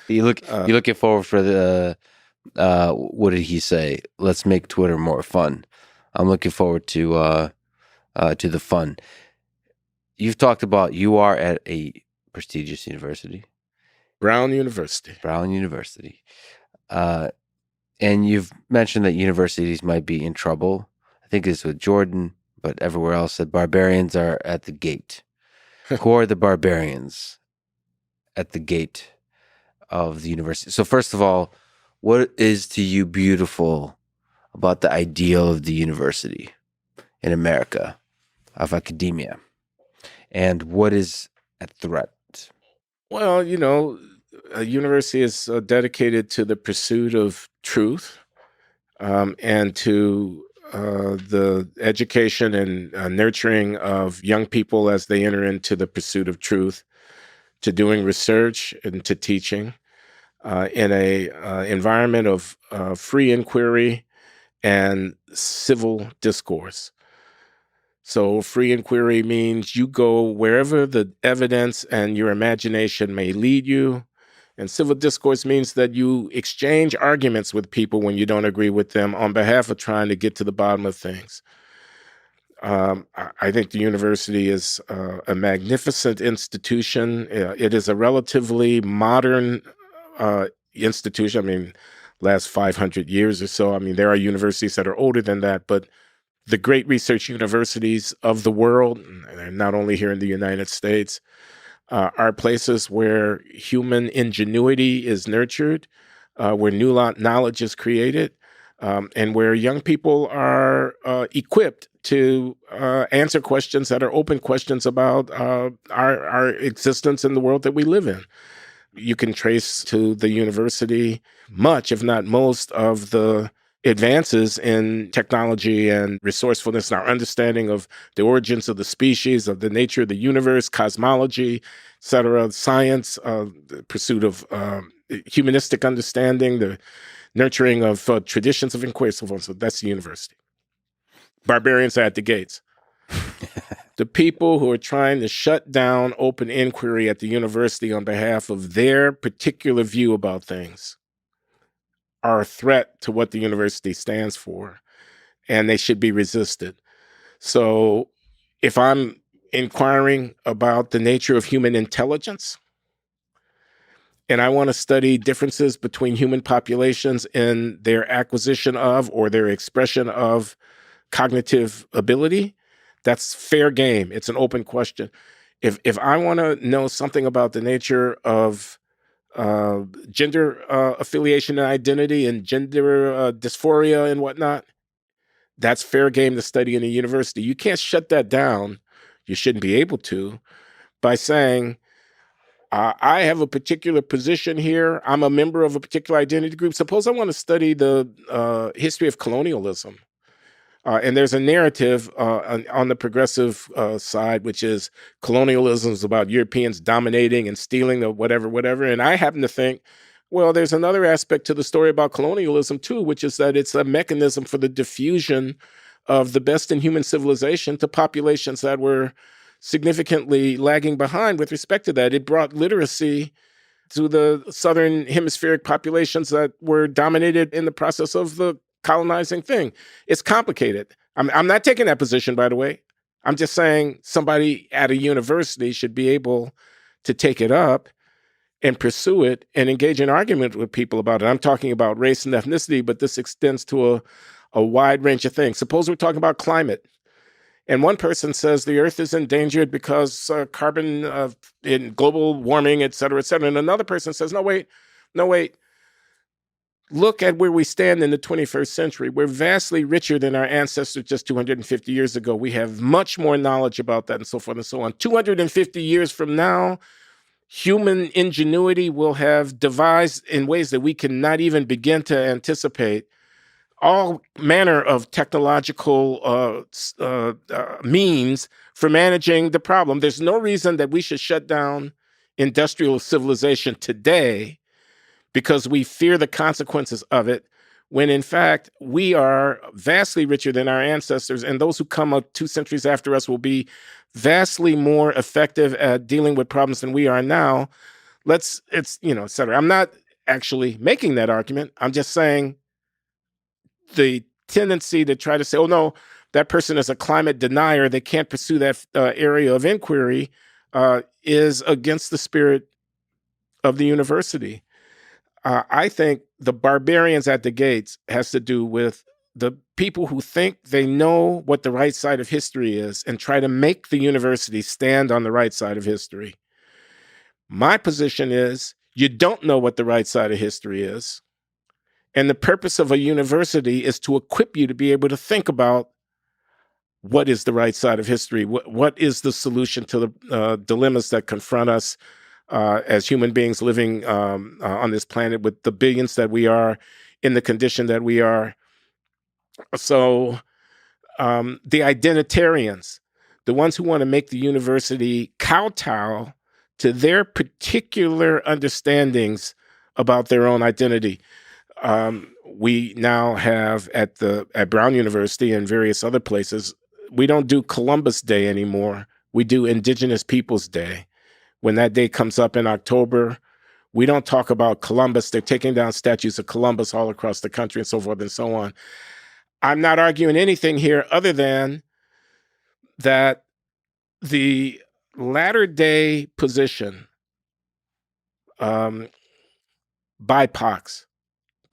You're looking forward for the what did he say? Let's make Twitter more fun. I'm looking forward to the fun. You've talked about you are at a prestigious university, Brown University. And you've mentioned that universities might be in trouble. I think it's with Jordan, but everywhere else that barbarians are at the gate. Who are the barbarians at the gate of the university? So first of all, what is to you beautiful about the ideal of the university in America, of academia? And what is a threat? Well, a university is dedicated to the pursuit of truth, and to the education and nurturing of young people as they enter into the pursuit of truth, to doing research and to teaching in a environment of free inquiry and civil discourse. So free inquiry means you go wherever the evidence and your imagination may lead you. And civil discourse means that you exchange arguments with people when you don't agree with them on behalf of trying to get to the bottom of things. I think the university is a magnificent institution. It is a relatively modern institution. I mean, last 500 years or so. I mean, there are universities that are older than that, but the great research universities of the world, and not only here in the United States, are places where human ingenuity is nurtured, where new knowledge is created, and where young people are equipped to answer questions that are open questions about our existence in the world that we live in. You can trace to the university much, if not most, of the advances in technology and resourcefulness and our understanding of the origins of the species, of the nature of the universe, cosmology, et cetera, science, the pursuit of humanistic understanding, the nurturing of traditions of inquiry, so forth. So that's the university. Barbarians are at the gates. The people who are trying to shut down open inquiry at the university on behalf of their particular view about things are a threat to what the university stands for, and they should be resisted. So if I'm inquiring about the nature of human intelligence, and I want to study differences between human populations in their acquisition of or their expression of cognitive ability, that's fair game. It's an open question. If I want to know something about the nature of gender affiliation and identity and gender dysphoria and whatnot, that's fair game to study in a university. You can't shut that down. You shouldn't be able to by saying, I have a particular position here. I'm a member of a particular identity group. Suppose I want to study the history of colonialism. And there's a narrative on the progressive side, which is colonialism is about Europeans dominating and stealing or whatever. And I happen to think, well, there's another aspect to the story about colonialism, too, which is that it's a mechanism for the diffusion of the best in human civilization to populations that were significantly lagging behind with respect to that. It brought literacy to the southern hemispheric populations that were dominated in the process of the colonizing thing. It's complicated. I'm not taking that position, by the way. I'm just saying somebody at a university should be able to take it up and pursue it and engage in argument with people about it. I'm talking about race and ethnicity, but this extends to a wide range of things. Suppose we're talking about climate. And one person says the earth is endangered because carbon in global warming, et cetera, et cetera. And another person says, no, wait. Look at where we stand in the 21st century. We're vastly richer than our ancestors just 250 years ago. We have much more knowledge about that and so forth and so on. 250 years from now, human ingenuity will have devised in ways that we cannot even begin to anticipate all manner of technological means for managing the problem. There's no reason that we should shut down industrial civilization today because we fear the consequences of it, when in fact we are vastly richer than our ancestors, and those who come up 2 centuries after us will be vastly more effective at dealing with problems than we are now. Et cetera. I'm not actually making that argument. I'm just saying the tendency to try to say, oh no, that person is a climate denier, they can't pursue that area of inquiry, is against the spirit of the university. I think the barbarians at the gates has to do with the people who think they know what the right side of history is and try to make the university stand on the right side of history. My position is you don't know what the right side of history is. And the purpose of a university is to equip you to be able to think about what is the right side of history, what is the solution to the dilemmas that confront us as human beings living on this planet with the billions that we are in the condition that we are. So the identitarians, the ones who want to make the university kowtow to their particular understandings about their own identity. We now have at Brown University and various other places, we don't do Columbus Day anymore. We do Indigenous Peoples Day. When that day comes up in October, we don't talk about Columbus. They're taking down statues of Columbus all across the country and so forth and so on. I'm not arguing anything here other than that the latter-day position, BIPOCs,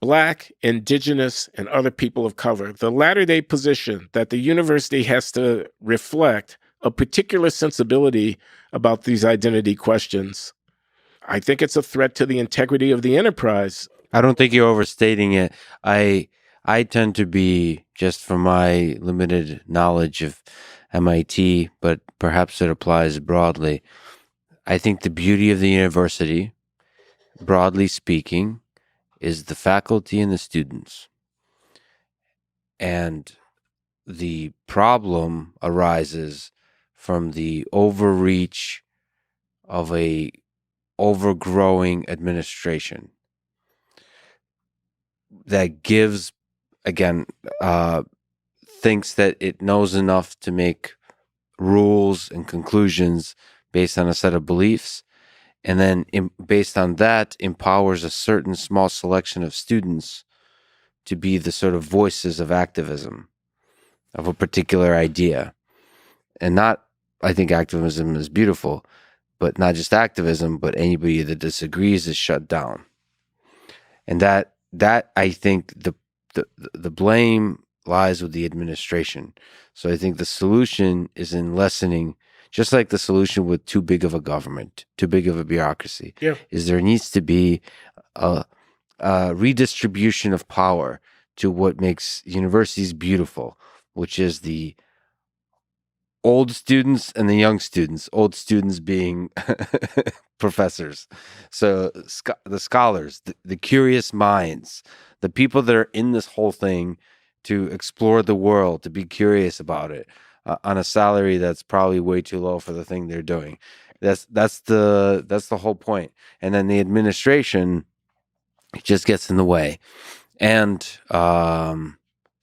Black, Indigenous, and other people of color, the latter-day position that the university has to reflect a particular sensibility about these identity questions, I think it's a threat to the integrity of the enterprise. I don't think you're overstating it. I tend to be, just from my limited knowledge of MIT, but perhaps it applies broadly. I think the beauty of the university, broadly speaking, is the faculty and the students. And the problem arises from the overreach of a overgrowing administration that gives, again, thinks that it knows enough to make rules and conclusions based on a set of beliefs, and then based on that empowers a certain small selection of students to be the sort of voices of activism of a particular idea. And not, I think activism is beautiful, but not just activism, but anybody that disagrees is shut down. And that I think the blame lies with the administration. So I think the solution is in lessening, just like the solution with too big of a government, too big of a bureaucracy, is there needs to be a redistribution of power to what makes universities beautiful, which is the old students and the young students, old students being professors. So the scholars, the curious minds, the people that are in this whole thing to explore the world, to be curious about it, on a salary that's probably way too low for the thing they're doing. That's the whole point. And then the administration just gets in the way, and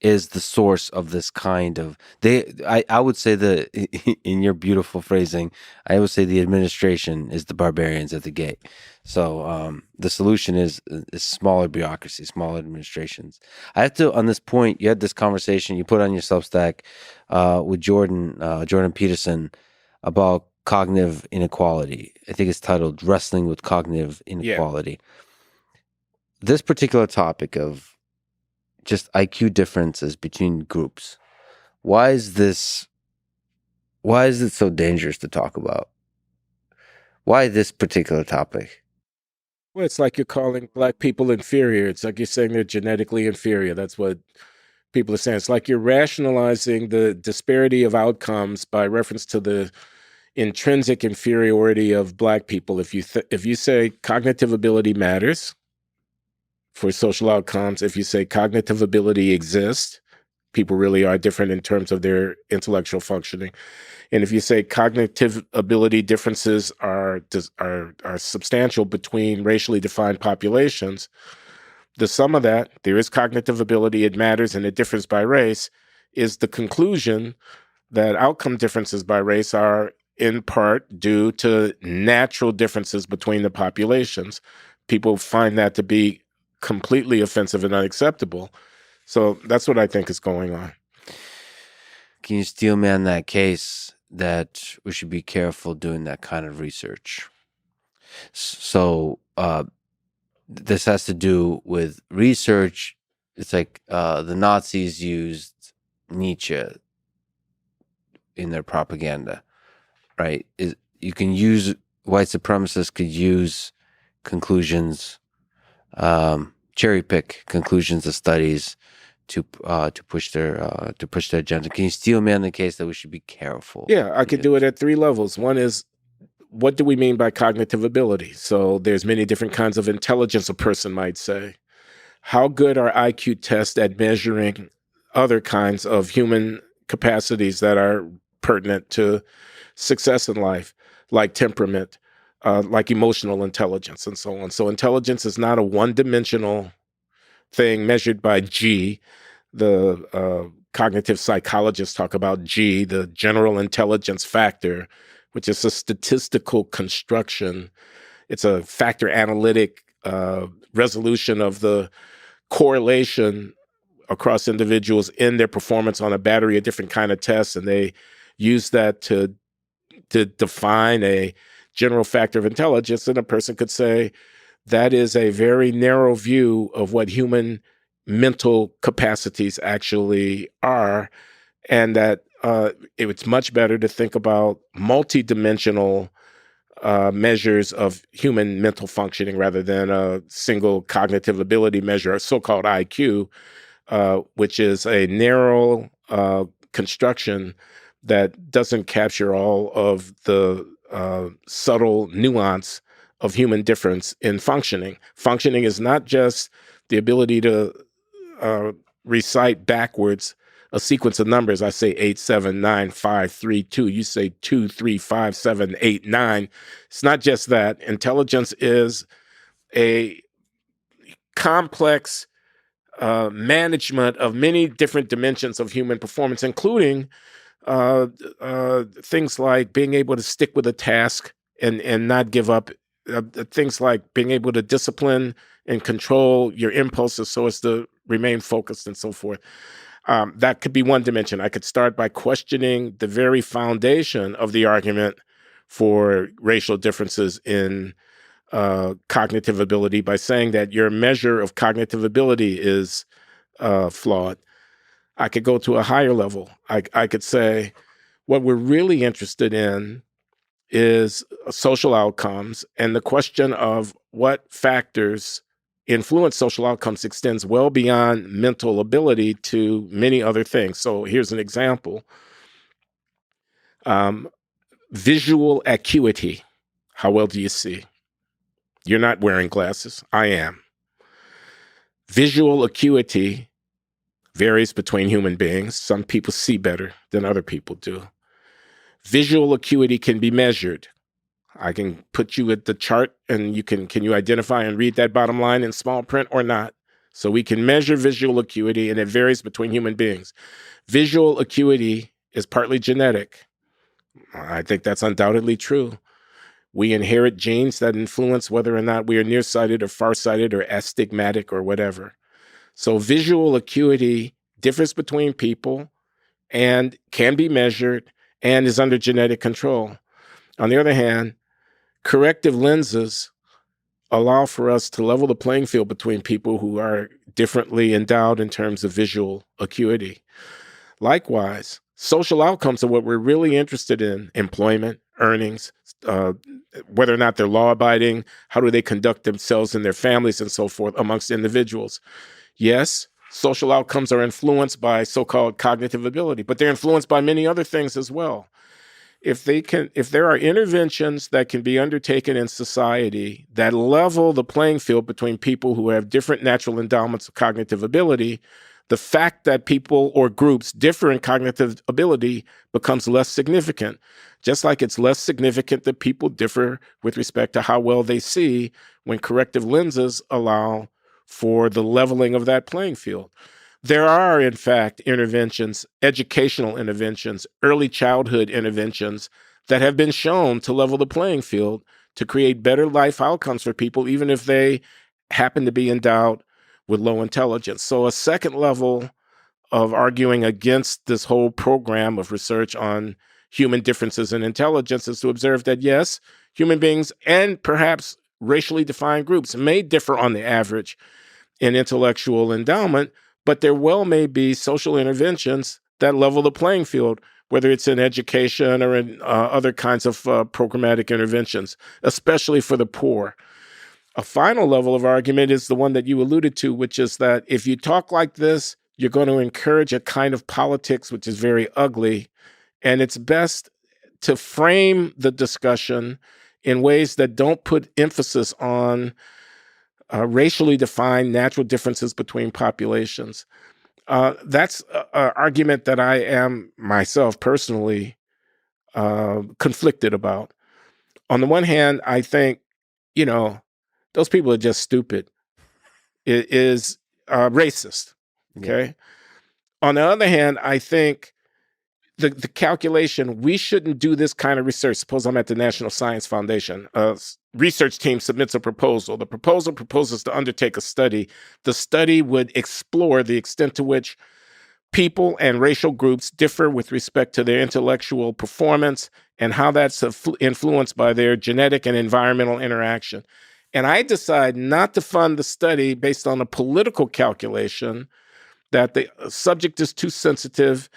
is the source of this kind of I would say that in your beautiful phrasing, I would say the administration is the barbarians at the gate. So the solution is smaller bureaucracy, smaller administrations. I have to, on this point, you had this conversation you put on your Substack with Jordan Peterson about cognitive inequality. I think it's titled "Wrestling with Cognitive Inequality." Yeah. This particular topic of just IQ differences between groups. Why is it so dangerous to talk about? Why this particular topic? Well, it's like you're calling Black people inferior. It's like you're saying they're genetically inferior. That's what people are saying. It's like you're rationalizing the disparity of outcomes by reference to the intrinsic inferiority of Black people. If you say cognitive ability matters for social outcomes, if you say cognitive ability exists, people really are different in terms of their intellectual functioning. And if you say cognitive ability differences are substantial between racially defined populations, the sum of that, there is cognitive ability, it matters, and it differs by race, is the conclusion that outcome differences by race are in part due to natural differences between the populations. People find that to be completely offensive and unacceptable. So that's what I think is going on. Can you steel man that case that we should be careful doing that kind of research? So this has to do with research. It's like the Nazis used Nietzsche in their propaganda, right? You can use, white supremacists could use conclusions, cherry pick conclusions of studies to push their agenda. Can you steel man the case that we should be careful? Yeah, I could do it at three levels. One is, what do we mean by cognitive ability? So there's many different kinds of intelligence a person might say. How good are IQ tests at measuring other kinds of human capacities that are pertinent to success in life, like temperament, like emotional intelligence, and so on. So intelligence is not a one-dimensional thing measured by G. The cognitive psychologists talk about G, the general intelligence factor, which is a statistical construction. It's a factor analytic resolution of the correlation across individuals in their performance on a battery of different kind of tests, and they use that to define a general factor of intelligence. And a person could say that is a very narrow view of what human mental capacities actually are, and that it's much better to think about multidimensional measures of human mental functioning rather than a single cognitive ability measure, a so-called IQ, which is a narrow construction that doesn't capture all of the subtle nuance of human difference in functioning. Functioning is not just the ability to recite backwards a sequence of numbers. I say 8, 7, 9, 5, 3, 2. You say 2, 3, 5, 7, 8, 9. It's not just that. Intelligence is a complex management of many different dimensions of human performance, including things like being able to stick with a task and not give up, things like being able to discipline and control your impulses so as to remain focused and so forth. That could be one dimension. I could start by questioning the very foundation of the argument for racial differences in cognitive ability by saying that your measure of cognitive ability is flawed. I could go to a higher level. I could say what we're really interested in is social outcomes, and the question of what factors influence social outcomes extends well beyond mental ability to many other things. So here's an example. Visual acuity. How well do you see? You're not wearing glasses. I am. Visual acuity varies between human beings. Some people see better than other people do. Visual acuity can be measured. I can put you at the chart and can you identify and read that bottom line in small print or not? So we can measure visual acuity, and it varies between human beings. Visual acuity is partly genetic. I think that's undoubtedly true. We inherit genes that influence whether or not we are nearsighted or farsighted or astigmatic or whatever. So visual acuity differs between people and can be measured and is under genetic control. On the other hand, corrective lenses allow for us to level the playing field between people who are differently endowed in terms of visual acuity. Likewise, social outcomes are what we're really interested in: employment, earnings, whether or not they're law-abiding, how do they conduct themselves and their families and so forth amongst individuals. Yes, social outcomes are influenced by so-called cognitive ability, but they're influenced by many other things as well. If there are interventions that can be undertaken in society that level the playing field between people who have different natural endowments of cognitive ability, the fact that people or groups differ in cognitive ability becomes less significant, just like it's less significant that people differ with respect to how well they see when corrective lenses allow for the leveling of that playing field. There are, in fact, interventions, educational interventions, early childhood interventions that have been shown to level the playing field to create better life outcomes for people, even if they happen to be endowed with low intelligence. So a second level of arguing against this whole program of research on human differences in intelligence is to observe that, yes, human beings and perhaps racially defined groups may differ on the average in intellectual endowment, but there well may be social interventions that level the playing field, whether it's in education or in other kinds of programmatic interventions, especially for the poor. A final level of argument is the one that you alluded to, which is that if you talk like this, you're going to encourage a kind of politics which is very ugly, and it's best to frame the discussion in ways that don't put emphasis on racially defined natural differences between populations. That's an argument that I am myself personally conflicted about. On the one hand, I think, those people are just stupid. It is racist. Okay. On the other hand, I think the calculation, we shouldn't do this kind of research. Suppose I'm at the National Science Foundation. A research team submits a proposal. The proposal proposes to undertake a study. The study would explore the extent to which people and racial groups differ with respect to their intellectual performance and how that's influenced by their genetic and environmental interaction. And I decide not to fund the study based on a political calculation that the subject is too sensitive.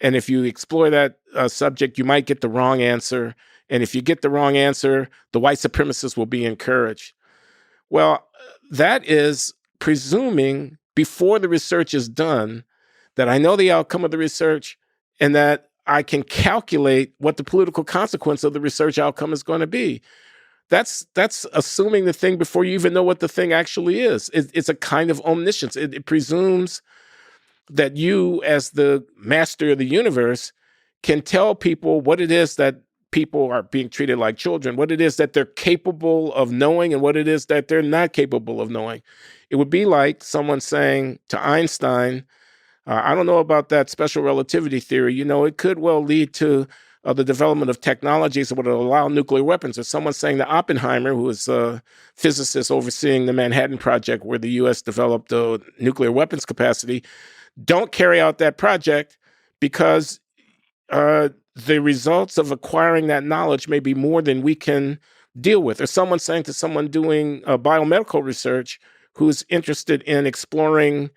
And if you explore that subject, you might get the wrong answer. And if you get the wrong answer, the white supremacists will be encouraged. Well, that is presuming before the research is done that I know the outcome of the research and that I can calculate what the political consequence of the research outcome is going to be. That's assuming the thing before you even know what the thing actually is. It's a kind of omniscience. It presumes that you, as the master of the universe, can tell people what it is that people are being treated like children, what it is that they're capable of knowing and what it is that they're not capable of knowing. It would be like someone saying to Einstein, I don't know about that special relativity theory. It could well lead to the development of technologies that would allow nuclear weapons. Or someone saying to Oppenheimer, who is a physicist overseeing the Manhattan Project, where the U.S. developed nuclear weapons capacity, don't carry out that project because the results of acquiring that knowledge may be more than we can deal with. Or someone saying to someone doing biomedical research who's interested in exploring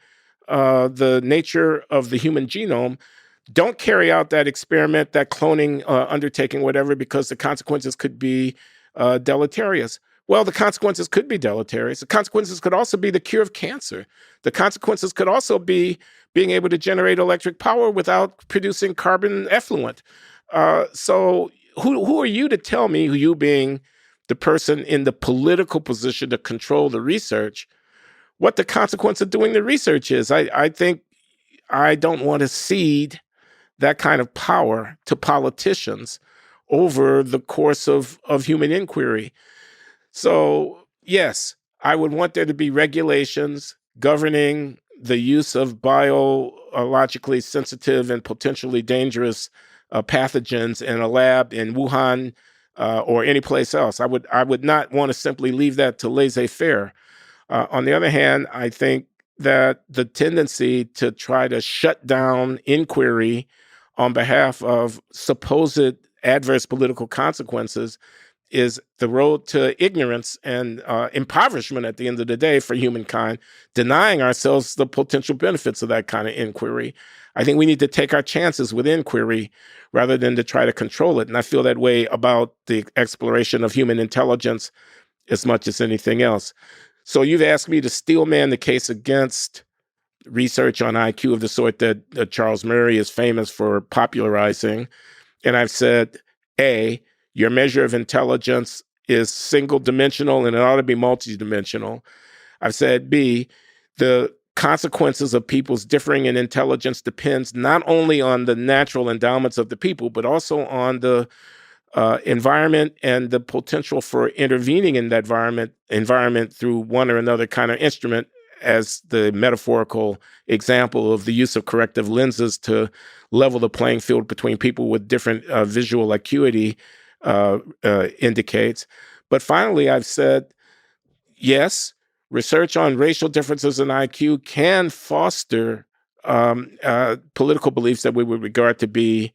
the nature of the human genome, don't carry out that experiment, that cloning undertaking, whatever, because the consequences could be deleterious. Well, the consequences could be deleterious. The consequences could also be the cure of cancer. The consequences could also be being able to generate electric power without producing carbon effluent. So who are you to tell me, you being the person in the political position to control the research, what the consequence of doing the research is? I think I don't want to cede that kind of power to politicians over the course of human inquiry. So, yes, I would want there to be regulations governing the use of biologically sensitive and potentially dangerous pathogens in a lab in Wuhan or any place else. I would not want to simply leave that to laissez-faire. On the other hand, I think that the tendency to try to shut down inquiry on behalf of supposed adverse political consequences is the road to ignorance and impoverishment at the end of the day for humankind, denying ourselves the potential benefits of that kind of inquiry. I think we need to take our chances with inquiry rather than to try to control it. And I feel that way about the exploration of human intelligence as much as anything else. So you've asked me to steelman the case against research on IQ of the sort that Charles Murray is famous for popularizing. And I've said, A, your measure of intelligence is single dimensional and it ought to be multidimensional. I've said, B, the consequences of people's differing in intelligence depends not only on the natural endowments of the people, but also on the environment and the potential for intervening in that environment through one or another kind of instrument, as the metaphorical example of the use of corrective lenses to level the playing field between people with different visual acuity indicates. But finally, I've said, yes, research on racial differences in IQ can foster political beliefs that we would regard to be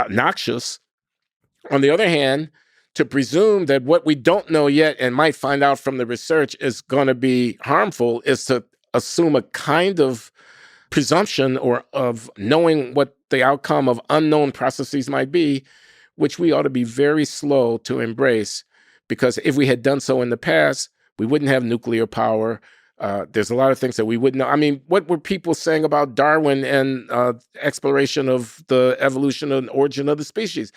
noxious. On the other hand, to presume that what we don't know yet and might find out from the research is going to be harmful is to assume a kind of presumption or of knowing what the outcome of unknown processes might be, which we ought to be very slow to embrace, because if we had done so in the past, we wouldn't have nuclear power. There's a lot of things that we wouldn't know. I mean, what were people saying about Darwin and exploration of the evolution and origin of the species?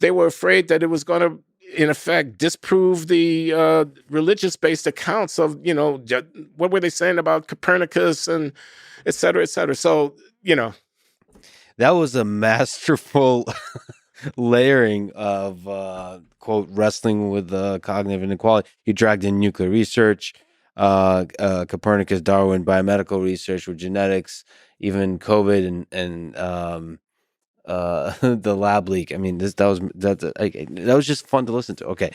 They were afraid that it was going to in effect, disprove the religious-based accounts of, what were they saying about Copernicus and et cetera, et cetera. So, That was a masterful layering of quote wrestling with cognitive inequality. You dragged in nuclear research, Copernicus, Darwin, biomedical research with genetics, even COVID and the lab leak. I mean, that was just fun to listen to. Okay.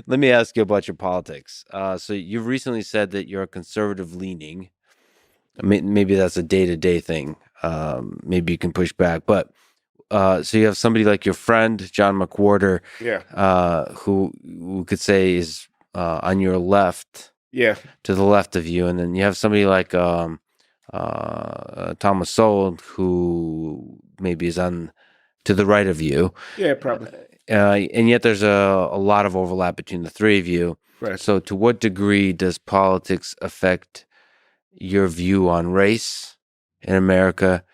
Let me ask you about your politics. So you've recently said that you're conservative leaning. Maybe that's a day-to-day thing. Maybe you can push back, but so you have somebody like your friend John McWhorter, who could say is on your left, to the left of you, and then you have somebody like Thomas Sowell, who maybe is on to the right of you. Yeah, probably. And yet there's a lot of overlap between the three of you. Right. So to what degree does politics affect your view on race in America?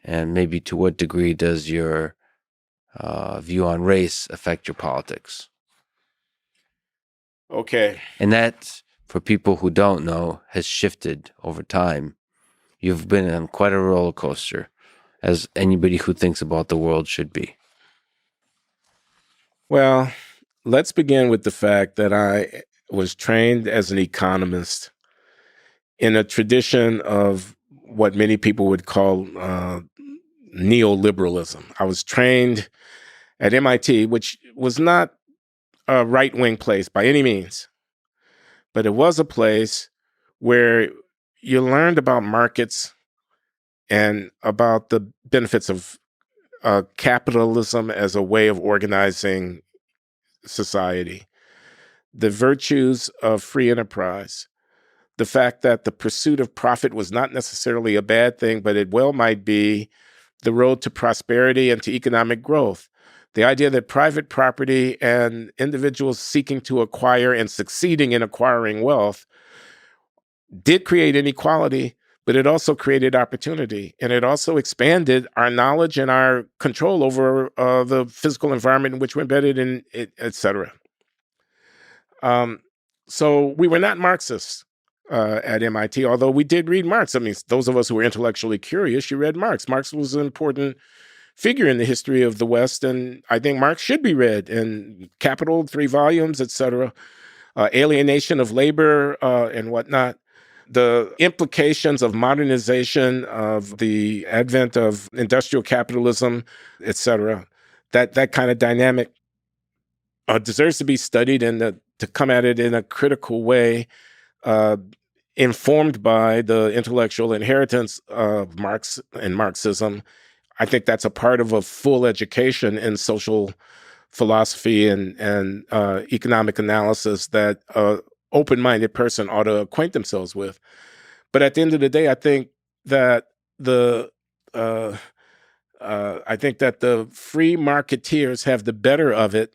And maybe to what degree does your view on race affect your politics? Okay. And that, for people who don't know, has shifted over time. You've been on quite a roller coaster, as anybody who thinks about the world should be. Well, let's begin with the fact that I was trained as an economist in a tradition of what many people would call neoliberalism. I was trained at MIT, which was not a right-wing place by any means, but it was a place where you learned about markets and about the benefits of capitalism as a way of organizing society, the virtues of free enterprise, the fact that the pursuit of profit was not necessarily a bad thing, but it well might be the road to prosperity and to economic growth. The idea that private property and individuals seeking to acquire and succeeding in acquiring wealth did create inequality, but it also created opportunity. And it also expanded our knowledge and our control over the physical environment in which we're embedded in, et cetera. So we were not Marxists at MIT, although we did read Marx. I mean, those of us who were intellectually curious, you read Marx. Marx was an important figure in the history of the West, and I think Marx should be read. And Capital, 3 volumes, et cetera. Alienation of labor and whatnot. The implications of modernization, of the advent of industrial capitalism, et cetera. That kind of dynamic deserves to be studied and to come at it in a critical way, informed by the intellectual inheritance of Marx and Marxism. I think that's a part of a full education in social philosophy and economic analysis that open-minded person ought to acquaint themselves with. But at the end of the day, I think that the free marketeers have the better of it.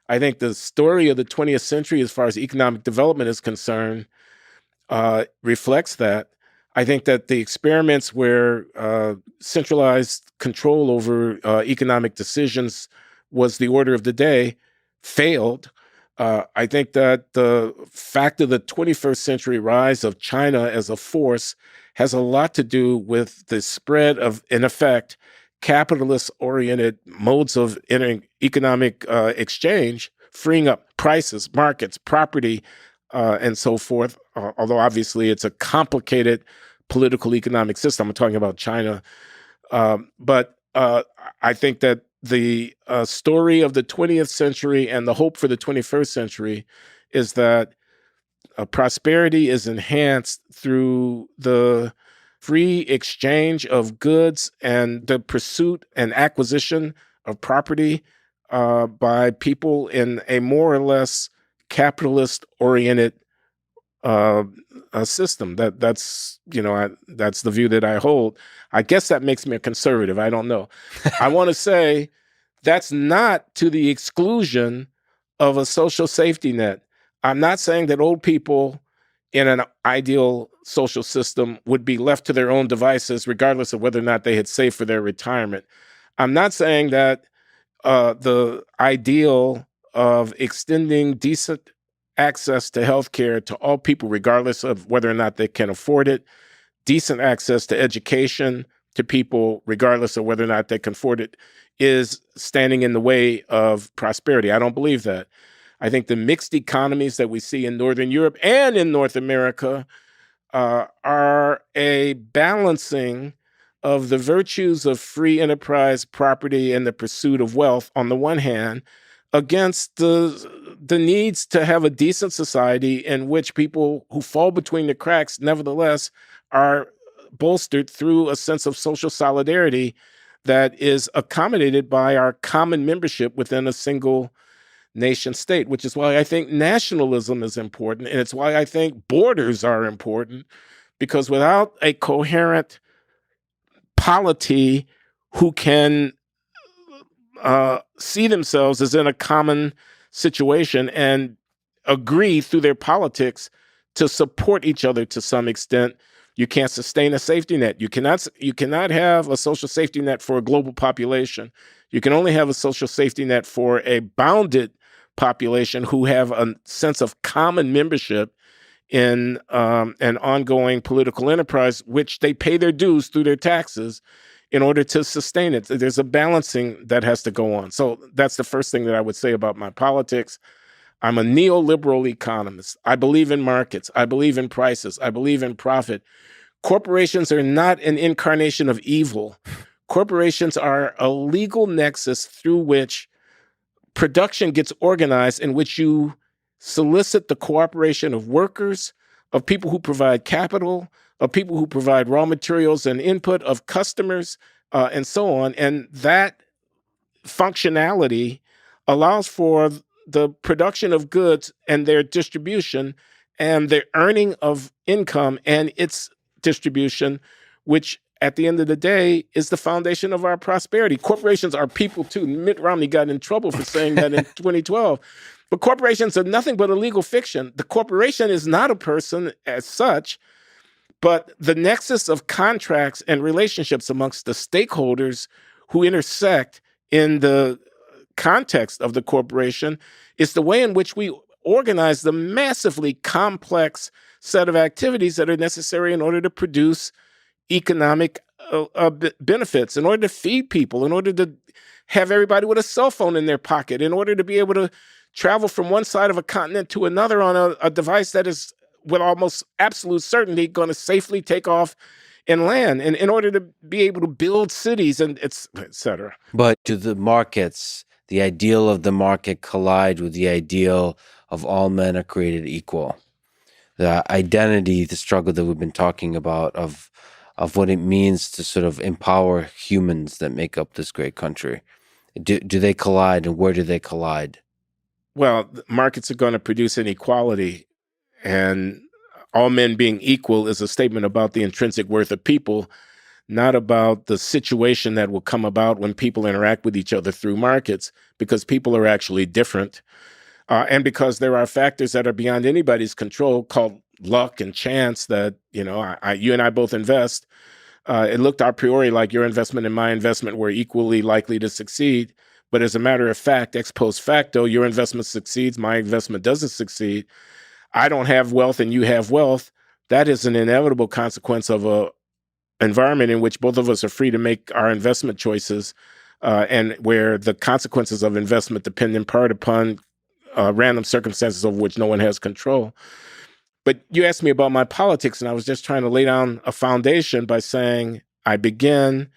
I think the story of the 20th century, as far as economic development is concerned, reflects that. I think that the experiments where centralized control over economic decisions was the order of the day failed. I think that the fact of the 21st century rise of China as a force has a lot to do with the spread of, in effect, capitalist-oriented modes of economic exchange, freeing up prices, markets, property, and so forth. Although obviously it's a complicated political economic system. I'm talking about China. But I think that the story of the 20th century and the hope for the 21st century is that prosperity is enhanced through the free exchange of goods and the pursuit and acquisition of property by people in a more or less capitalist-oriented system. That's the view that I hold. I guess that makes me a conservative. I don't know. I want to say that's not to the exclusion of a social safety net. I'm not saying that old people in an ideal social system would be left to their own devices, regardless of whether or not they had saved for their retirement. I'm not saying that the ideal of extending decent access to healthcare to all people, regardless of whether or not they can afford it, decent access to education to people, regardless of whether or not they can afford it, is standing in the way of prosperity. I don't believe that. I think the mixed economies that we see in Northern Europe and in North America are a balancing of the virtues of free enterprise property and the pursuit of wealth on the one hand, against the needs to have a decent society in which people who fall between the cracks nevertheless are bolstered through a sense of social solidarity that is accommodated by our common membership within a single nation state, which is why I think nationalism is important. And it's why I think borders are important, because without a coherent polity who can see themselves as in a common situation and agree through their politics to support each other to some extent, you can't sustain a safety net. You cannot have a social safety net for a global population. You can only have a social safety net for a bounded population who have a sense of common membership in an ongoing political enterprise, which they pay their dues through their taxes in order to sustain it. There's a balancing that has to go on. So that's the first thing that I would say about my politics. I'm a neoliberal economist. I believe in markets. I believe in prices. I believe in profit. Corporations are not an incarnation of evil. Corporations are a legal nexus through which production gets organized, in which you solicit the cooperation of workers, of people who provide capital, of people who provide raw materials and input, of customers, and so on. And that functionality allows for the production of goods and their distribution and the earning of income and its distribution, which at the end of the day is the foundation of our prosperity. Corporations are people too. Mitt Romney got in trouble for saying that in 2012. But corporations are nothing but a legal fiction. The corporation is not a person as such, but the nexus of contracts and relationships amongst the stakeholders who intersect in the context of the corporation is the way in which we organize the massively complex set of activities that are necessary in order to produce economic benefits, in order to feed people, in order to have everybody with a cell phone in their pocket, in order to be able to travel from one side of a continent to another on a device that is with almost absolute certainty going to safely take off and land, and in order to be able to build cities and et cetera. But do the markets, the ideal of the market, collide with the ideal of all men are created equal? The identity, the struggle that we've been talking about of what it means to sort of empower humans that make up this great country. Do they collide, and where do they collide? Well, markets are going to produce inequality, and all men being equal is a statement about the intrinsic worth of people, not about the situation that will come about when people interact with each other through markets, because people are actually different. And because there are factors that are beyond anybody's control called luck and chance that, you and I both invest. It looked a priori like your investment and my investment were equally likely to succeed. But as a matter of fact, ex post facto, your investment succeeds, my investment doesn't succeed. I don't have wealth and you have wealth. That is an inevitable consequence of a environment in which both of us are free to make our investment choices, and where the consequences of investment depend in part upon random circumstances over which no one has control. But you asked me about my politics, and I was just trying to lay down a foundation by saying I begin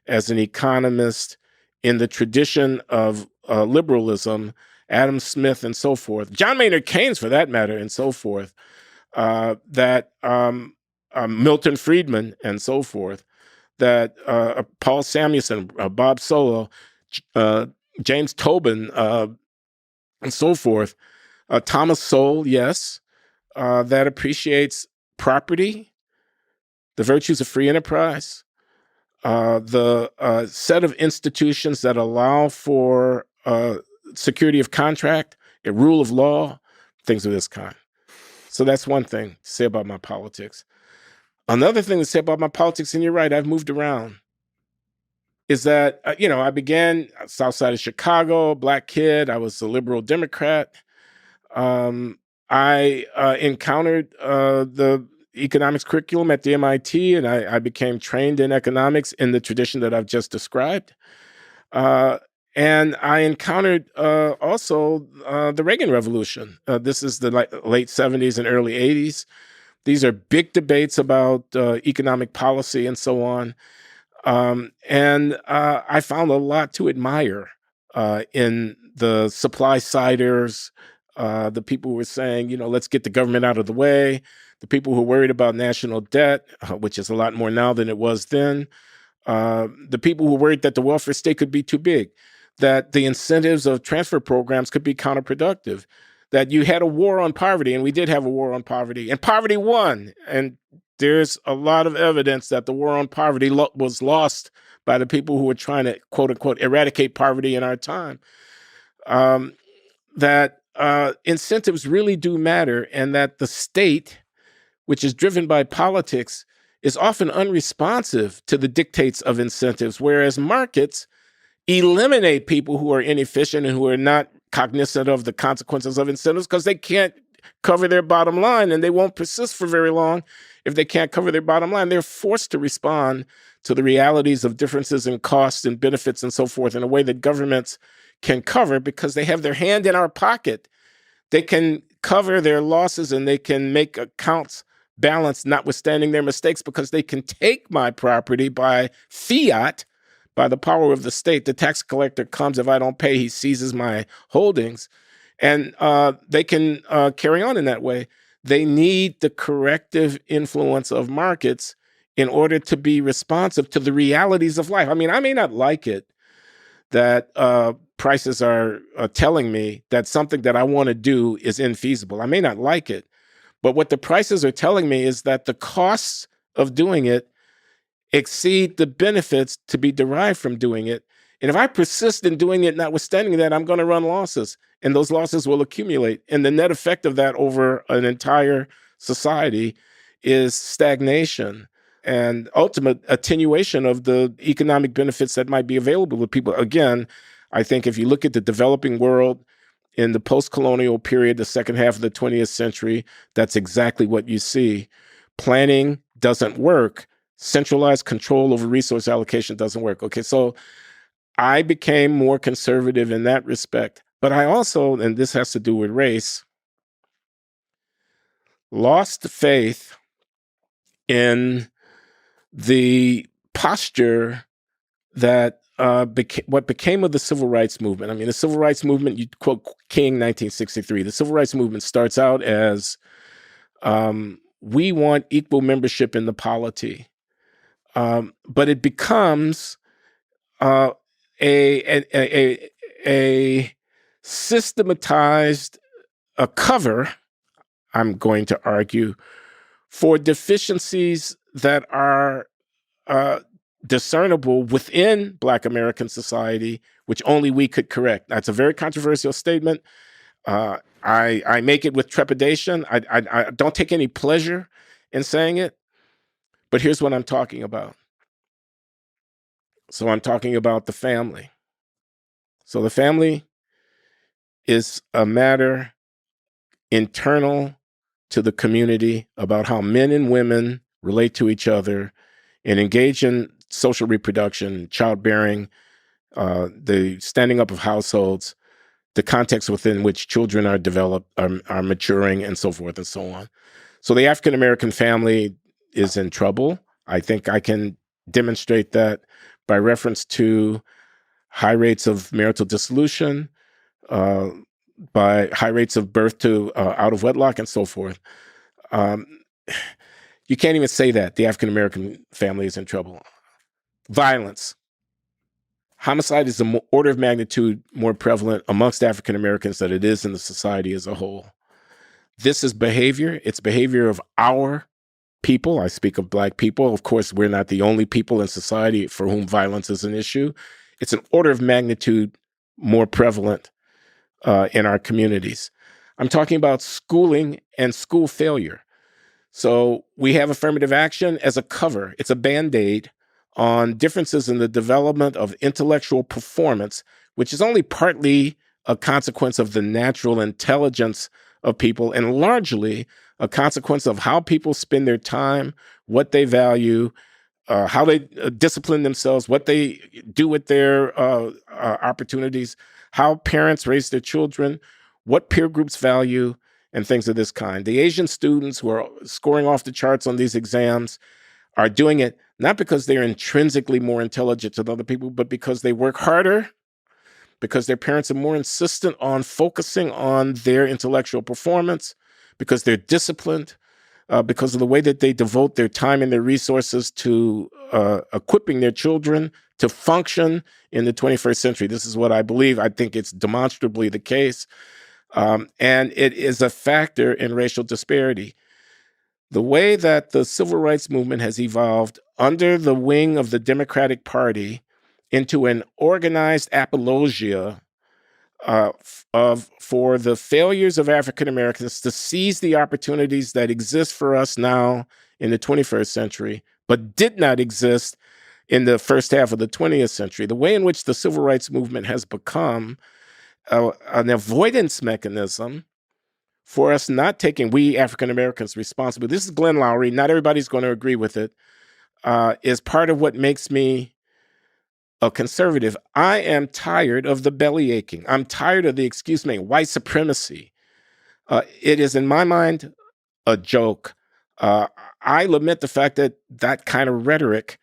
as an economist in the tradition of liberalism, Adam Smith and so forth, John Maynard Keynes for that matter, and so forth, that Milton Friedman and so forth, that Paul Samuelson, Bob Solow, James Tobin, and so forth, Thomas Sowell, yes, that appreciates property, the virtues of free enterprise, the set of institutions that allow for security of contract, a rule of law, things of this kind. So that's one thing to say about my politics. Another thing to say about my politics, and you're right, I've moved around. is that, I began south side of Chicago, black kid. I was a liberal Democrat. Um, I encountered the economics curriculum at the MIT, and I became trained in economics in the tradition that I've just described. Uh, and I encountered also the Reagan Revolution. This is the late 70s and early 80s. These are big debates about economic policy and so on. And I found a lot to admire in the supply siders, the people who were saying, let's get the government out of the way, the people who were worried about national debt, which is a lot more now than it was then, the people who were worried that the welfare state could be too big, that the incentives of transfer programs could be counterproductive, that you had a war on poverty, and we did have a war on poverty, and poverty won. And there's a lot of evidence that the war on poverty was lost by the people who were trying to, quote unquote, eradicate poverty in our time. That incentives really do matter, and that the state, which is driven by politics, is often unresponsive to the dictates of incentives, whereas markets eliminate people who are inefficient and who are not cognizant of the consequences of incentives because they can't cover their bottom line, and they won't persist for very long if they can't cover their bottom line. They're forced to respond to the realities of differences in costs and benefits and so forth in a way that governments can cover because they have their hand in our pocket. They can cover their losses and they can make accounts balance notwithstanding their mistakes because they can take my property by fiat, by the power of the state. The tax collector comes. If I don't pay, he seizes my holdings. And they can carry on in that way. They need the corrective influence of markets in order to be responsive to the realities of life. I mean, I may not like it that prices are telling me that something that I want to do is infeasible. I may not like it. But what the prices are telling me is that the costs of doing it exceed the benefits to be derived from doing it. And if I persist in doing it, notwithstanding that, I'm going to run losses, and those losses will accumulate. And the net effect of that over an entire society is stagnation and ultimate attenuation of the economic benefits that might be available to people. Again, I think if you look at the developing world in the post-colonial period, the second half of the 20th century, that's exactly what you see. Planning doesn't work. Centralized control over resource allocation doesn't work. Okay, so I became more conservative in that respect. But I also, and this has to do with race, lost faith in the posture that what became of the civil rights movement. I mean, the civil rights movement, you quote King 1963, the civil rights movement starts out as we want equal membership in the polity. But it becomes a systematized cover, I'm going to argue, for deficiencies that are discernible within Black American society, which only we could correct. That's a very controversial statement. I make it with trepidation. I don't take any pleasure in saying it, but here's what I'm talking about. So I'm talking about the family. So the family is a matter internal to the community about how men and women relate to each other and engage in social reproduction, childbearing, the standing up of households, the context within which children are developed, are maturing, and so forth and so on. So the African-American family is in trouble. I think I can demonstrate that by reference to high rates of marital dissolution, by high rates of birth to out of wedlock, and so forth. You can't even say that the African-American family is in trouble. Violence. Homicide is an order of magnitude more prevalent amongst African Americans than it is in the society as a whole. This is behavior. It's behavior of our people. I speak of Black people. Of course, we're not the only people in society for whom violence is an issue. It's an order of magnitude more prevalent in our communities. I'm talking about schooling and school failure. So we have affirmative action as a cover. It's a Band-Aid on differences in the development of intellectual performance, which is only partly a consequence of the natural intelligence of people and largely a consequence of how people spend their time, what they value, how they discipline themselves, what they do with their opportunities, how parents raise their children, what peer groups value, and things of this kind. The Asian students who are scoring off the charts on these exams are doing it not because they're intrinsically more intelligent than other people, but because they work harder, because their parents are more insistent on focusing on their intellectual performance, because they're disciplined, because of the way that they devote their time and their resources to equipping their children to function in the 21st century. This is what I believe. I think it's demonstrably the case. And it is a factor in racial disparity. The way that the civil rights movement has evolved under the wing of the Democratic Party into an organized apologia for the failures of African Americans to seize the opportunities that exist for us now in the 21st century, but did not exist in the first half of the 20th century. The way in which the civil rights movement has become an avoidance mechanism for us not taking, we African Americans, responsibility. This is Glenn Loury. Not everybody's going to agree with it. Is part of what makes me a conservative. I am tired of the belly aching. I'm tired of the excuse me, white supremacy. It is, in my mind, a joke. I lament the fact that that kind of rhetoric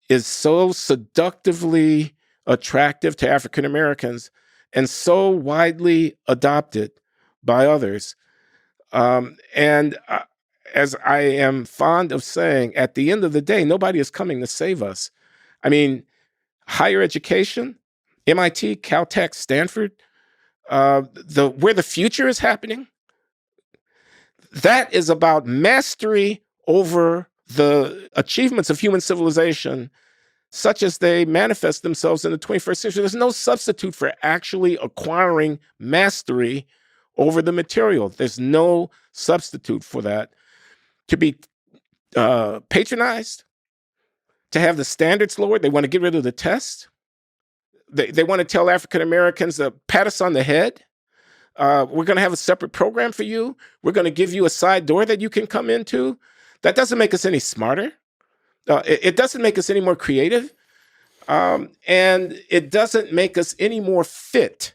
is so seductively attractive to African Americans and so widely adopted by others. And as I am fond of saying, at the end of the day, nobody is coming to save us. I mean, higher education, MIT, Caltech, Stanford, where the future is happening, that is about mastery over the achievements of human civilization, such as they manifest themselves in the 21st century. There's no substitute for actually acquiring mastery over the material. There's no substitute for that. To be patronized, to have the standards lowered, they want to get rid of the test. They want to tell African Americans, pat us on the head. We're going to have a separate program for you. We're going to give you a side door that you can come into. That doesn't make us any smarter. It doesn't make us any more creative. And it doesn't make us any more fit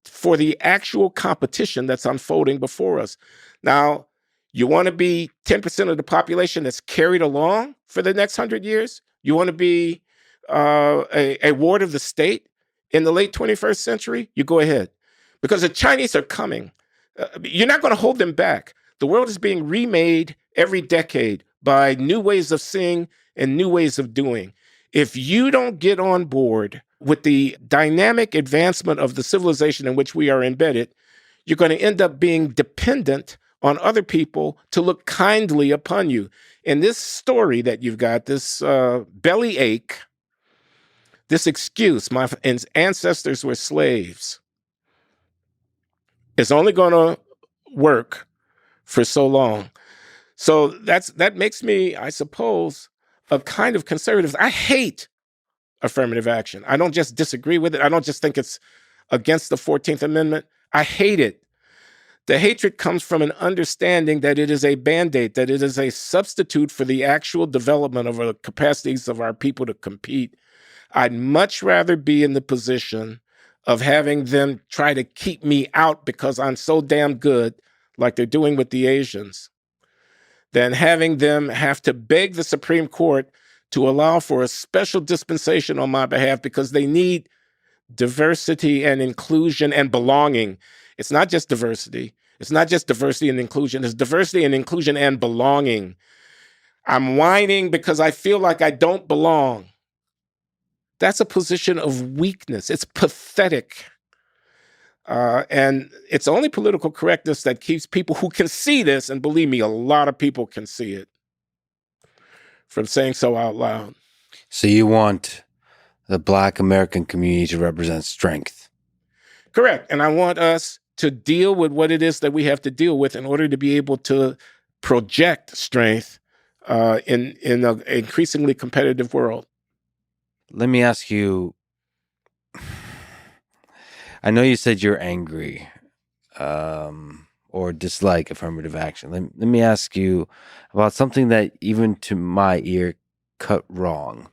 for the actual competition that's unfolding before us. Now, you want to be 10% of the population that's carried along for the next 100 years? You want to be a ward of the state in the late 21st century? You go ahead. Because the Chinese are coming. You're not going to hold them back. The world is being remade every decade by new ways of seeing and new ways of doing. If you don't get on board with the dynamic advancement of the civilization in which we are embedded, you're going to end up being dependent on other people to look kindly upon you. And this story that you've got, this belly ache, this excuse, my ancestors were slaves, is only going to work for so long. So that makes me, I suppose, a kind of conservative. I hate affirmative action. I don't just disagree with it. I don't just think it's against the 14th Amendment. I hate it. The hatred comes from an understanding that it is a Band-Aid, that it is a substitute for the actual development of the capacities of our people to compete. I'd much rather be in the position of having them try to keep me out because I'm so damn good, like they're doing with the Asians, than having them have to beg the Supreme Court to allow for a special dispensation on my behalf because they need diversity and inclusion and belonging. It's not just diversity. It's not just diversity and inclusion. It's diversity and inclusion and belonging. I'm whining because I feel like I don't belong. That's a position of weakness. It's pathetic. And it's only political correctness that keeps people who can see this, and believe me, a lot of people can see it, from saying so out loud. So you want the Black American community to represent strength. Correct. And I want us to deal with what it is that we have to deal with in order to be able to project strength in an increasingly competitive world. Let me ask you, I know you said you're angry or dislike affirmative action. Let me ask you about something that even to my ear cut wrong.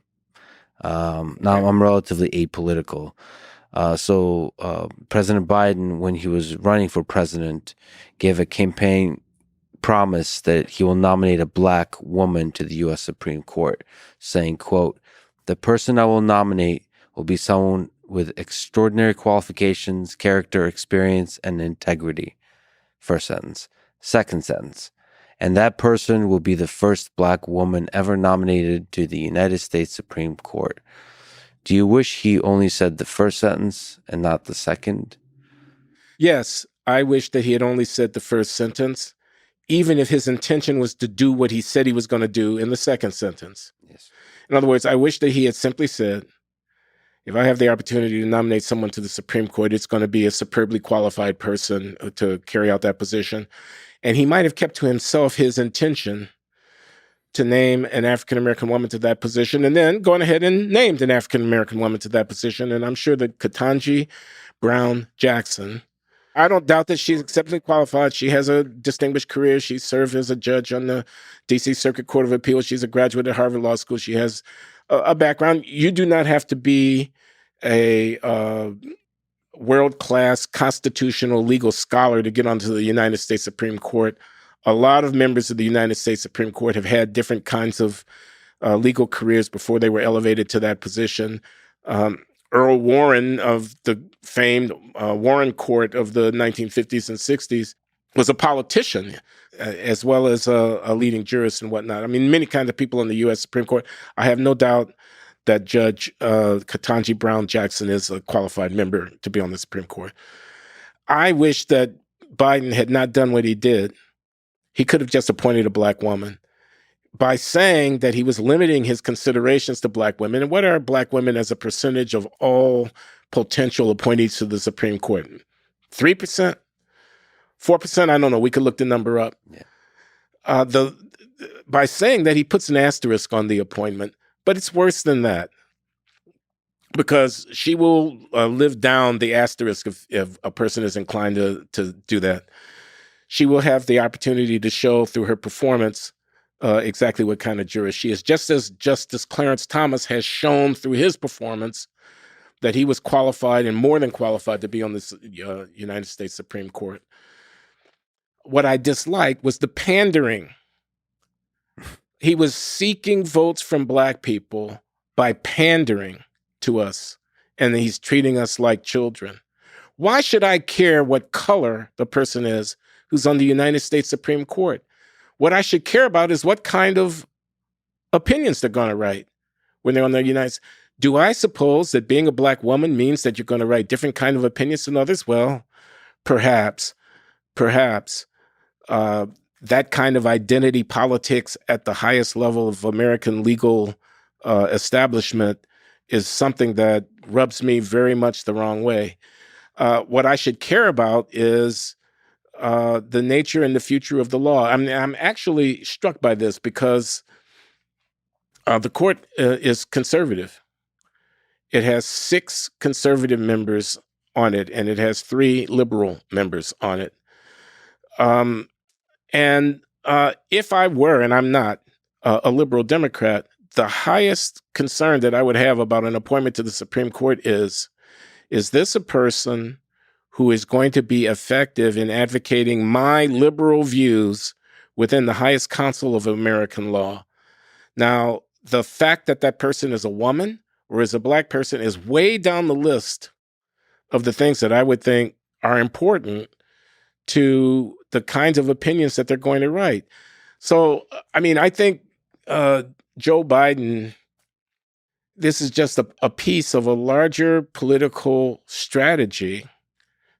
Now I'm relatively apolitical. So President Biden, when he was running for president, gave a campaign promise that he will nominate a black woman to the U.S. Supreme Court, saying, quote, "The person I will nominate will be someone with extraordinary qualifications, character, experience, and integrity." First sentence. Second sentence. "And that person will be the first black woman ever nominated to the United States Supreme Court." Do you wish he only said the first sentence and not the second? Yes, I wish that he had only said the first sentence, even if his intention was to do what he said he was going to do in the second sentence. Yes. In other words, I wish that he had simply said, if I have the opportunity to nominate someone to the Supreme Court, it's going to be a superbly qualified person to carry out that position. And he might have kept to himself his intention to name an African-American woman to that position, and then gone ahead and named an African-American woman to that position. And I'm sure that Ketanji Brown Jackson, I don't doubt that she's exceptionally qualified. She has a distinguished career. She served as a judge on the D.C. Circuit Court of Appeals. She's a graduate at Harvard Law School. She has a background. You do not have to be a world-class constitutional legal scholar to get onto the United States Supreme Court. A lot of members of the United States Supreme Court have had different kinds of legal careers before they were elevated to that position. Earl Warren of the famed Warren Court of the 1950s and 60s was a politician as well as a leading jurist and whatnot. I mean, many kinds of people in the U.S. Supreme Court. I have no doubt that Judge Ketanji Brown Jackson is a qualified member to be on the Supreme Court. I wish that Biden had not done what he did. He could have just appointed a black woman. By saying that he was limiting his considerations to black women, and what are black women as a percentage of all potential appointees to the Supreme Court? 3%? 4%? I don't know. We could look the number up. Yeah. By saying that, he puts an asterisk on the appointment, but it's worse than that, because she will live down the asterisk if a person is inclined to do that. She will have the opportunity to show through her performance exactly what kind of jurist she is, just as Justice Clarence Thomas has shown through his performance that he was qualified and more than qualified to be on this United States Supreme Court. What I disliked was the pandering. He was seeking votes from black people by pandering to us, and he's treating us like children. Why should I care what color the person is who's on the United States Supreme Court? What I should care about is what kind of opinions they're going to write when they're on the United States. Do I suppose that being a black woman means that you're going to write different kind of opinions than others? Well, perhaps. That kind of identity politics at the highest level of American legal establishment is something that rubs me very much the wrong way. What I should care about is the nature and the future of the law. I'm actually struck by this because the court is conservative. It has 6 conservative members on it, and it has 3 liberal members on it. And if I were, and I'm not, a liberal Democrat, the highest concern that I would have about an appointment to the Supreme Court is this a person who is going to be effective in advocating my liberal views within the highest council of American law? Now, the fact that that person is a woman or is a black person is way down the list of the things that I would think are important to the kinds of opinions that they're going to write. So, I mean, I think Joe Biden, this is just a piece of a larger political strategy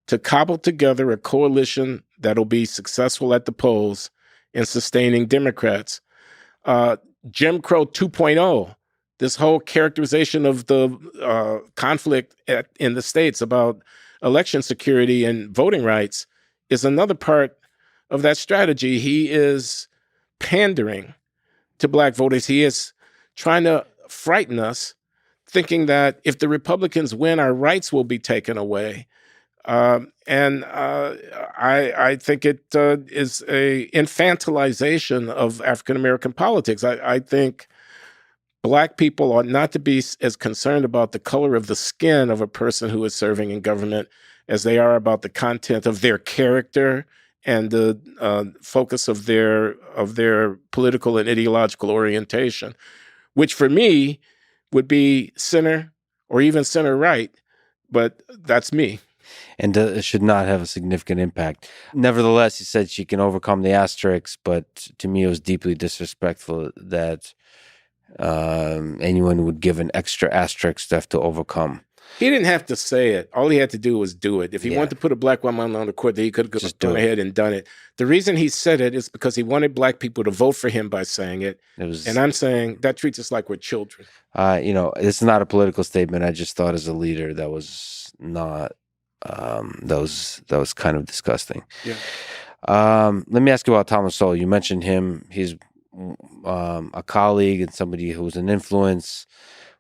to cobble together a coalition that'll be successful at the polls in sustaining Democrats. Jim Crow 2.0, this whole characterization of the conflict in the states about election security and voting rights is another part of that strategy. He is pandering to black voters. He is trying to frighten us, thinking that if the Republicans win, our rights will be taken away. I think it is a infantilization of African American politics. I think black people ought not to be as concerned about the color of the skin of a person who is serving in government as they are about the content of their character and the focus of their political and ideological orientation, which for me would be center or even center right, but that's me. And it should not have a significant impact. Nevertheless, he said she can overcome the asterisks, but to me it was deeply disrespectful that anyone would give an extra asterisk to have to overcome. He didn't have to say it. All he had to do was do it. If he wanted to put a black woman on the court, he could have gone ahead and done it. The reason he said it is because he wanted black people to vote for him by saying it. And I'm saying that treats us like we're children. It's not a political statement. I just thought as a leader that was not, that was kind of disgusting. Yeah. Let me ask you about Thomas Sowell. You mentioned him. He's a colleague and somebody who's an influence.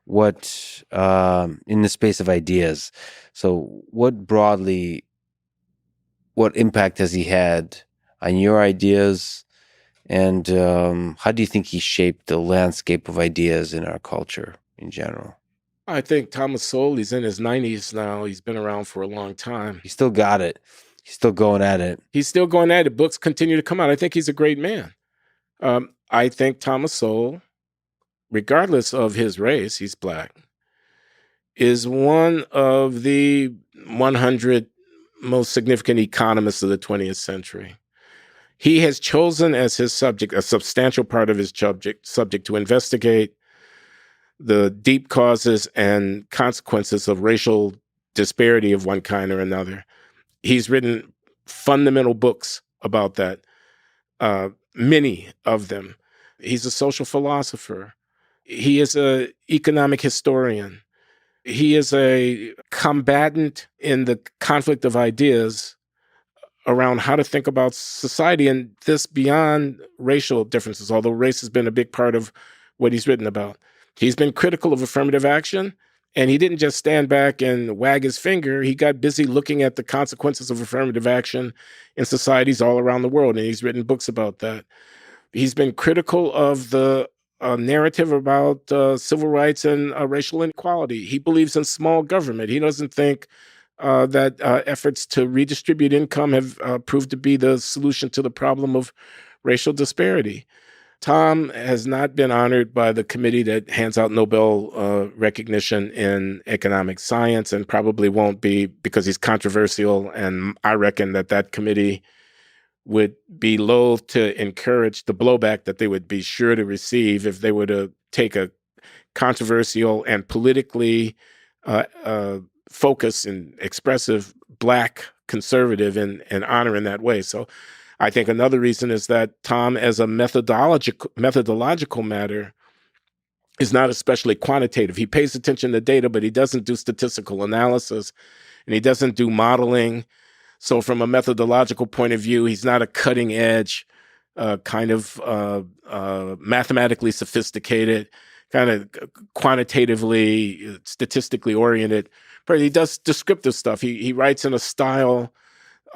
What in the space of ideas? So what impact has he had on your ideas? And how do you think he shaped the landscape of ideas in our culture in general? I think Thomas Sowell, he's in his 90s now. He's been around for a long time. He still got it. He's still going at it. He's still going at it. Books continue to come out. I think he's a great man. I think Thomas Sowell, regardless of his race, he's black, is one of the 100 most significant economists of the 20th century. He has chosen as his subject, a substantial part of his subject, to investigate the deep causes and consequences of racial disparity of one kind or another. He's written fundamental books about that, many of them. He's a social philosopher. He is an economic historian. He is a combatant in the conflict of ideas around how to think about society, and this beyond racial differences, although race has been a big part of what he's written about. He's been critical of affirmative action, and he didn't just stand back and wag his finger. He got busy looking at the consequences of affirmative action in societies all around the world, and he's written books about that. He's been critical of the narrative about civil rights and racial inequality. He believes in small government. He doesn't think that efforts to redistribute income have proved to be the solution to the problem of racial disparity. Tom has not been honored by the committee that hands out Nobel recognition in economic science, and probably won't be because he's controversial. And I reckon that committee would be loath to encourage the blowback that they would be sure to receive if they were to take a controversial and politically focused and expressive black conservative and honor in that way. So I think another reason is that Tom, as a methodological matter, is not especially quantitative. He pays attention to data, but he doesn't do statistical analysis, and he doesn't do modeling. So from a methodological point of view, he's not a cutting edge, kind of mathematically sophisticated, kind of quantitatively, statistically oriented. But he does descriptive stuff. He writes in a style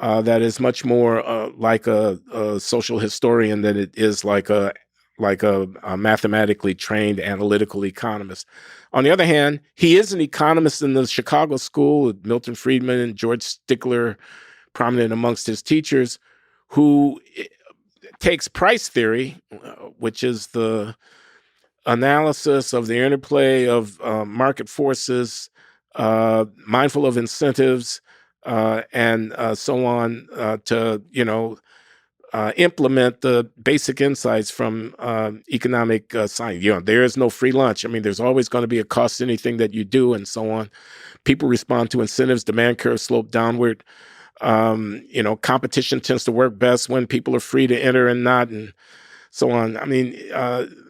that is much more like a social historian than it is like a mathematically trained analytical economist. On the other hand, he is an economist in the Chicago school with Milton Friedman and George Stigler, prominent amongst his teachers, who takes price theory, which is the analysis of the interplay of market forces, mindful of incentives, and so on, to implement the basic insights from economic science. There is no free lunch. I mean, there's always going to be a cost to anything that you do, and so on. People respond to incentives. Demand curves slope downward. Competition tends to work best when people are free to enter and not, and so on. I mean,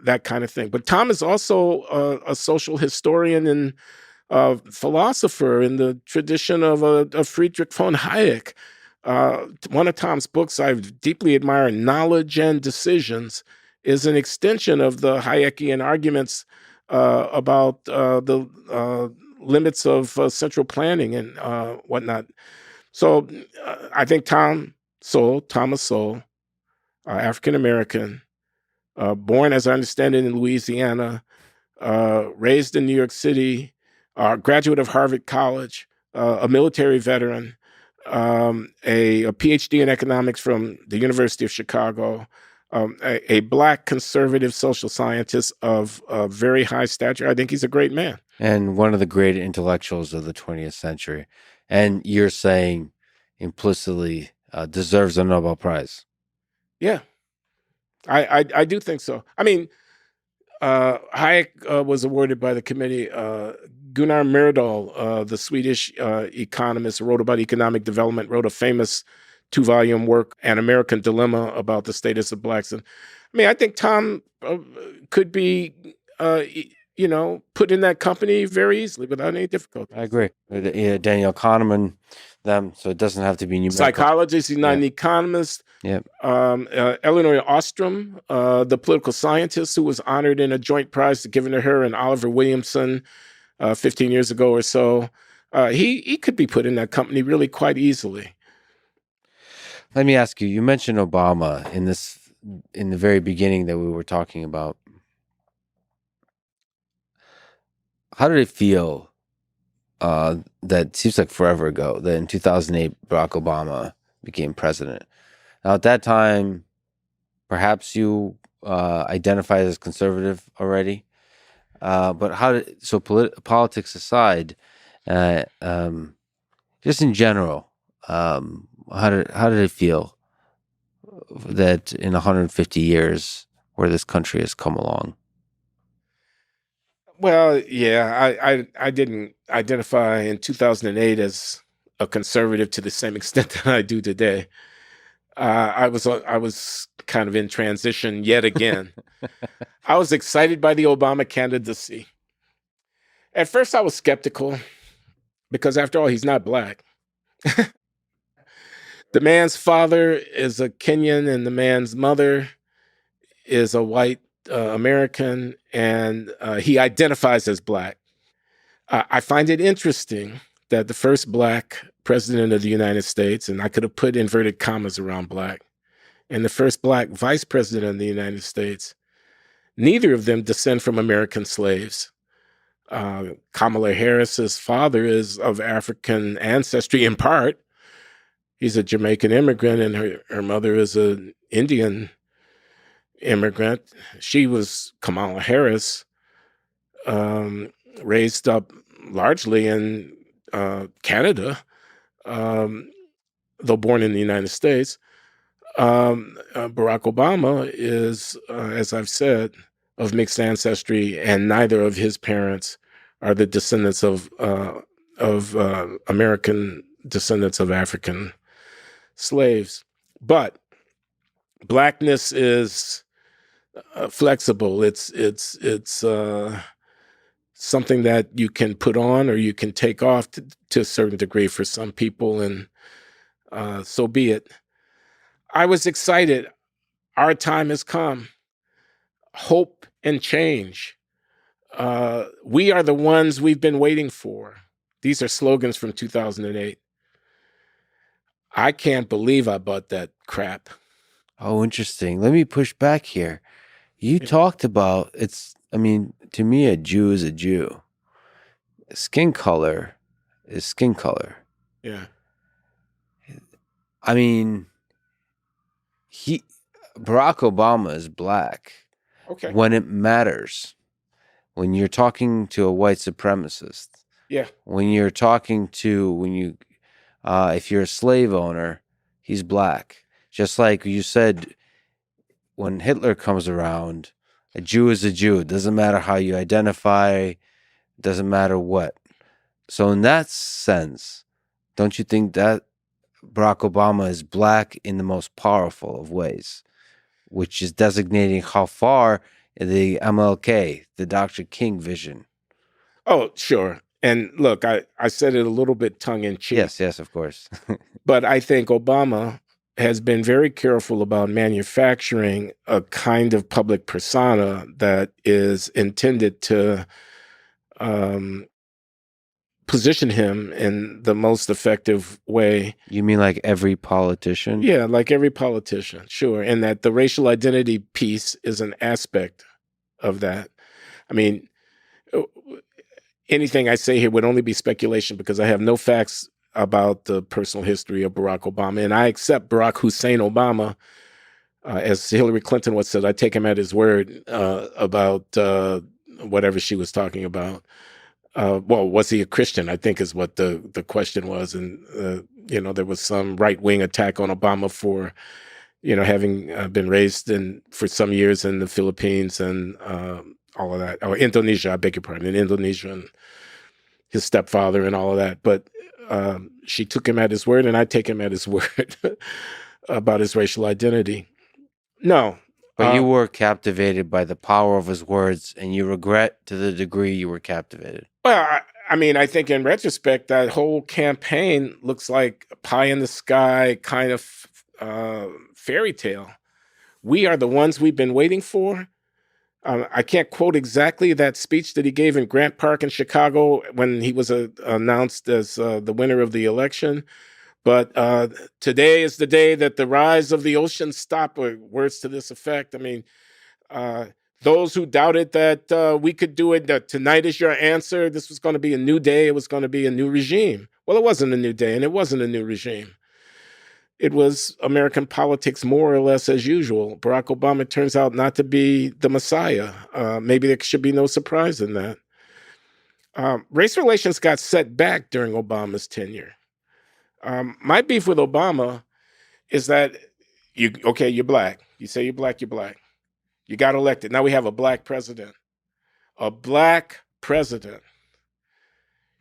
that kind of thing. But Tom is also a social historian and philosopher in the tradition of Friedrich von Hayek. One of Tom's books I deeply admire, Knowledge and Decisions, is an extension of the Hayekian arguments about the limits of central planning and whatnot. So I think Thomas Sowell, African American, born, as I understand it, in Louisiana, raised in New York City, graduate of Harvard College, a military veteran, a PhD in economics from the University of Chicago, a Black conservative social scientist of very high stature. I think he's a great man. And one of the great intellectuals of the 20th century. And you're saying implicitly deserves a Nobel Prize. Yeah, I do think so. I mean, Hayek was awarded by the committee. Gunnar Myrdal, the Swedish economist, wrote about economic development, wrote a famous 2-volume work, An American Dilemma, about the status of Blacks. And I mean, I think Tom could be, put in that company very easily without any difficulty. I agree. Daniel Kahneman, them, so it doesn't have to be numerical. Psychologist, he's not an economist. Yeah. Eleanor Ostrom, the political scientist who was honored in a joint prize given to her and Oliver Williamson 15 years ago or so. He could be put in that company really quite easily. Let me ask you, you mentioned Obama in the very beginning that we were talking about. How did it feel that seems like forever ago that in 2008 Barack Obama became president? Now at that time, perhaps you identified as conservative already, but politics aside, just in general, how did it feel that in 150 years where this country has come along? Well, yeah, I didn't identify in 2008 as a conservative to the same extent that I do today. I was kind of in transition yet again. I was excited by the Obama candidacy. At first, I was skeptical because, after all, he's not Black. The man's father is a Kenyan, and the man's mother is a white American, and he identifies as Black. I find it interesting that the first Black president of the United States, and I could have put inverted commas around Black, and the first Black vice president of the United States, neither of them descend from American slaves. Kamala Harris's father is of African ancestry in part. He's a Jamaican immigrant, and her mother is an Indian immigrant. She was Kamala Harris, raised up largely in Canada, though born in the United States. Barack Obama is, as I've said, of mixed ancestry, and neither of his parents are the descendants of American descendants of African slaves. But Blackness is flexible. It's something that you can put on or you can take off to a certain degree for some people, and so be it. I was excited. Our time has come. Hope and change. We are the ones we've been waiting for. These are slogans from 2008. I can't believe I bought that crap. Oh, interesting. Let me push back here. You talked about to me, a Jew is a Jew. Skin color is skin color. Yeah. I mean, Barack Obama is Black. Okay. When it matters. When you're talking to a white supremacist. Yeah. When you're talking to, if you're a slave owner, he's Black. Just like you said, when Hitler comes around, a Jew is a Jew. It doesn't matter how you identify, doesn't matter what. So in that sense, don't you think that Barack Obama is Black in the most powerful of ways, which is designating how far the MLK, the Dr. King vision? Oh, sure. And look, I said it a little bit tongue in cheek. Yes, of course. But I think Obama has been very careful about manufacturing a kind of public persona that is intended to position him in the most effective way. You mean like every politician? Yeah, like every politician, sure. And that the racial identity piece is an aspect of that. I mean, anything I say here would only be speculation because I have no facts about the personal history of Barack Obama. And I accept Barack Hussein Obama, as Hillary Clinton once said, I take him at his word about whatever she was talking about. Well, was he a Christian? I think is what the question was. And, there was some right-wing attack on Obama for, having been raised for some years in the Philippines and all of that. Or Indonesia, I beg your pardon, in Indonesia, and his stepfather and all of that. But she took him at his word, and I take him at his word about his racial identity. No. But you were captivated by the power of his words, and you regret to the degree you were captivated. Well, I think in retrospect, that whole campaign looks like a pie in the sky kind of fairy tale. We are the ones we've been waiting for. I can't quote exactly that speech that he gave in Grant Park in Chicago when he was announced as the winner of the election. But today is the day that the rise of the ocean stop, or words to this effect. I mean, those who doubted that we could do it, that tonight is your answer, this was going to be a new day, it was going to be a new regime. Well, it wasn't a new day, and it wasn't a new regime. It was American politics more or less as usual. Barack Obama turns out not to be the Messiah. Maybe there should be no surprise in that. Race relations got set back during Obama's tenure. My beef with Obama is that you're black. You say you're black, you're black. You got elected. Now we have a black president. A black president.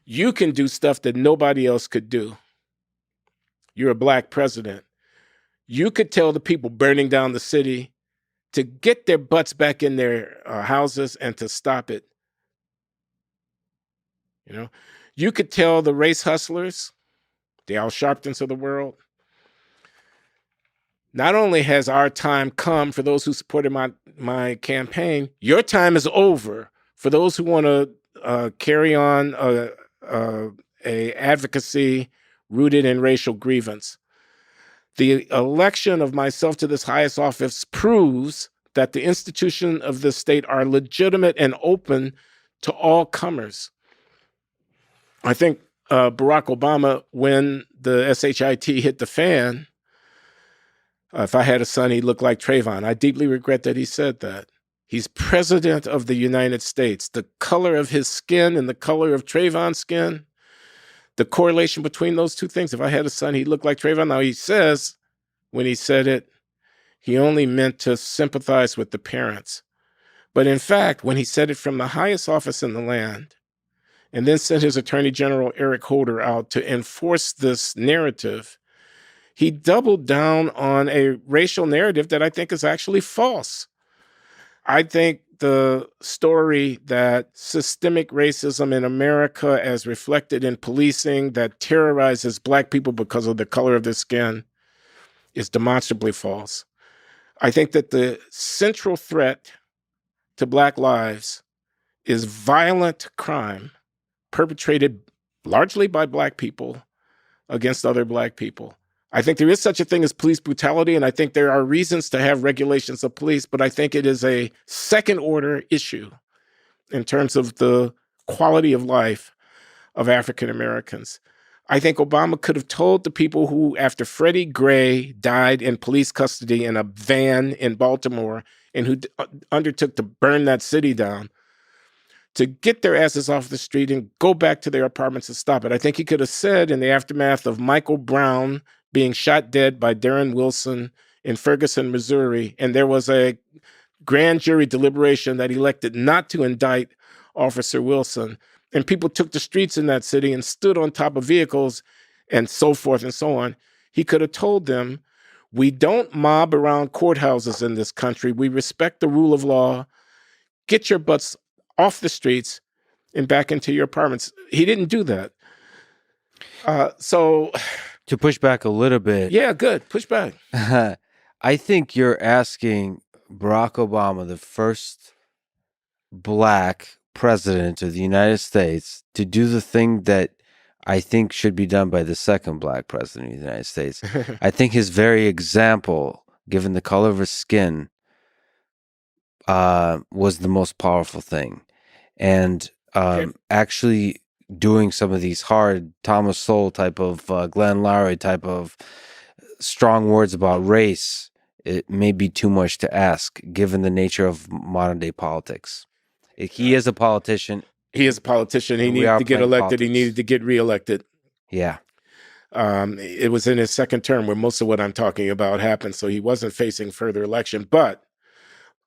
You can do stuff that nobody else could do. You're a black president. You could tell the people burning down the city to get their butts back in their houses and to stop it. You could tell the race hustlers, the Al Sharptons of the world, not only has our time come for those who supported my campaign, your time is over for those who want to carry on a advocacy rooted in racial grievance. The election of myself to this highest office proves that the institutions of the state are legitimate and open to all comers. I think Barack Obama, when the SHIT hit the fan, if I had a son, he'd look like Trayvon. I deeply regret that he said that. He's president of the United States. The color of his skin and the color of Trayvon's skin, the correlation between those two things, if I had a son, he'd look like Trayvon. Now, he says, when he said it, he only meant to sympathize with the parents. But in fact, when he said it from the highest office in the land, and then sent his Attorney General Eric Holder out to enforce this narrative, he doubled down on a racial narrative that I think is actually false. I think the story that systemic racism in America, as reflected in policing, that terrorizes Black people because of the color of their skin, is demonstrably false. I think that the central threat to Black lives is violent crime perpetrated largely by Black people against other Black people. I think there is such a thing as police brutality, and I think there are reasons to have regulations of police, but I think it is a second-order issue in terms of the quality of life of African Americans. I think Obama could have told the people who, after Freddie Gray died in police custody in a van in Baltimore and who undertook to burn that city down, to get their asses off the street and go back to their apartments and stop it. I think he could have said, in the aftermath of Michael Brown being shot dead by Darren Wilson in Ferguson, Missouri, and there was a grand jury deliberation that elected not to indict Officer Wilson, and people took the streets in that city and stood on top of vehicles and so forth and so on. He could have told them, we don't mob around courthouses in this country. We respect the rule of law. Get your butts off the streets and back into your apartments. He didn't do that. So To push back a little bit, Yeah, good. Push back. I think you're asking Barack Obama, the first black president of the United States, to do the thing that I think should be done by the second black president of the United States. I think his very example, given the color of his skin, was the most powerful thing. And actually doing some of these hard Thomas Sowell type of, Glenn Loury type of strong words about race, it may be too much to ask given the nature of modern day politics. He is a politician. He is a politician. He We needed are to get playing elected. He politics. needed to get reelected. Yeah. It was in his second term where most of what I'm talking about happened, so he wasn't facing further election. But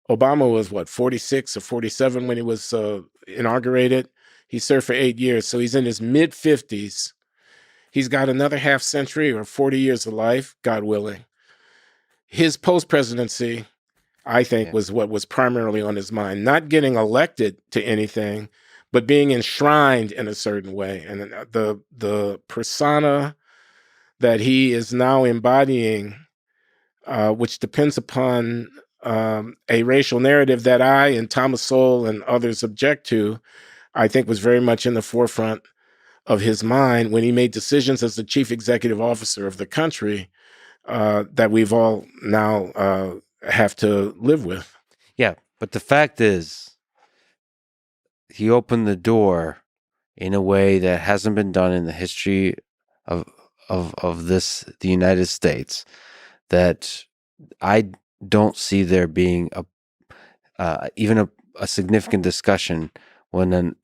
Obama was, 46 or 47 when he was inaugurated? He served for 8 years, so he's in his mid-50s. He's got another half century or 40 years of life, God willing. His post-presidency, I think, was what was primarily on his mind. Not getting elected to anything, but being enshrined in a certain way. And the persona that he is now embodying, which depends upon a racial narrative that I and Thomas Sowell and others object to, I think was very much in the forefront of his mind when he made decisions as the chief executive officer of the country that we've all now have to live with. Yeah. But the fact is, he opened the door in a way that hasn't been done in the history of the United States, that I don't see there being even a significant discussion when an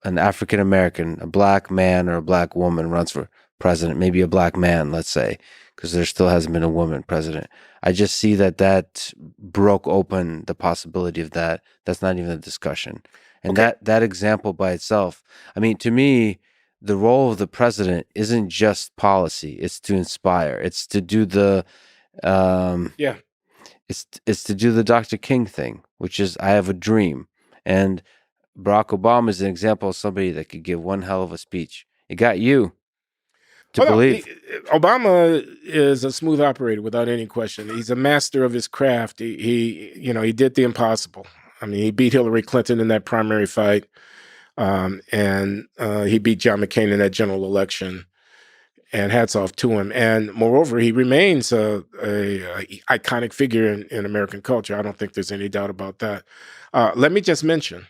African American, a black man or a black woman runs for president, maybe a black man, let's say, because there still hasn't been a woman president. I just see that broke open the possibility of that. That's not even a discussion. And that example by itself, I mean, to me, the role of the president isn't just policy. It's to inspire. It's to do the it's to do the Dr. King thing, which is I have a dream. And Barack Obama is an example of somebody that could give one hell of a speech. It got you to believe. Obama is a smooth operator without any question. He's a master of his craft. He did the impossible. I mean, he beat Hillary Clinton in that primary fight, and he beat John McCain in that general election. And hats off to him. And moreover, he remains a iconic figure in American culture. I don't think there's any doubt about that. Let me just mention,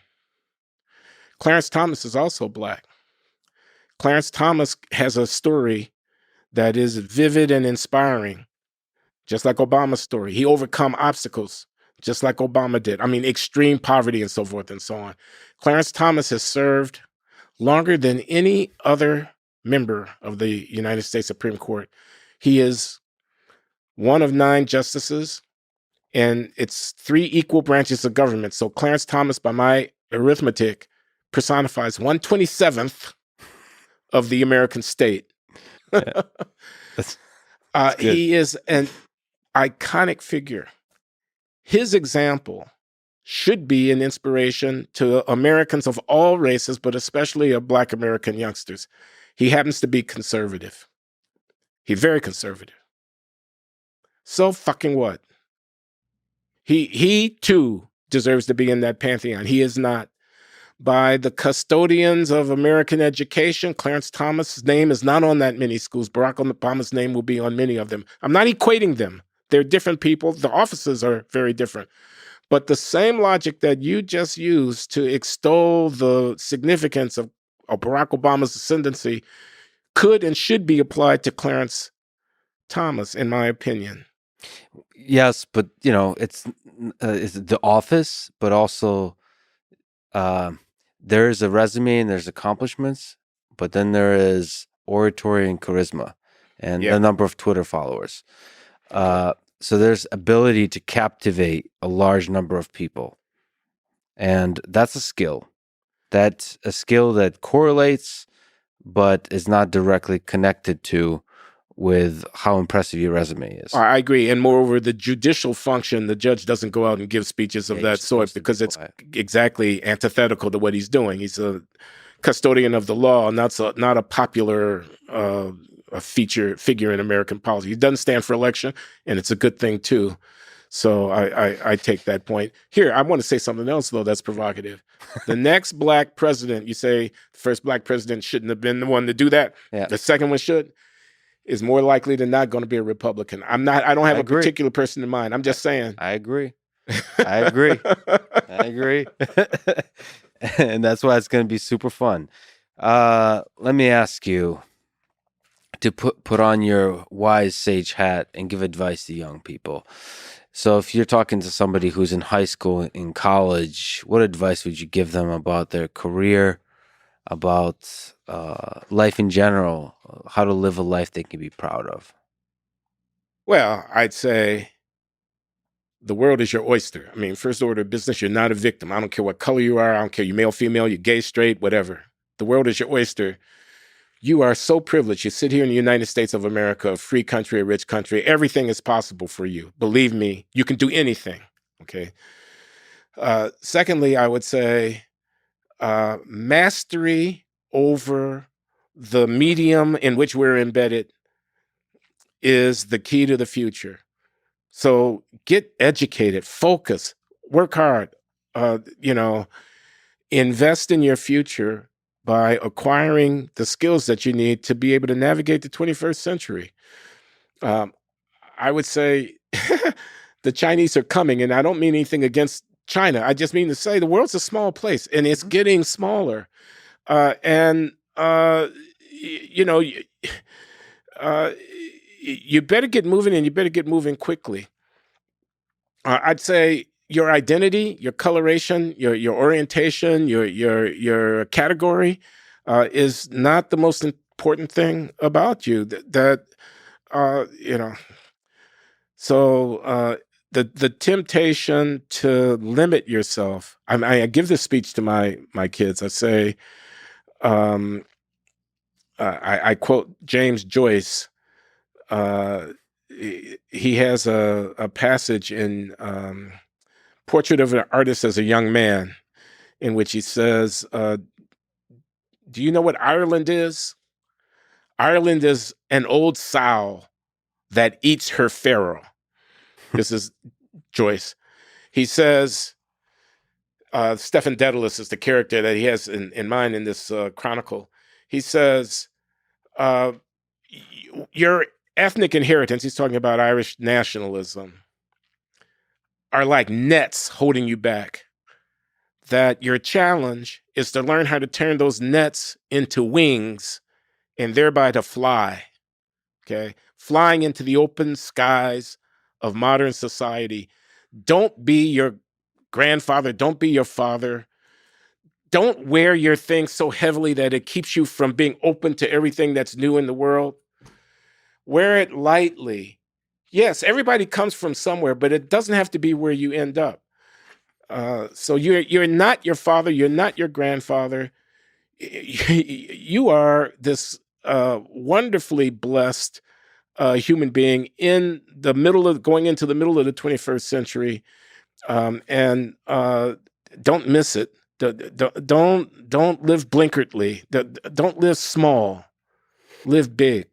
Clarence Thomas is also black. Clarence Thomas has a story that is vivid and inspiring, just like Obama's story. He overcome obstacles, just like Obama did. I mean, extreme poverty and so forth and so on. Clarence Thomas has served longer than any other member of the United States Supreme Court. He is one of 9 justices, and it's 3 equal branches of government. So Clarence Thomas, by my arithmetic, personifies 1/27th of the American state. Yeah. That's He is an iconic figure. His example should be an inspiration to Americans of all races, but especially of Black American youngsters. He happens to be conservative. He's very conservative. So fucking what? He too deserves to be in that pantheon. He is not. By the custodians of American education, Clarence Thomas' name is not on that many schools. Barack Obama's name will be on many of them. I'm not equating them. They're different people. The offices are very different. But the same logic that you just used to extol the significance of Barack Obama's ascendancy could and should be applied to Clarence Thomas, in my opinion. Yes, but it's the office, but also there's a resume and there's accomplishments, but then there is oratory and charisma and a number of Twitter followers. So there's ability to captivate a large number of people. And that's a skill. That's a skill that correlates, but is not directly connected to with how impressive your resume is. I agree. And moreover, the judicial function, the judge doesn't go out and give speeches of that sort because it's exactly antithetical to what he's doing. He's a custodian of the law, not a popular a figure in American politics. He doesn't stand for election, and it's a good thing too. So I take that point. Here, I want to say something else, though, that's provocative. The next black president, you say the first black president shouldn't have been the one to do that. Yeah. The second one should, is more likely than not going to be a Republican. I don't have a particular person in mind. I'm just saying. I agree. I agree. I agree. And that's why it's going to be super fun. Let me ask you to put on your wise sage hat and give advice to young people. So if you're talking to somebody who's in high school, in college, what advice would you give them about their career, about life in general, how to live a life they can be proud of? Well, I'd say the world is your oyster. I mean, first order of business, you're not a victim. I don't care what color you are. I don't care you're male, female, you're gay, straight, whatever. The world is your oyster. You are so privileged. You sit here in the United States of America, a free country, a rich country. Everything is possible for you. Believe me, you can do anything, okay? Secondly, I would say mastery over the medium in which we're embedded is the key to the future. So get educated, focus, work hard, invest in your future by acquiring the skills that you need to be able to navigate the 21st century. I would say the Chinese are coming, and I don't mean anything against China. I just mean to say the world's a small place, and it's getting smaller. You better get moving, and you better get moving quickly. I'd say your identity, your coloration, your orientation, your category is not the most important thing about you. So the temptation to limit yourself. I give this speech to my kids. I say, I quote James Joyce. He has a passage in Portrait of an Artist as a Young Man, in which he says, do you know what Ireland is? Ireland is an old sow that eats her farrow. This is Joyce. He says, Stephen Dedalus is the character that he has in mind in this chronicle. He says, your ethnic inheritance, he's talking about Irish nationalism, are like nets holding you back. That your challenge is to learn how to turn those nets into wings and thereby to fly, okay? Flying into the open skies of modern society. Don't be your grandfather. Don't be your father. Don't wear your thing so heavily that it keeps you from being open to everything that's new in the world. Wear it lightly. Yes, everybody comes from somewhere, but it doesn't have to be where you end up. So you're not your father. You're not your grandfather. You are this wonderfully blessed human being in the going into the middle of the 21st century, and don't miss it. Don't live blinkeredly. Don't live small. Live big.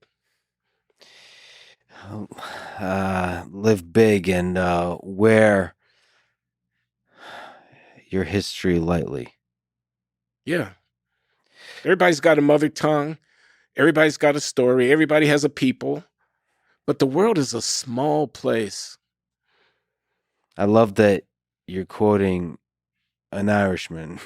Live big and wear your history lightly. Yeah. Everybody's got a mother tongue. Everybody's got a story. Everybody has a people. But the world is a small place. I love that you're quoting an Irishman.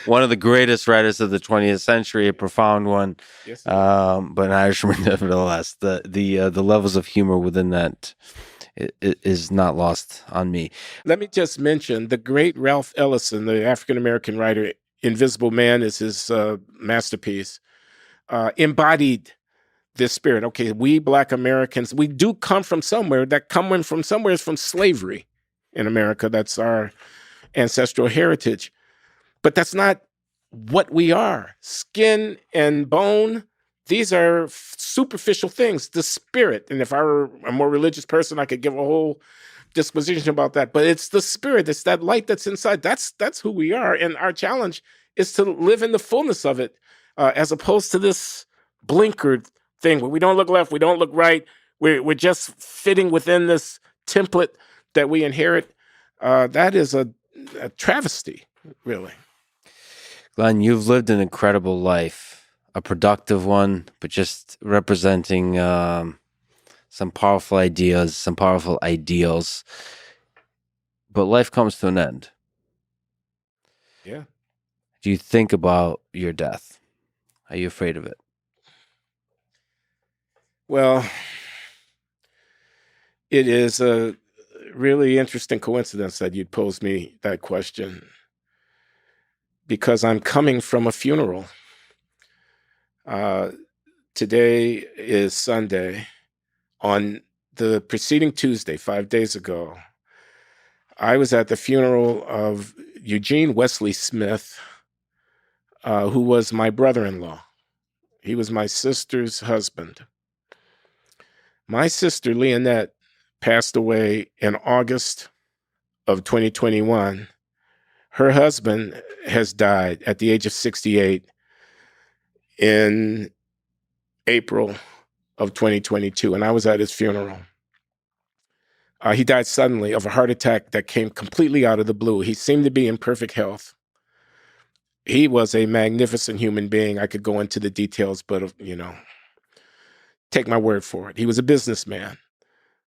One of the greatest writers of the 20th century, a profound one. Yes, but an Irishman nevertheless. The levels of humor within that is not lost on me. Let me just mention the great Ralph Ellison, the African-American writer. Invisible Man is his masterpiece. Embodied this spirit. Okay, we Black Americans, we do come from somewhere. That coming from somewhere is from slavery in America. That's our ancestral heritage. But that's not what we are. Skin and bone, these are superficial things. The spirit, and if I were a more religious person, I could give a whole disquisition about that. But it's the spirit. It's that light that's inside. That's who we are. And our challenge is to live in the fullness of it, as opposed to this blinkered thing where we don't look left, we don't look right. We're just fitting within this template that we inherit. That is a travesty, really. Glenn, you've lived an incredible life, a productive one, but just representing some powerful ideas, some powerful ideals. But life comes to an end. Yeah. Do you think about your death? Are you afraid of it? Well, it is a really interesting coincidence that you'd pose me that question, because I'm coming from a funeral. Today is Sunday. On the preceding Tuesday, 5 days ago, I was at the funeral of Eugene Wesley Smith, who was my brother-in-law. He was my sister's husband. My sister, Leonette, passed away in August of 2021. Her husband has died at the age of 68 in April of 2022, and I was at his funeral. He died suddenly of a heart attack that came completely out of the blue. He seemed to be in perfect health. He was a magnificent human being. I could go into the details, but, take my word for it. He was a businessman,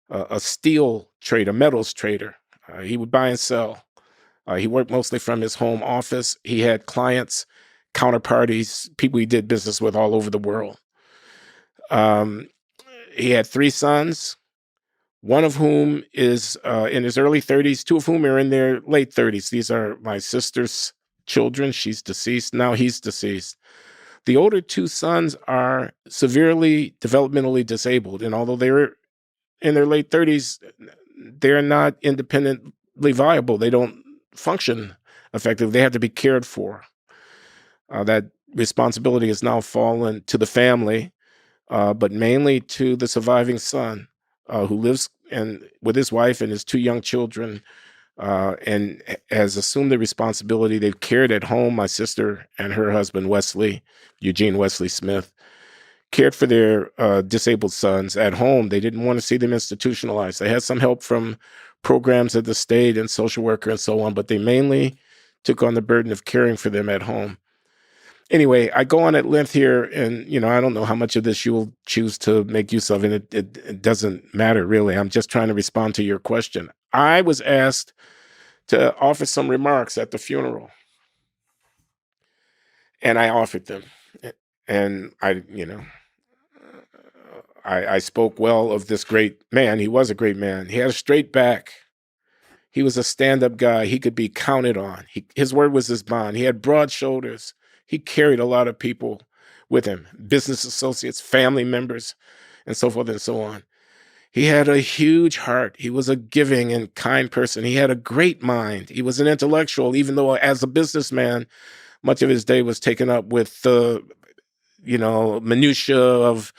a steel trader, metals trader. He would buy and sell. He worked mostly from his home office. He had clients, counterparties, people he did business with all over the world. He had 3 sons, one of whom is in his early 30s, 2 of whom are in their late 30s. These are my sister's children. She's deceased. Now he's deceased. The older 2 sons are severely developmentally disabled, and although they're in their late 30s, they're not independently viable. They don't function effectively. They have to be cared for. That responsibility has now fallen to the family, but mainly to the surviving son, who lives with his wife and his 2 young children, and has assumed the responsibility. They've cared at home. My sister and her husband, Eugene Wesley Smith, cared for their disabled sons at home. They didn't want to see them institutionalized. They had some help from programs at the state and social worker and so on, but they mainly took on the burden of caring for them at home. Anyway, I go on at length here, and, I don't know how much of this you will choose to make use of, and it doesn't matter, really. I'm just trying to respond to your question. I was asked to offer some remarks at the funeral, and I offered them. And I spoke well of this great man. He was a great man. He had a straight back. He was a stand-up guy. He could be counted on. His word was his bond. He had broad shoulders. He carried a lot of people with him, business associates, family members, and so forth and so on. He had a huge heart. He was a giving and kind person. He had a great mind. He was an intellectual, even though as a businessman, much of his day was taken up with the, minutia of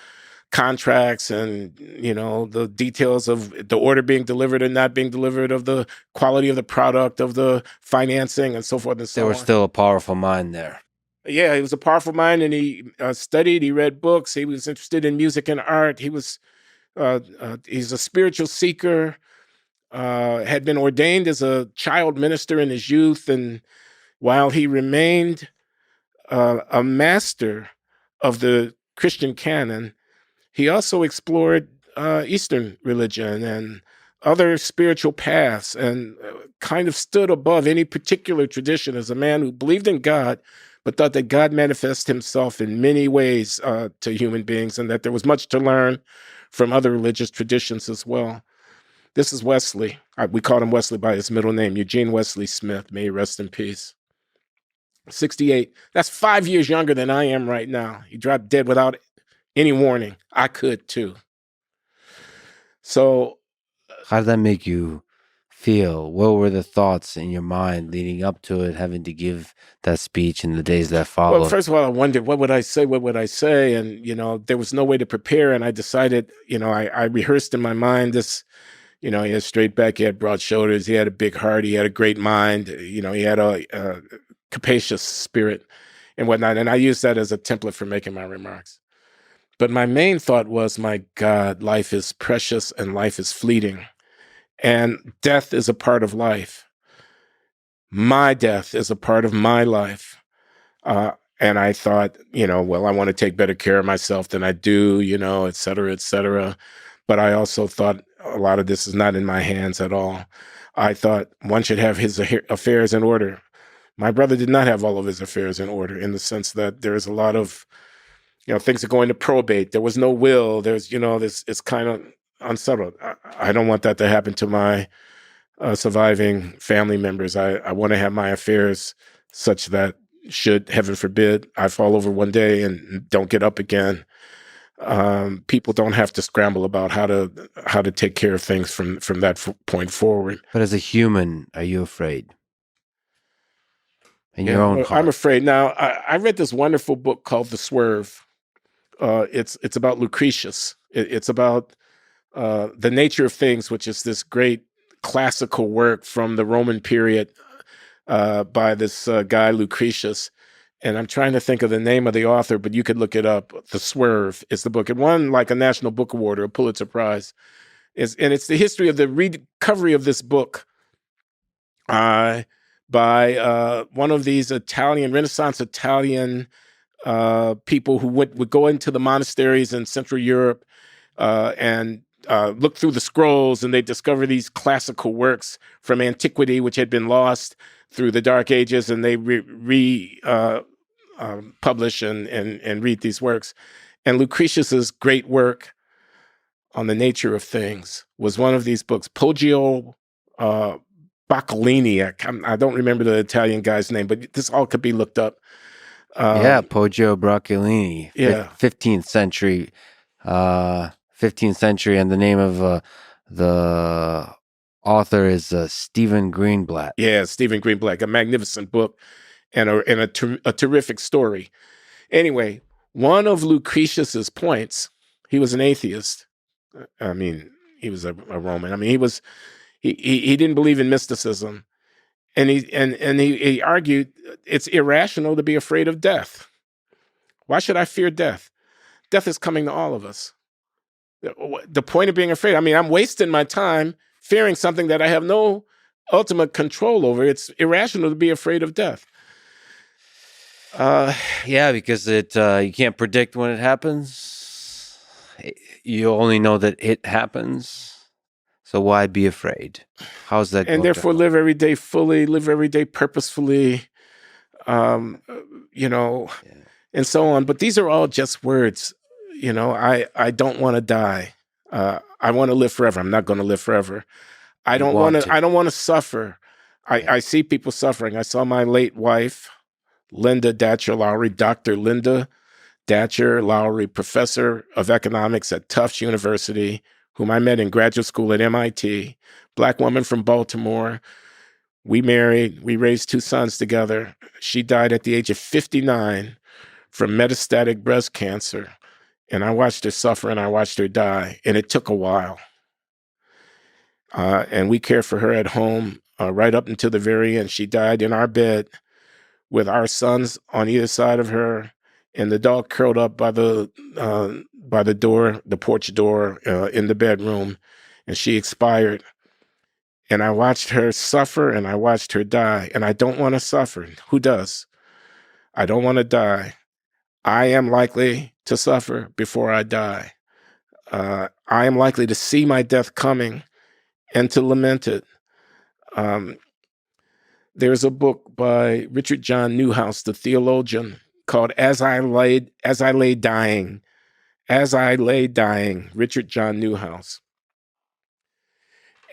contracts and, the details of the order being delivered and not being delivered, of the quality of the product, of the financing, and so forth and so on. There was still a powerful mind there. Yeah, he was a powerful mind, and he studied, he read books, he was interested in music and art. He's a spiritual seeker, had been ordained as a child minister in his youth, and while he remained a master of the Christian canon, he also explored Eastern religion and other spiritual paths, and kind of stood above any particular tradition as a man who believed in God, but thought that God manifests himself in many ways to human beings, and that there was much to learn from other religious traditions as well. This is Wesley. We called him Wesley by his middle name, Eugene Wesley Smith. May he rest in peace. 68. That's 5 years younger than I am right now. He dropped dead without any warning. I could too. So, how did that make you feel? What were the thoughts in your mind leading up to it, having to give that speech in the days that followed? Well, first of all, I wondered, what would I say? What would I say? And, there was no way to prepare. And I decided, I rehearsed in my mind this, he had straight back, he had broad shoulders, he had a big heart, he had a great mind, he had a capacious spirit and whatnot. And I used that as a template for making my remarks. But my main thought was, my God, life is precious and life is fleeting. And death is a part of life. My death is a part of my life. And I thought, well, I want to take better care of myself than I do, et cetera, et cetera. But I also thought a lot of this is not in my hands at all. I thought one should have his affairs in order. My brother did not have all of his affairs in order, in the sense that there's a lot of, things are going to probate. There was no will. There's, this, it's kind of unsettled. I don't want that to happen to my surviving family members. I want to have my affairs such that, should, heaven forbid, I fall over one day and don't get up again, people don't have to scramble about how to take care of things from that point forward. But as a human, are you afraid? In your own heart? I'm afraid. Now, I read this wonderful book called The Swerve. It's about Lucretius. It's about the nature of things, which is this great classical work from the Roman period by this guy Lucretius. And I'm trying to think of the name of the author, but you could look it up. The Swerve is the book. It won like a National Book Award or a Pulitzer Prize. And it's the history of the recovery of this book by one of these Renaissance Italian people who would go into the monasteries in Central Europe and look through the scrolls, and they discover these classical works from antiquity, which had been lost through the Dark Ages, and they publish and read these works. And Lucretius's great work on the nature of things was one of these books. Poggio Boccolini. I don't remember the Italian guy's name, but this all could be looked up. Poggio Boccolini. Yeah. 15th century. 15th century, and the name of the author is Stephen Greenblatt. Yeah, Stephen Greenblatt, a magnificent book and a terrific story. Anyway, one of Lucretius's points, he was an atheist. I mean, he was a Roman. I mean, he didn't believe in mysticism, and he argued it's irrational to be afraid of death. Why should I fear death? Death is coming to all of us. The point of being afraid, I mean, I'm wasting my time fearing something that I have no ultimate control over. It's irrational to be afraid of death. Yeah, because you can't predict when it happens. You only know that it happens. So why be afraid? How's that? And therefore, live every day fully, live every day purposefully, and so on. But these are all just words. I don't want to die. I want to live forever. I'm not going to live forever. I don't want to suffer. I see people suffering. I saw my late wife, Linda Datcher Loury, Dr. Linda Datcher Loury, professor of economics at Tufts University, whom I met in graduate school at MIT, Black woman from Baltimore. We married. We raised 2 sons together. She died at the age of 59 from metastatic breast cancer. And I watched her suffer and I watched her die. And it took a while. And we cared for her at home right up until the very end. She died in our bed with our sons on either side of her, and the dog curled up by the door, the porch door in the bedroom, and she expired. And I watched her suffer and I watched her die. And I don't want to suffer. Who does? I don't want to die. I am likely to suffer before I die. I am likely to see my death coming and to lament it. There's a book by Richard John Newhouse, the theologian, called As I Lay Dying. As I Lay Dying, Richard John Newhouse.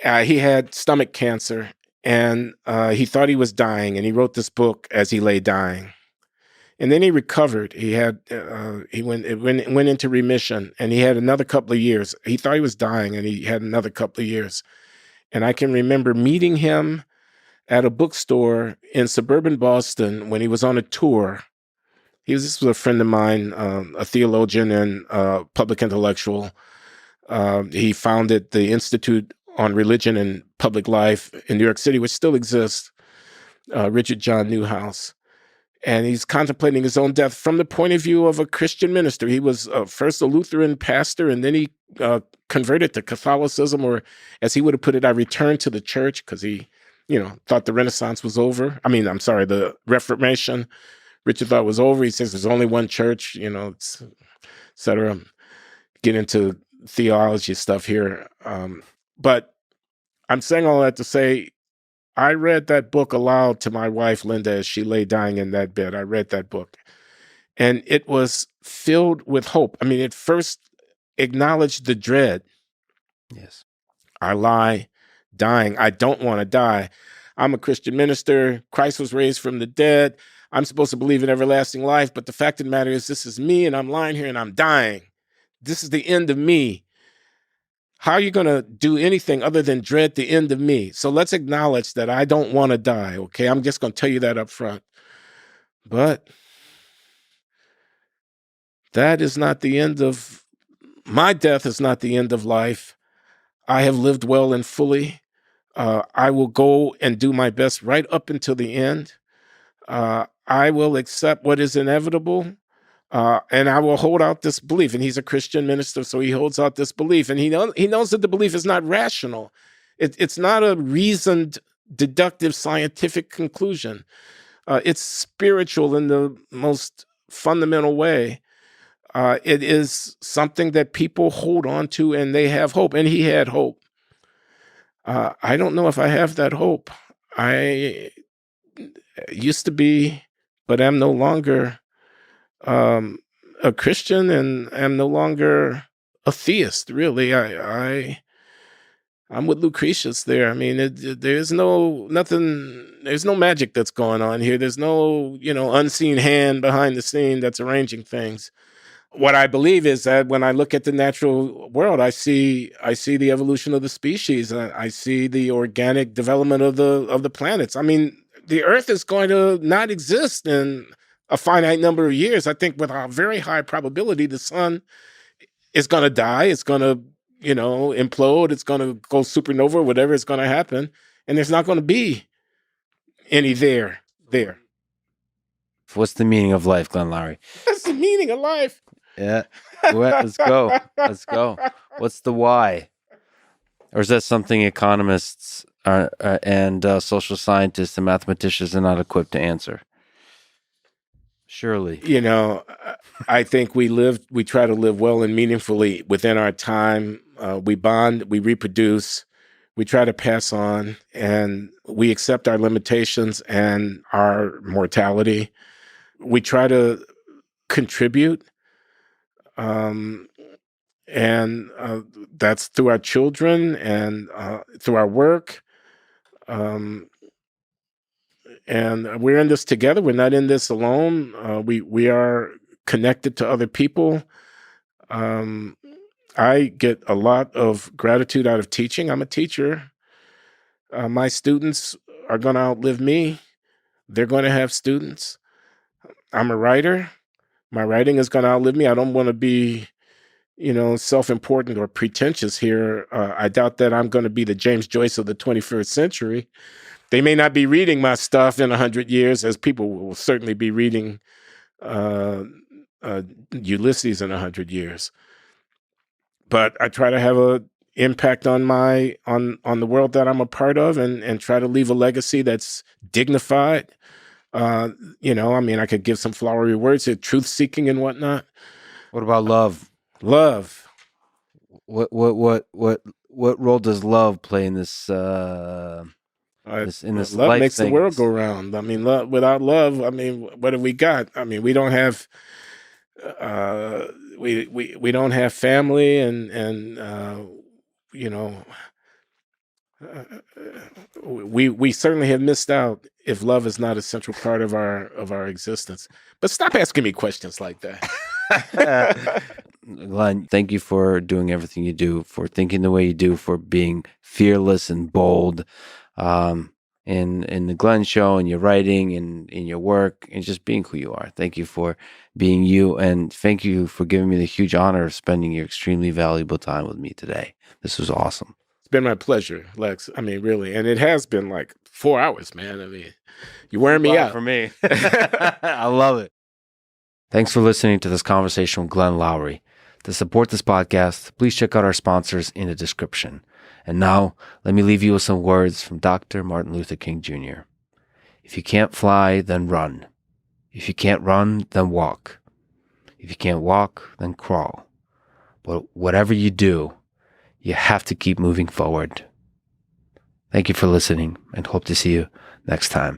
He had stomach cancer, and he thought he was dying, and he wrote this book as he lay dying. And then he recovered. He went into remission, and he had another couple of years. He thought he was dying, and he had another couple of years. And I can remember meeting him at a bookstore in suburban Boston when he was on a tour. This was a friend of mine, a theologian and public intellectual. He founded the Institute on Religion and Public Life in New York City, which still exists, Richard John Newhouse. And he's contemplating his own death from the point of view of a Christian minister. He was first a Lutheran pastor, and then he converted to Catholicism, or as he would have put it, I returned to the church because he, thought the Renaissance was over. The Reformation. Richard thought was over. He says there's only one church, et cetera. Get into theology stuff here. But I'm saying all that to say, I read that book aloud to my wife, Linda, as she lay dying in that bed. I read that book, and it was filled with hope. It first acknowledged the dread. Yes. I lie dying. I don't want to die. I'm a Christian minister. Christ was raised from the dead. I'm supposed to believe in everlasting life, but the fact of the matter is this is me, and I'm lying here, and I'm dying. This is the end of me. How are you going to do anything other than dread the end of me? So let's acknowledge that I don't want to die, okay? I'm just going to tell you that up front. But that is not the end of, my death is not the end of life. I have lived well and fully. I will go and do my best right up until the end. I will accept what is inevitable. And I will hold out this belief. And he's a Christian minister, so he holds out this belief. And he knows that the belief is not rational. It's not a reasoned, deductive, scientific conclusion. It's spiritual in the most fundamental way. It is something that people hold on to, and they have hope. And he had hope. I don't know if I have that hope. I used to be, but I'm no longer a Christian, and I'm no longer a theist, really. I'm with Lucretius there. There's no magic that's going on here. There's no, unseen hand behind the scene that's arranging things. What I believe is that when I look at the natural world, I see the evolution of the species. I see the organic development of the planets. The Earth is going to not exist in a finite number of years. I think with a very high probability, the sun is going to die. It's going to, implode. It's going to go supernova, whatever is going to happen. And there's not going to be any there. What's the meaning of life, Glenn Loury? That's the meaning of life. Yeah. Let's go. What's the why? Or is that something economists and social scientists and mathematicians are not equipped to answer? Surely. I think we try to live well and meaningfully within our time. We bond, we reproduce, we try to pass on, and we accept our limitations and our mortality. We try to contribute, and that's through our children and through our work. And we're in this together. We're not in this alone. We are connected to other people. I get a lot of gratitude out of teaching. I'm a teacher. My students are going to outlive me. They're going to have students. I'm a writer. My writing is going to outlive me. I don't want to be, self-important or pretentious here. I doubt that I'm going to be the James Joyce of the 21st century. They may not be reading my stuff in 100 years, as people will certainly be reading Ulysses in 100 years. But I try to have an impact on the world that I'm a part of, and try to leave a legacy that's dignified. I could give some flowery words here, truth seeking and whatnot. What about love? Love. What role does love play in this? Love makes the world go round. Without love, what have we got? We don't have we don't have family, and we certainly have missed out if love is not a central part of our existence. But stop asking me questions like that. Glenn, thank you for doing everything you do, for thinking the way you do, for being fearless and bold. In the Glenn Show, and your writing, and in your work, and just being who you are. Thank you for being you, and thank you for giving me the huge honor of spending your extremely valuable time with me today. This was awesome. It's been my pleasure, Lex. Really, and it has been like 4 hours, man. I mean, you're wearing me out. For me. I love it. Thanks for listening to this conversation with Glenn Loury. To support this podcast, please check out our sponsors in the description. And now, let me leave you with some words from Dr. Martin Luther King Jr. If you can't fly, then run. If you can't run, then walk. If you can't walk, then crawl. But whatever you do, you have to keep moving forward. Thank you for listening and hope to see you next time.